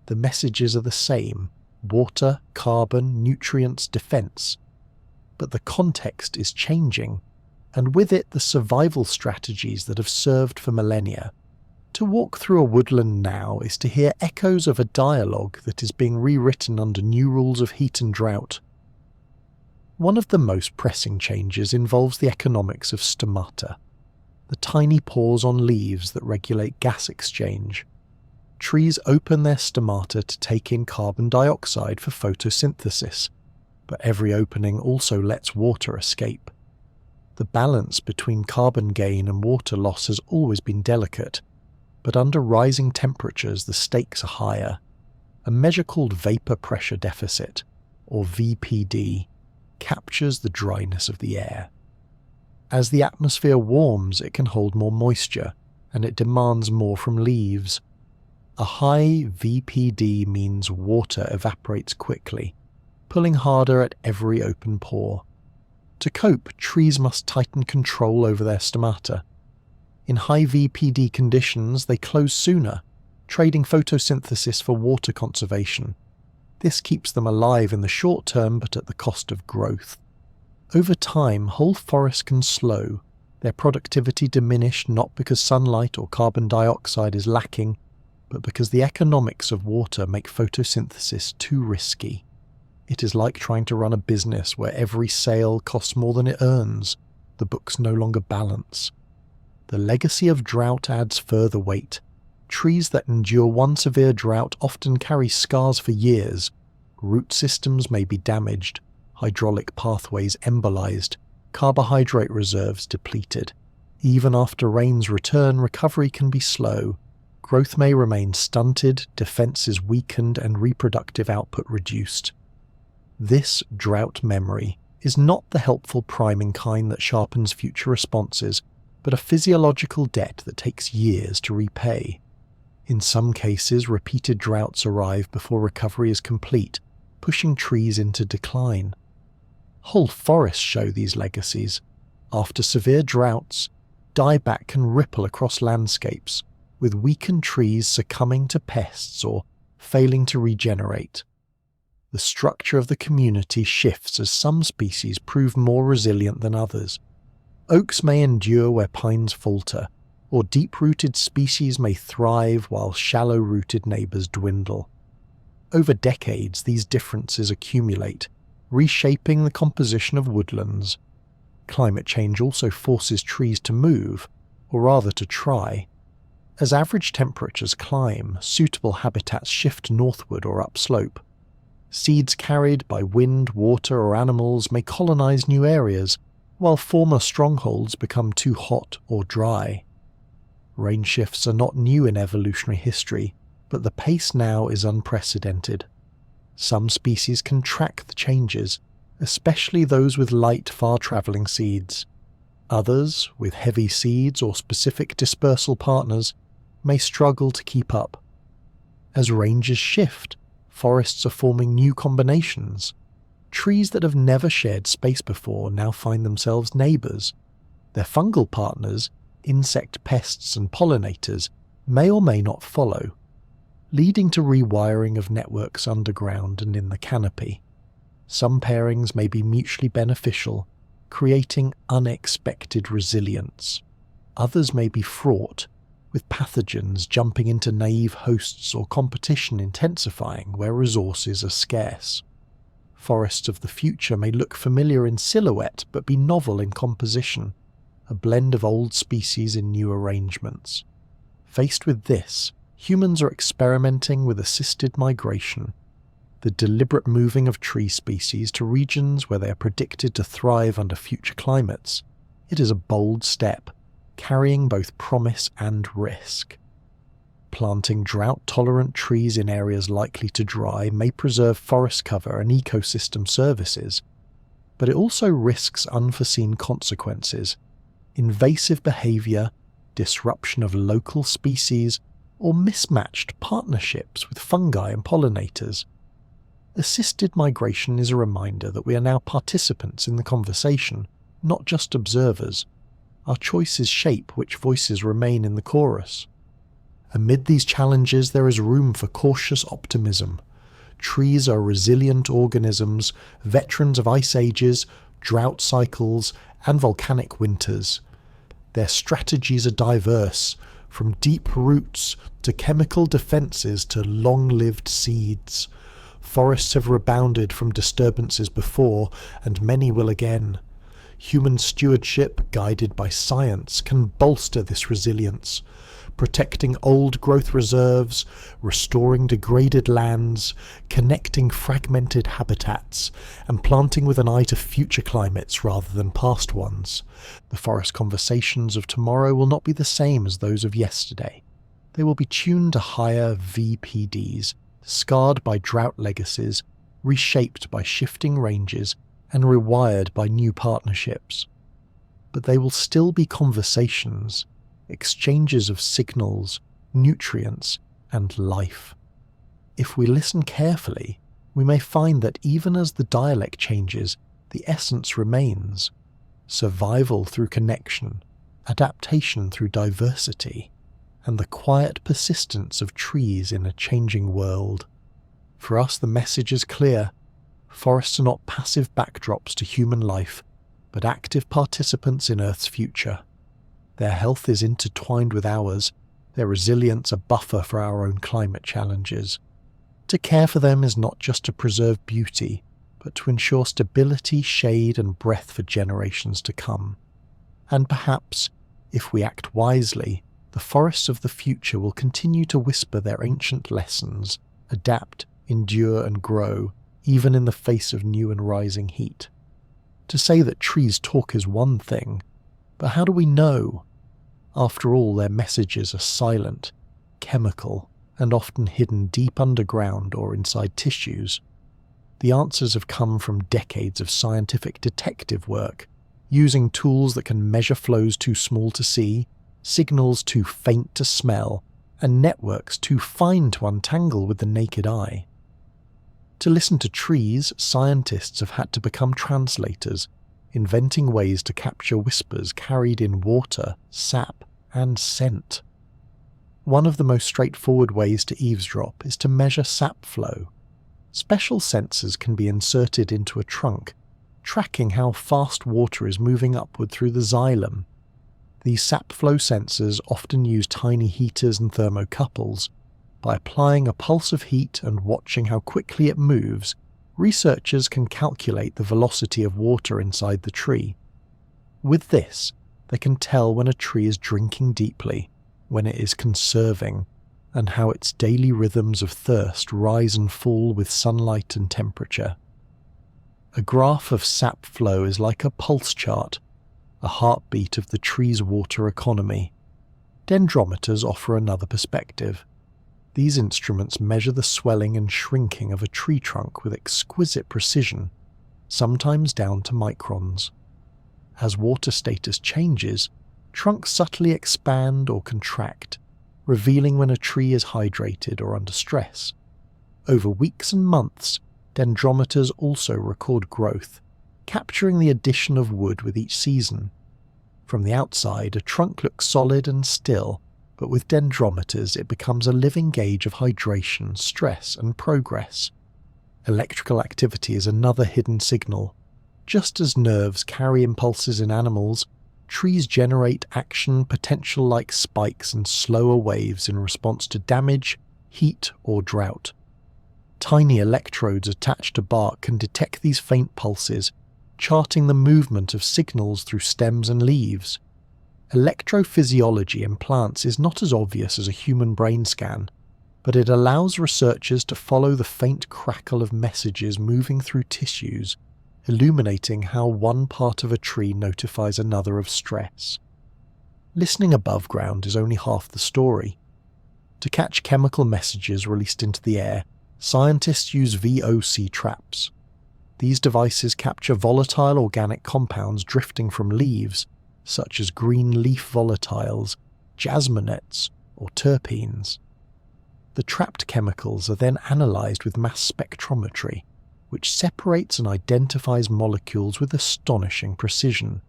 The messages are the same: water, carbon, nutrients, defense. But the context is changing, and with it the survival strategies that have served for millennia. To walk through a woodland now is to hear echoes of a dialogue that is being rewritten under new rules of heat and drought. One of the most pressing changes involves the economics of stomata, the tiny pores on leaves that regulate gas exchange. Trees open their stomata to take in carbon dioxide for photosynthesis, but every opening also lets water escape. The balance between carbon gain and water loss has always been delicate, but under rising temperatures the stakes are higher. A measure called vapor pressure deficit, or VPD, captures the dryness of the air. As the atmosphere warms, it can hold more moisture, and it demands more from leaves. A high VPD means water evaporates quickly, pulling harder at every open pore. To cope, trees must tighten control over their stomata. In high VPD conditions, they close sooner, trading photosynthesis for water conservation. This keeps them alive in the short term, but at the cost of growth. Over time, whole forests can slow, their productivity diminish not because sunlight or carbon dioxide is lacking, but because the economics of water make photosynthesis too risky. It is like trying to run a business where every sale costs more than it earns. The books no longer balance. The legacy of drought adds further weight. Trees that endure one severe drought often carry scars for years. Root systems may be damaged, hydraulic pathways embolized, carbohydrate reserves depleted. Even after rains return, recovery can be slow. Growth may remain stunted, defenses weakened, and reproductive output reduced. This drought memory is not the helpful priming kind that sharpens future responses, but a physiological debt that takes years to repay. In some cases, repeated droughts arrive before recovery is complete, pushing trees into decline. Whole forests show these legacies. After severe droughts, dieback can ripple across landscapes, with weakened trees succumbing to pests or failing to regenerate. The structure of the community shifts as some species prove more resilient than others. Oaks may endure where pines falter, or deep-rooted species may thrive while shallow-rooted neighbours dwindle. Over decades, these differences accumulate, reshaping the composition of woodlands. Climate change also forces trees to move, or rather to try. As average temperatures climb, suitable habitats shift northward or upslope. Seeds carried by wind, water, or animals may colonize new areas, while former strongholds become too hot or dry. Rain shifts are not new in evolutionary history, but the pace now is unprecedented. Some species can track the changes, especially those with light, far-travelling seeds. Others, with heavy seeds or specific dispersal partners, may struggle to keep up. As ranges shift, forests are forming new combinations. Trees that have never shared space before now find themselves neighbours. Their fungal partners, insect pests and pollinators, may or may not follow, leading to rewiring of networks underground and in the canopy. Some pairings may be mutually beneficial, creating unexpected resilience. Others may be fraught, with pathogens jumping into naive hosts or competition intensifying where resources are scarce. Forests of the future may look familiar in silhouette but be novel in composition, a blend of old species in new arrangements. Faced with this, humans are experimenting with assisted migration, the deliberate moving of tree species to regions where they are predicted to thrive under future climates. It is a bold step, carrying both promise and risk. Planting drought-tolerant trees in areas likely to dry may preserve forest cover and ecosystem services, but it also risks unforeseen consequences, invasive behaviour, disruption of local species, or mismatched partnerships with fungi and pollinators. Assisted migration is a reminder that we are now participants in the conversation, not just observers. Our choices shape which voices remain in the chorus. Amid these challenges, there is room for cautious optimism. Trees are resilient organisms, veterans of ice ages, drought cycles, and volcanic winters. Their strategies are diverse, from deep roots to chemical defences to long-lived seeds. Forests have rebounded from disturbances before, and many will again. Human stewardship, guided by science, can bolster this resilience, protecting old growth reserves, restoring degraded lands, connecting fragmented habitats, and planting with an eye to future climates rather than past ones. The forest conversations of tomorrow will not be the same as those of yesterday. They will be tuned to higher VPDs, scarred by drought legacies, reshaped by shifting ranges, and rewired by new partnerships. But they will still be conversations, exchanges of signals, nutrients, and life. If we listen carefully, we may find that even as the dialect changes, the essence remains: survival through connection, adaptation through diversity, and the quiet persistence of trees in a changing world. For us, the message is clear. Forests are not passive backdrops to human life, but active participants in Earth's future. Their health is intertwined with ours, their resilience a buffer for our own climate challenges. To care for them is not just to preserve beauty, but to ensure stability, shade, and breath for generations to come. And perhaps, if we act wisely, the forests of the future will continue to whisper their ancient lessons, adapt, endure, and grow, even in the face of new and rising heat. To say that trees talk is one thing, but how do we know? After all, their messages are silent, chemical, and often hidden deep underground or inside tissues. The answers have come from decades of scientific detective work, using tools that can measure flows too small to see, signals too faint to smell, and networks too fine to untangle with the naked eye. To listen to trees, scientists have had to become translators, inventing ways to capture whispers carried in water, sap, and scent. One of the most straightforward ways to eavesdrop is to measure sap flow. Special sensors can be inserted into a trunk, tracking how fast water is moving upward through the xylem. These sap flow sensors often use tiny heaters and thermocouples. By applying a pulse of heat and watching how quickly it moves, researchers can calculate the velocity of water inside the tree. With this, they can tell when a tree is drinking deeply, when it is conserving, and how its daily rhythms of thirst rise and fall with sunlight and temperature. A graph of sap flow is like a pulse chart, a heartbeat of the tree's water economy. Dendrometers offer another perspective. These instruments measure the swelling and shrinking of a tree trunk with exquisite precision, sometimes down to microns. As water status changes, trunks subtly expand or contract, revealing when a tree is hydrated or under stress. Over weeks and months, dendrometers also record growth, capturing the addition of wood with each season. From the outside, a trunk looks solid and still, but with dendrometers it becomes a living gauge of hydration, stress, and progress. Electrical activity is another hidden signal. Just as nerves carry impulses in animals, trees generate action potential like spikes and slower waves in response to damage, heat, or drought. Tiny electrodes attached to bark can detect these faint pulses, charting the movement of signals through stems and leaves. Electrophysiology in plants is not as obvious as a human brain scan, but it allows researchers to follow the faint crackle of messages moving through tissues, illuminating how one part of a tree notifies another of stress. Listening above ground is only half the story. To catch chemical messages released into the air, scientists use VOC traps. These devices capture volatile organic compounds drifting from leaves, such as green leaf volatiles, jasminettes, or terpenes. The trapped chemicals are then analysed with mass spectrometry, which separates and identifies molecules with astonishing precision.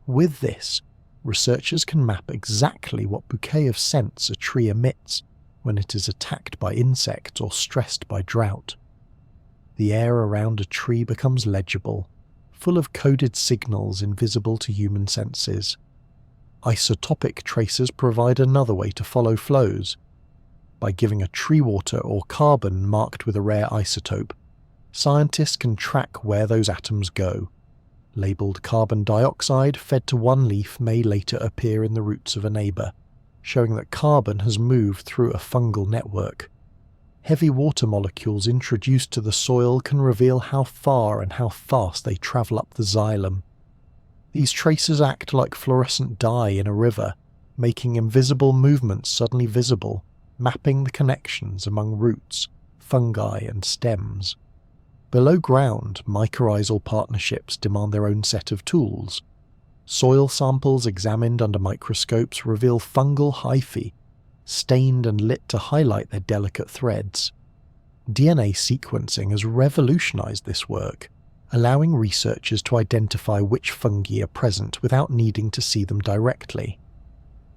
With this, researchers can map exactly what bouquet of scents a tree emits when it is attacked by insects or stressed by drought. The air around a tree becomes legible, full of coded signals invisible to human senses. Isotopic tracers provide another way to follow flows. By giving a tree water or carbon marked with a rare isotope, scientists can track where those atoms go. Labelled carbon dioxide fed to one leaf may later appear in the roots of a neighbour, showing that carbon has moved through a fungal network. Heavy water molecules introduced to the soil can reveal how far and how fast they travel up the xylem. These tracers act like fluorescent dye in a river, making invisible movements suddenly visible, mapping the connections among roots, fungi and stems. Below ground, mycorrhizal partnerships demand their own set of tools. Soil samples examined under microscopes reveal fungal hyphae, stained and lit to highlight their delicate threads. DNA sequencing has revolutionized this work, allowing researchers to identify which fungi are present without needing to see them directly.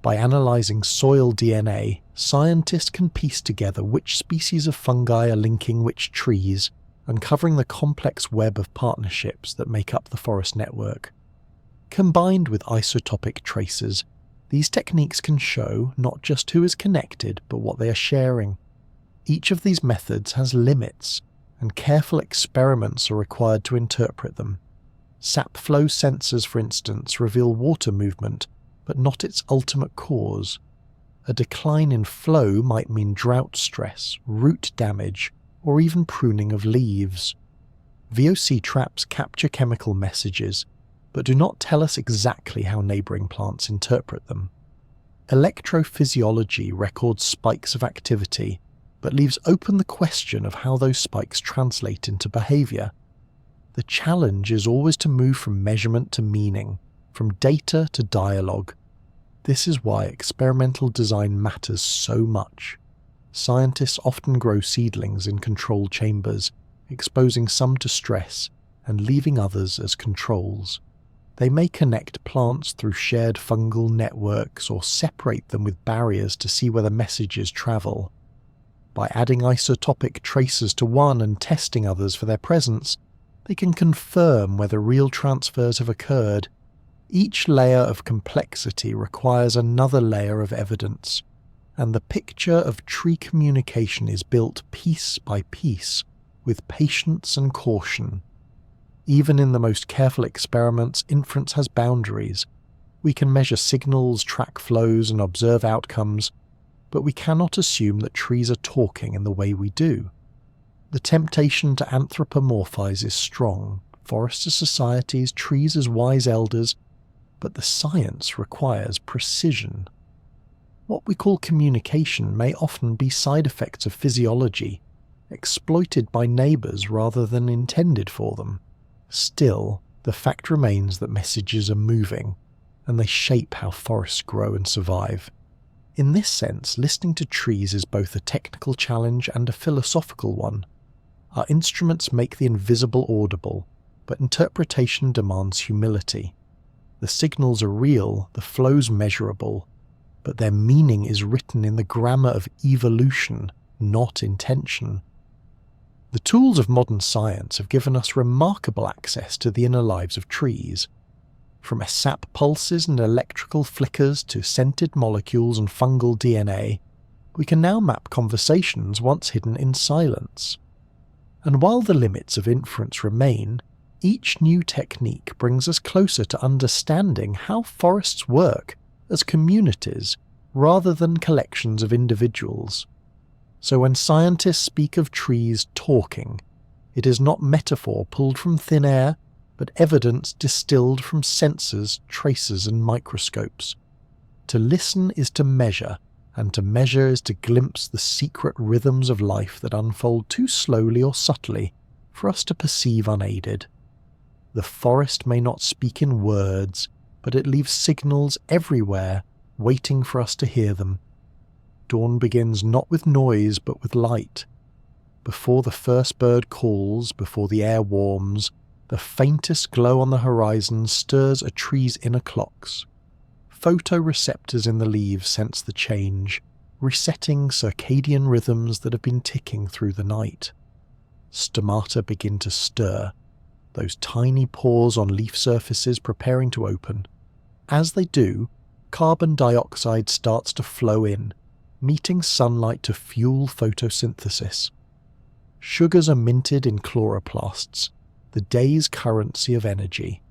By analyzing soil DNA, scientists can piece together which species of fungi are linking which trees, uncovering the complex web of partnerships that make up the forest network. Combined with isotopic tracers, these techniques can show not just who is connected, but what they are sharing. Each of these methods has limits, and careful experiments are required to interpret them. Sap flow sensors, for instance, reveal water movement, but not its ultimate cause. A decline in flow might mean drought stress, root damage, or even pruning of leaves. VOC traps capture chemical messages, but do not tell us exactly how neighbouring plants interpret them. Electrophysiology records spikes of activity, but leaves open the question of how those spikes translate into behaviour. The challenge is always to move from measurement to meaning, from data to dialogue. This is why experimental design matters so much. Scientists often grow seedlings in controlled chambers, exposing some to stress and leaving others as controls. They may connect plants through shared fungal networks or separate them with barriers to see where the messages travel. By adding isotopic tracers to one and testing others for their presence, they can confirm whether real transfers have occurred. Each layer of complexity requires another layer of evidence, and the picture of tree communication is built piece by piece, with patience and caution. Even in the most careful experiments, inference has boundaries. We can measure signals, track flows, and observe outcomes, but we cannot assume that trees are talking in the way we do. The temptation to anthropomorphize is strong. Forests as societies, trees as wise elders, but the science requires precision. What we call communication may often be side effects of physiology, exploited by neighbours rather than intended for them. Still, the fact remains that messages are moving, and they shape how forests grow and survive. In this sense, listening to trees is both a technical challenge and a philosophical one. Our instruments make the invisible audible, but interpretation demands humility. The signals are real, the flows measurable, but their meaning is written in the grammar of evolution, not intention. The tools of modern science have given us remarkable access to the inner lives of trees. From sap pulses and electrical flickers to scented molecules and fungal DNA, we can now map conversations once hidden in silence. And while the limits of inference remain, each new technique brings us closer to understanding how forests work as communities rather than collections of individuals. So when scientists speak of trees talking, it is not metaphor pulled from thin air, but evidence distilled from sensors, tracers and microscopes. To listen is to measure, and to measure is to glimpse the secret rhythms of life that unfold too slowly or subtly for us to perceive unaided. The forest may not speak in words, but it leaves signals everywhere, waiting for us to hear them. Dawn begins not with noise, but with light. Before the first bird calls, before the air warms, the faintest glow on the horizon stirs a tree's inner clocks. Photoreceptors in the leaves sense the change, resetting circadian rhythms that have been ticking through the night. Stomata begin to stir, those tiny pores on leaf surfaces preparing to open. As they do, carbon dioxide starts to flow in, meeting sunlight to fuel photosynthesis. Sugars are minted in chloroplasts, the day's currency of energy.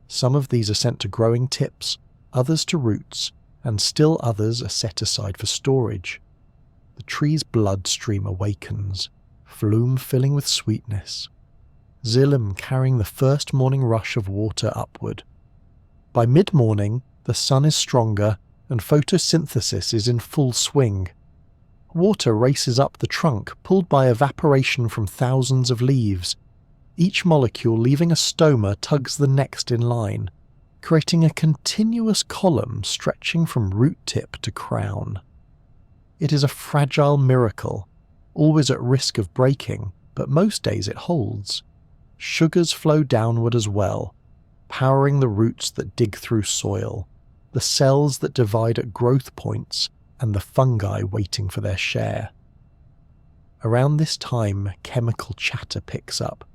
Some of these are sent to growing tips, others to roots, and still others are set aside for storage. The tree's bloodstream awakens, phloem filling with sweetness, xylem carrying the first morning rush of water upward. By mid-morning, the sun is stronger and photosynthesis is in full swing. Water races up the trunk, pulled by evaporation from thousands of leaves. Each molecule leaving a stoma tugs the next in line, creating a continuous column stretching from root tip to crown. It is a fragile miracle, always at risk of breaking, but most days it holds. Sugars flow downward as well, powering the roots that dig through soil, the cells that divide at growth points, and the fungi waiting for their share. Around this time, chemical chatter picks up.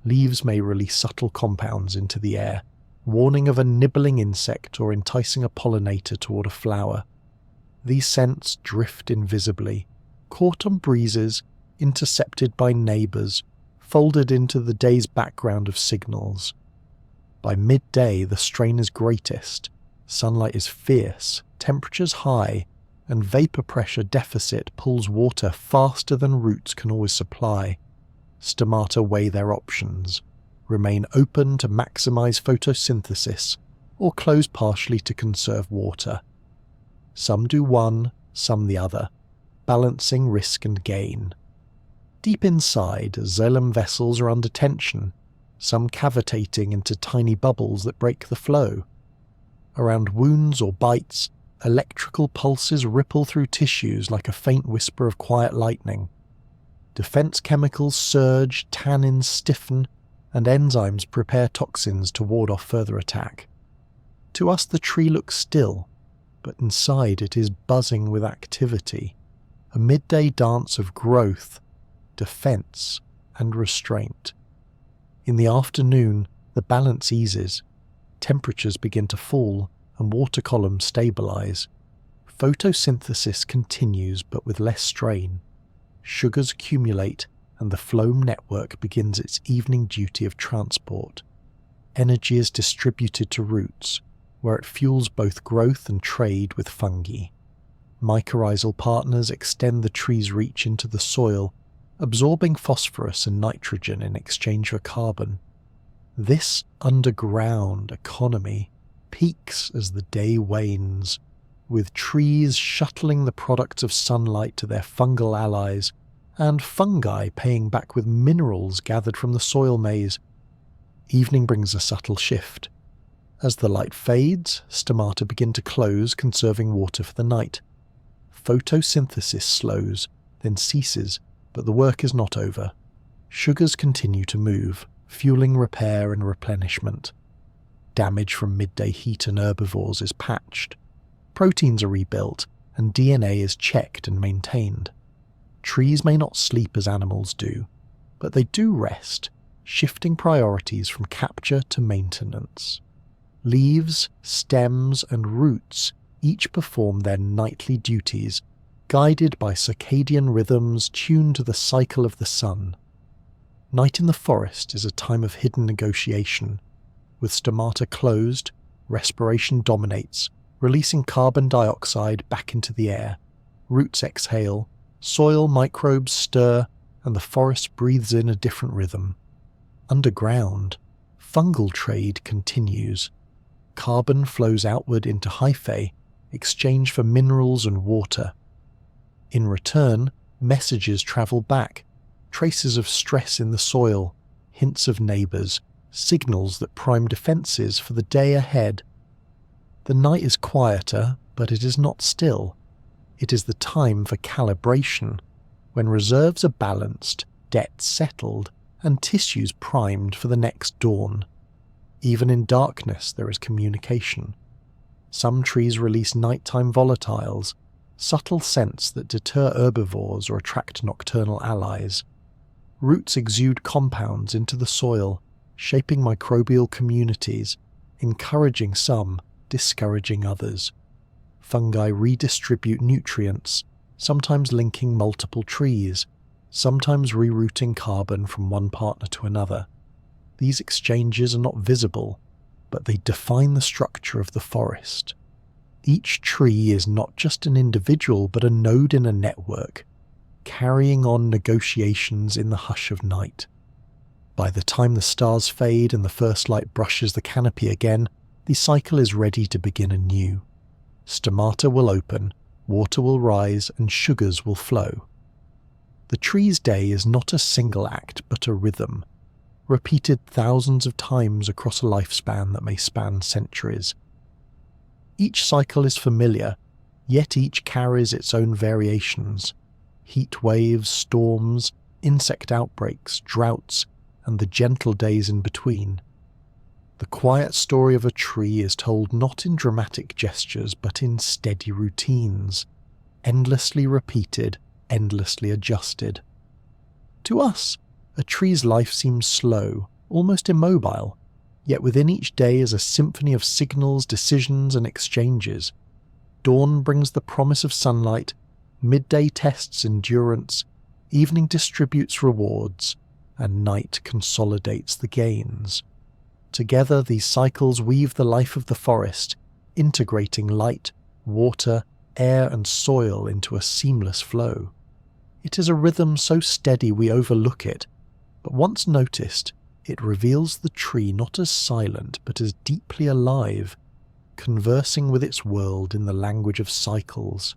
Leaves may release subtle compounds into the air, warning of a nibbling insect or enticing a pollinator toward a flower. These scents drift invisibly, caught on breezes, intercepted by neighbours, folded into the day's background of signals. By midday, the strain is greatest. Sunlight is fierce, temperatures high, and vapour pressure deficit pulls water faster than roots can always supply. Stomata weigh their options, remain open to maximise photosynthesis, or close partially to conserve water. Some do one, some the other, balancing risk and gain. Deep inside, xylem vessels are under tension, some cavitating into tiny bubbles that break the flow. Around wounds or bites, electrical pulses ripple through tissues like a faint whisper of quiet lightning. Defense chemicals surge, tannins stiffen, and enzymes prepare toxins to ward off further attack. To us the tree looks still, but inside it is buzzing with activity, a midday dance of growth, defense, and restraint. In the afternoon, the balance eases, temperatures begin to fall, and water columns stabilize. Photosynthesis continues, but with less strain. Sugars accumulate, and the phloem network begins its evening duty of transport. Energy is distributed to roots, where it fuels both growth and trade with fungi. Mycorrhizal partners extend the tree's reach into the soil, absorbing phosphorus and nitrogen in exchange for carbon. This underground economy peaks as the day wanes, with trees shuttling the products of sunlight to their fungal allies, and fungi paying back with minerals gathered from the soil maze. Evening brings a subtle shift. As the light fades, stomata begin to close, conserving water for the night. Photosynthesis slows, then ceases, but the work is not over. Sugars continue to move, fueling repair and replenishment. Damage from midday heat and herbivores is patched. Proteins are rebuilt, and DNA is checked and maintained. Trees may not sleep as animals do, but they do rest, shifting priorities from capture to maintenance. Leaves, stems, and roots each perform their nightly duties, guided by circadian rhythms tuned to the cycle of the sun. Night in the forest is a time of hidden negotiation. With stomata closed, respiration dominates, releasing carbon dioxide back into the air. Roots exhale, soil microbes stir, and the forest breathes in a different rhythm. Underground, fungal trade continues. Carbon flows outward into hyphae, exchanged for minerals and water. In return, messages travel back, traces of stress in the soil, hints of neighbours, signals that prime defences for the day ahead. The night is quieter, but it is not still. It is the time for calibration, when reserves are balanced, debts settled, and tissues primed for the next dawn. Even in darkness there is communication. Some trees release nighttime volatiles, subtle scents that deter herbivores or attract nocturnal allies. Roots exude compounds into the soil, shaping microbial communities, encouraging some, discouraging others. Fungi redistribute nutrients, sometimes linking multiple trees, sometimes rerouting carbon from one partner to another. These exchanges are not visible, but they define the structure of the forest. Each tree is not just an individual, but a node in a network, carrying on negotiations in the hush of night. By the time the stars fade and the first light brushes the canopy again, the cycle is ready to begin anew. Stomata will open, water will rise, and sugars will flow. The tree's day is not a single act, but a rhythm, repeated thousands of times across a lifespan that may span centuries. Each cycle is familiar, yet each carries its own variations. Heat waves, storms, insect outbreaks, droughts, and the gentle days in between. The quiet story of a tree is told not in dramatic gestures, but in steady routines, endlessly repeated, endlessly adjusted. To us, a tree's life seems slow, almost immobile, yet within each day is a symphony of signals, decisions, and exchanges. Dawn brings the promise of sunlight, midday tests endurance, evening distributes rewards, and night consolidates the gains. Together, these cycles weave the life of the forest, integrating light, water, air, and soil into a seamless flow. It is a rhythm so steady we overlook it, but once noticed, it reveals the tree not as silent but as deeply alive, conversing with its world in the language of cycles.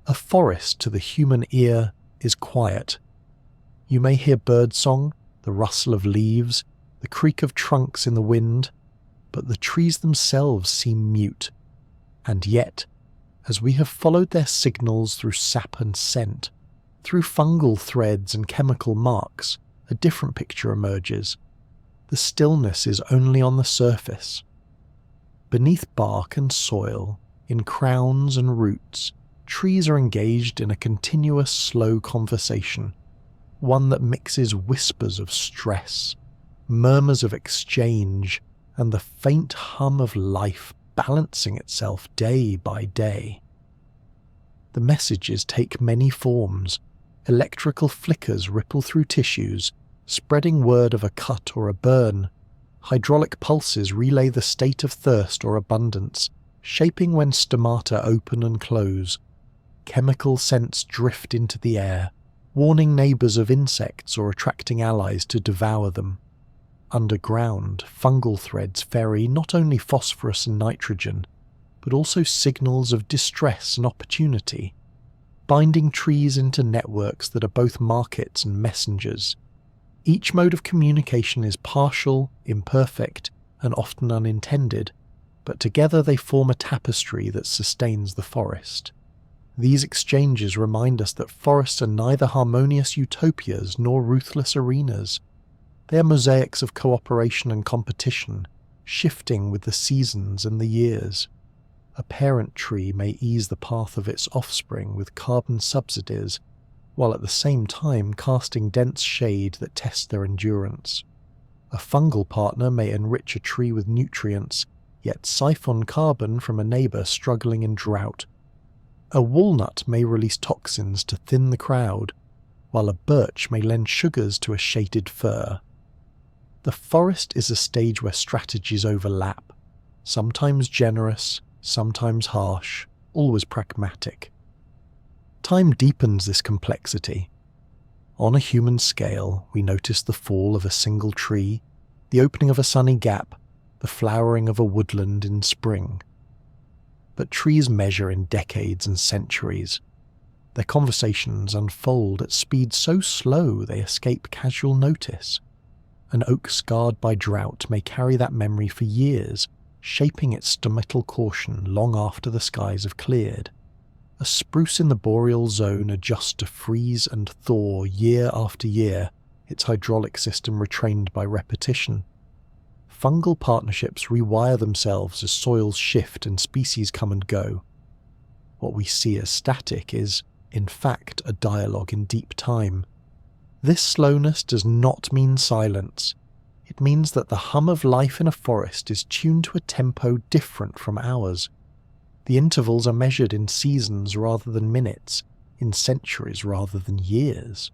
A forest to the human ear is quiet. You may hear birdsong, the rustle of leaves, the creak of trunks in the wind, but the trees themselves seem mute. And yet, as we have followed their signals through sap and scent, through fungal threads and chemical marks, a different picture emerges. The stillness is only on the surface. Beneath bark and soil, in crowns and roots, trees are engaged in a continuous slow conversation, one that mixes whispers of stress, murmurs of exchange, and the faint hum of life balancing itself day by day. The messages take many forms. Electrical flickers ripple through tissues, spreading word of a cut or a burn. Hydraulic pulses relay the state of thirst or abundance, shaping when stomata open and close. Chemical scents drift into the air, warning neighbours of insects or attracting allies to devour them. Underground, fungal threads ferry not only phosphorus and nitrogen, but also signals of distress and opportunity, binding trees into networks that are both markets and messengers. Each mode of communication is partial, imperfect, and often unintended, but together they form a tapestry that sustains the forest. These exchanges remind us that forests are neither harmonious utopias nor ruthless arenas. They are mosaics of cooperation and competition, shifting with the seasons and the years. A parent tree may ease the path of its offspring with carbon subsidies, while at the same time casting dense shade that tests their endurance. A fungal partner may enrich a tree with nutrients, yet siphon carbon from a neighbour struggling in drought. A walnut may release toxins to thin the crowd, while a birch may lend sugars to a shaded fir. The forest is a stage where strategies overlap, sometimes generous, sometimes harsh, always pragmatic. Time deepens this complexity. On a human scale, we notice the fall of a single tree, the opening of a sunny gap, the flowering of a woodland in spring. But trees measure in decades and centuries. Their conversations unfold at speed so slow they escape casual notice. An oak scarred by drought may carry that memory for years, shaping its stomatal caution long after the skies have cleared. A spruce in the boreal zone adjusts to freeze and thaw year after year, its hydraulic system retrained by repetition. Fungal partnerships rewire themselves as soils shift and species come and go. What we see as static is, in fact, a dialogue in deep time. This slowness does not mean silence. It means that the hum of life in a forest is tuned to a tempo different from ours. The intervals are measured in seasons rather than minutes, in centuries rather than years.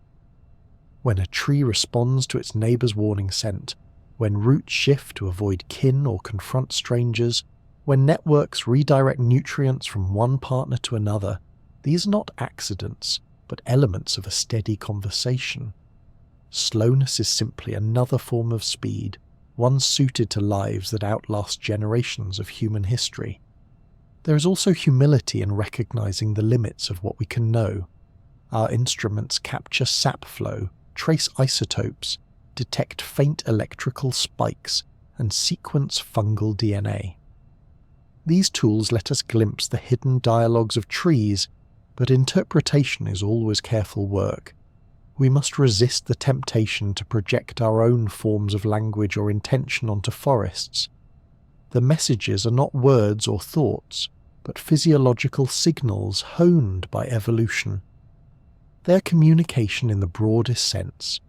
When a tree responds to its neighbour's warning scent, when roots shift to avoid kin or confront strangers, when networks redirect nutrients from one partner to another, these are not accidents, but elements of a steady conversation. Slowness is simply another form of speed, one suited to lives that outlast generations of human history. There is also humility in recognizing the limits of what we can know. Our instruments capture sap flow, trace isotopes, detect faint electrical spikes, and sequence fungal DNA. These tools let us glimpse the hidden dialogues of trees, but interpretation is always careful work. We must resist the temptation to project our own forms of language or intention onto forests. The messages are not words or thoughts, but physiological signals honed by evolution. They are communication in the broadest sense,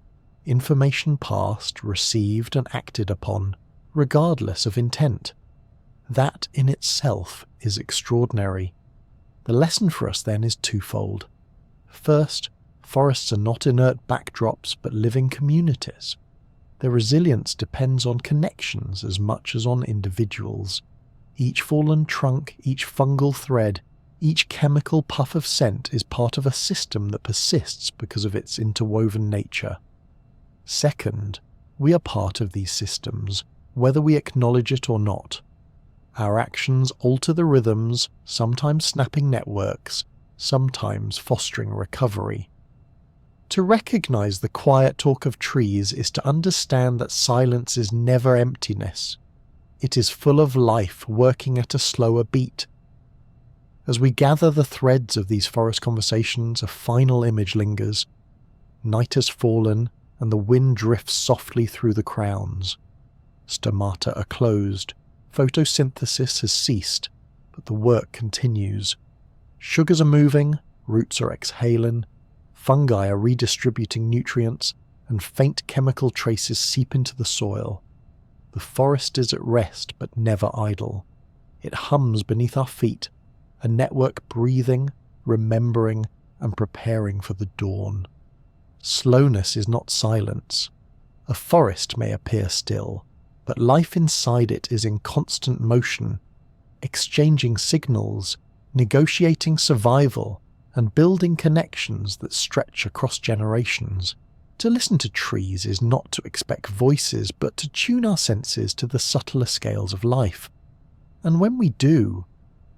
information passed, received and acted upon, regardless of intent. That in itself is extraordinary. The lesson for us then is twofold. First, forests are not inert backdrops but living communities. Their resilience depends on connections as much as on individuals. Each fallen trunk, each fungal thread, each chemical puff of scent is part of a system that persists because of its interwoven nature. Second, we are part of these systems, whether we acknowledge it or not. Our actions alter the rhythms, sometimes snapping networks, sometimes fostering recovery. To recognize the quiet talk of trees is to understand that silence is never emptiness. It is full of life working at a slower beat. As we gather the threads of these forest conversations, a final image lingers. Night has fallen, and the wind drifts softly through the crowns. Stomata are closed, photosynthesis has ceased, but the work continues. Sugars are moving, roots are exhaling, fungi are redistributing nutrients, and faint chemical traces seep into the soil. The forest is at rest but never idle. It hums beneath our feet, a network breathing, remembering, and preparing for the dawn. Slowness is not silence. A forest may appear still, but life inside it is in constant motion, exchanging signals, negotiating survival, and building connections that stretch across generations. To listen to trees is not to expect voices, but to tune our senses to the subtler scales of life. And when we do,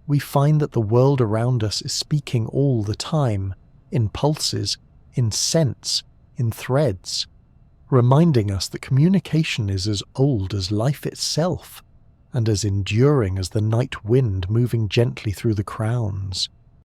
we find that the world around us is speaking all the time, in pulses, in scents, in threads, reminding us that communication is as old as life itself, and as enduring as the night wind moving gently through the crowns.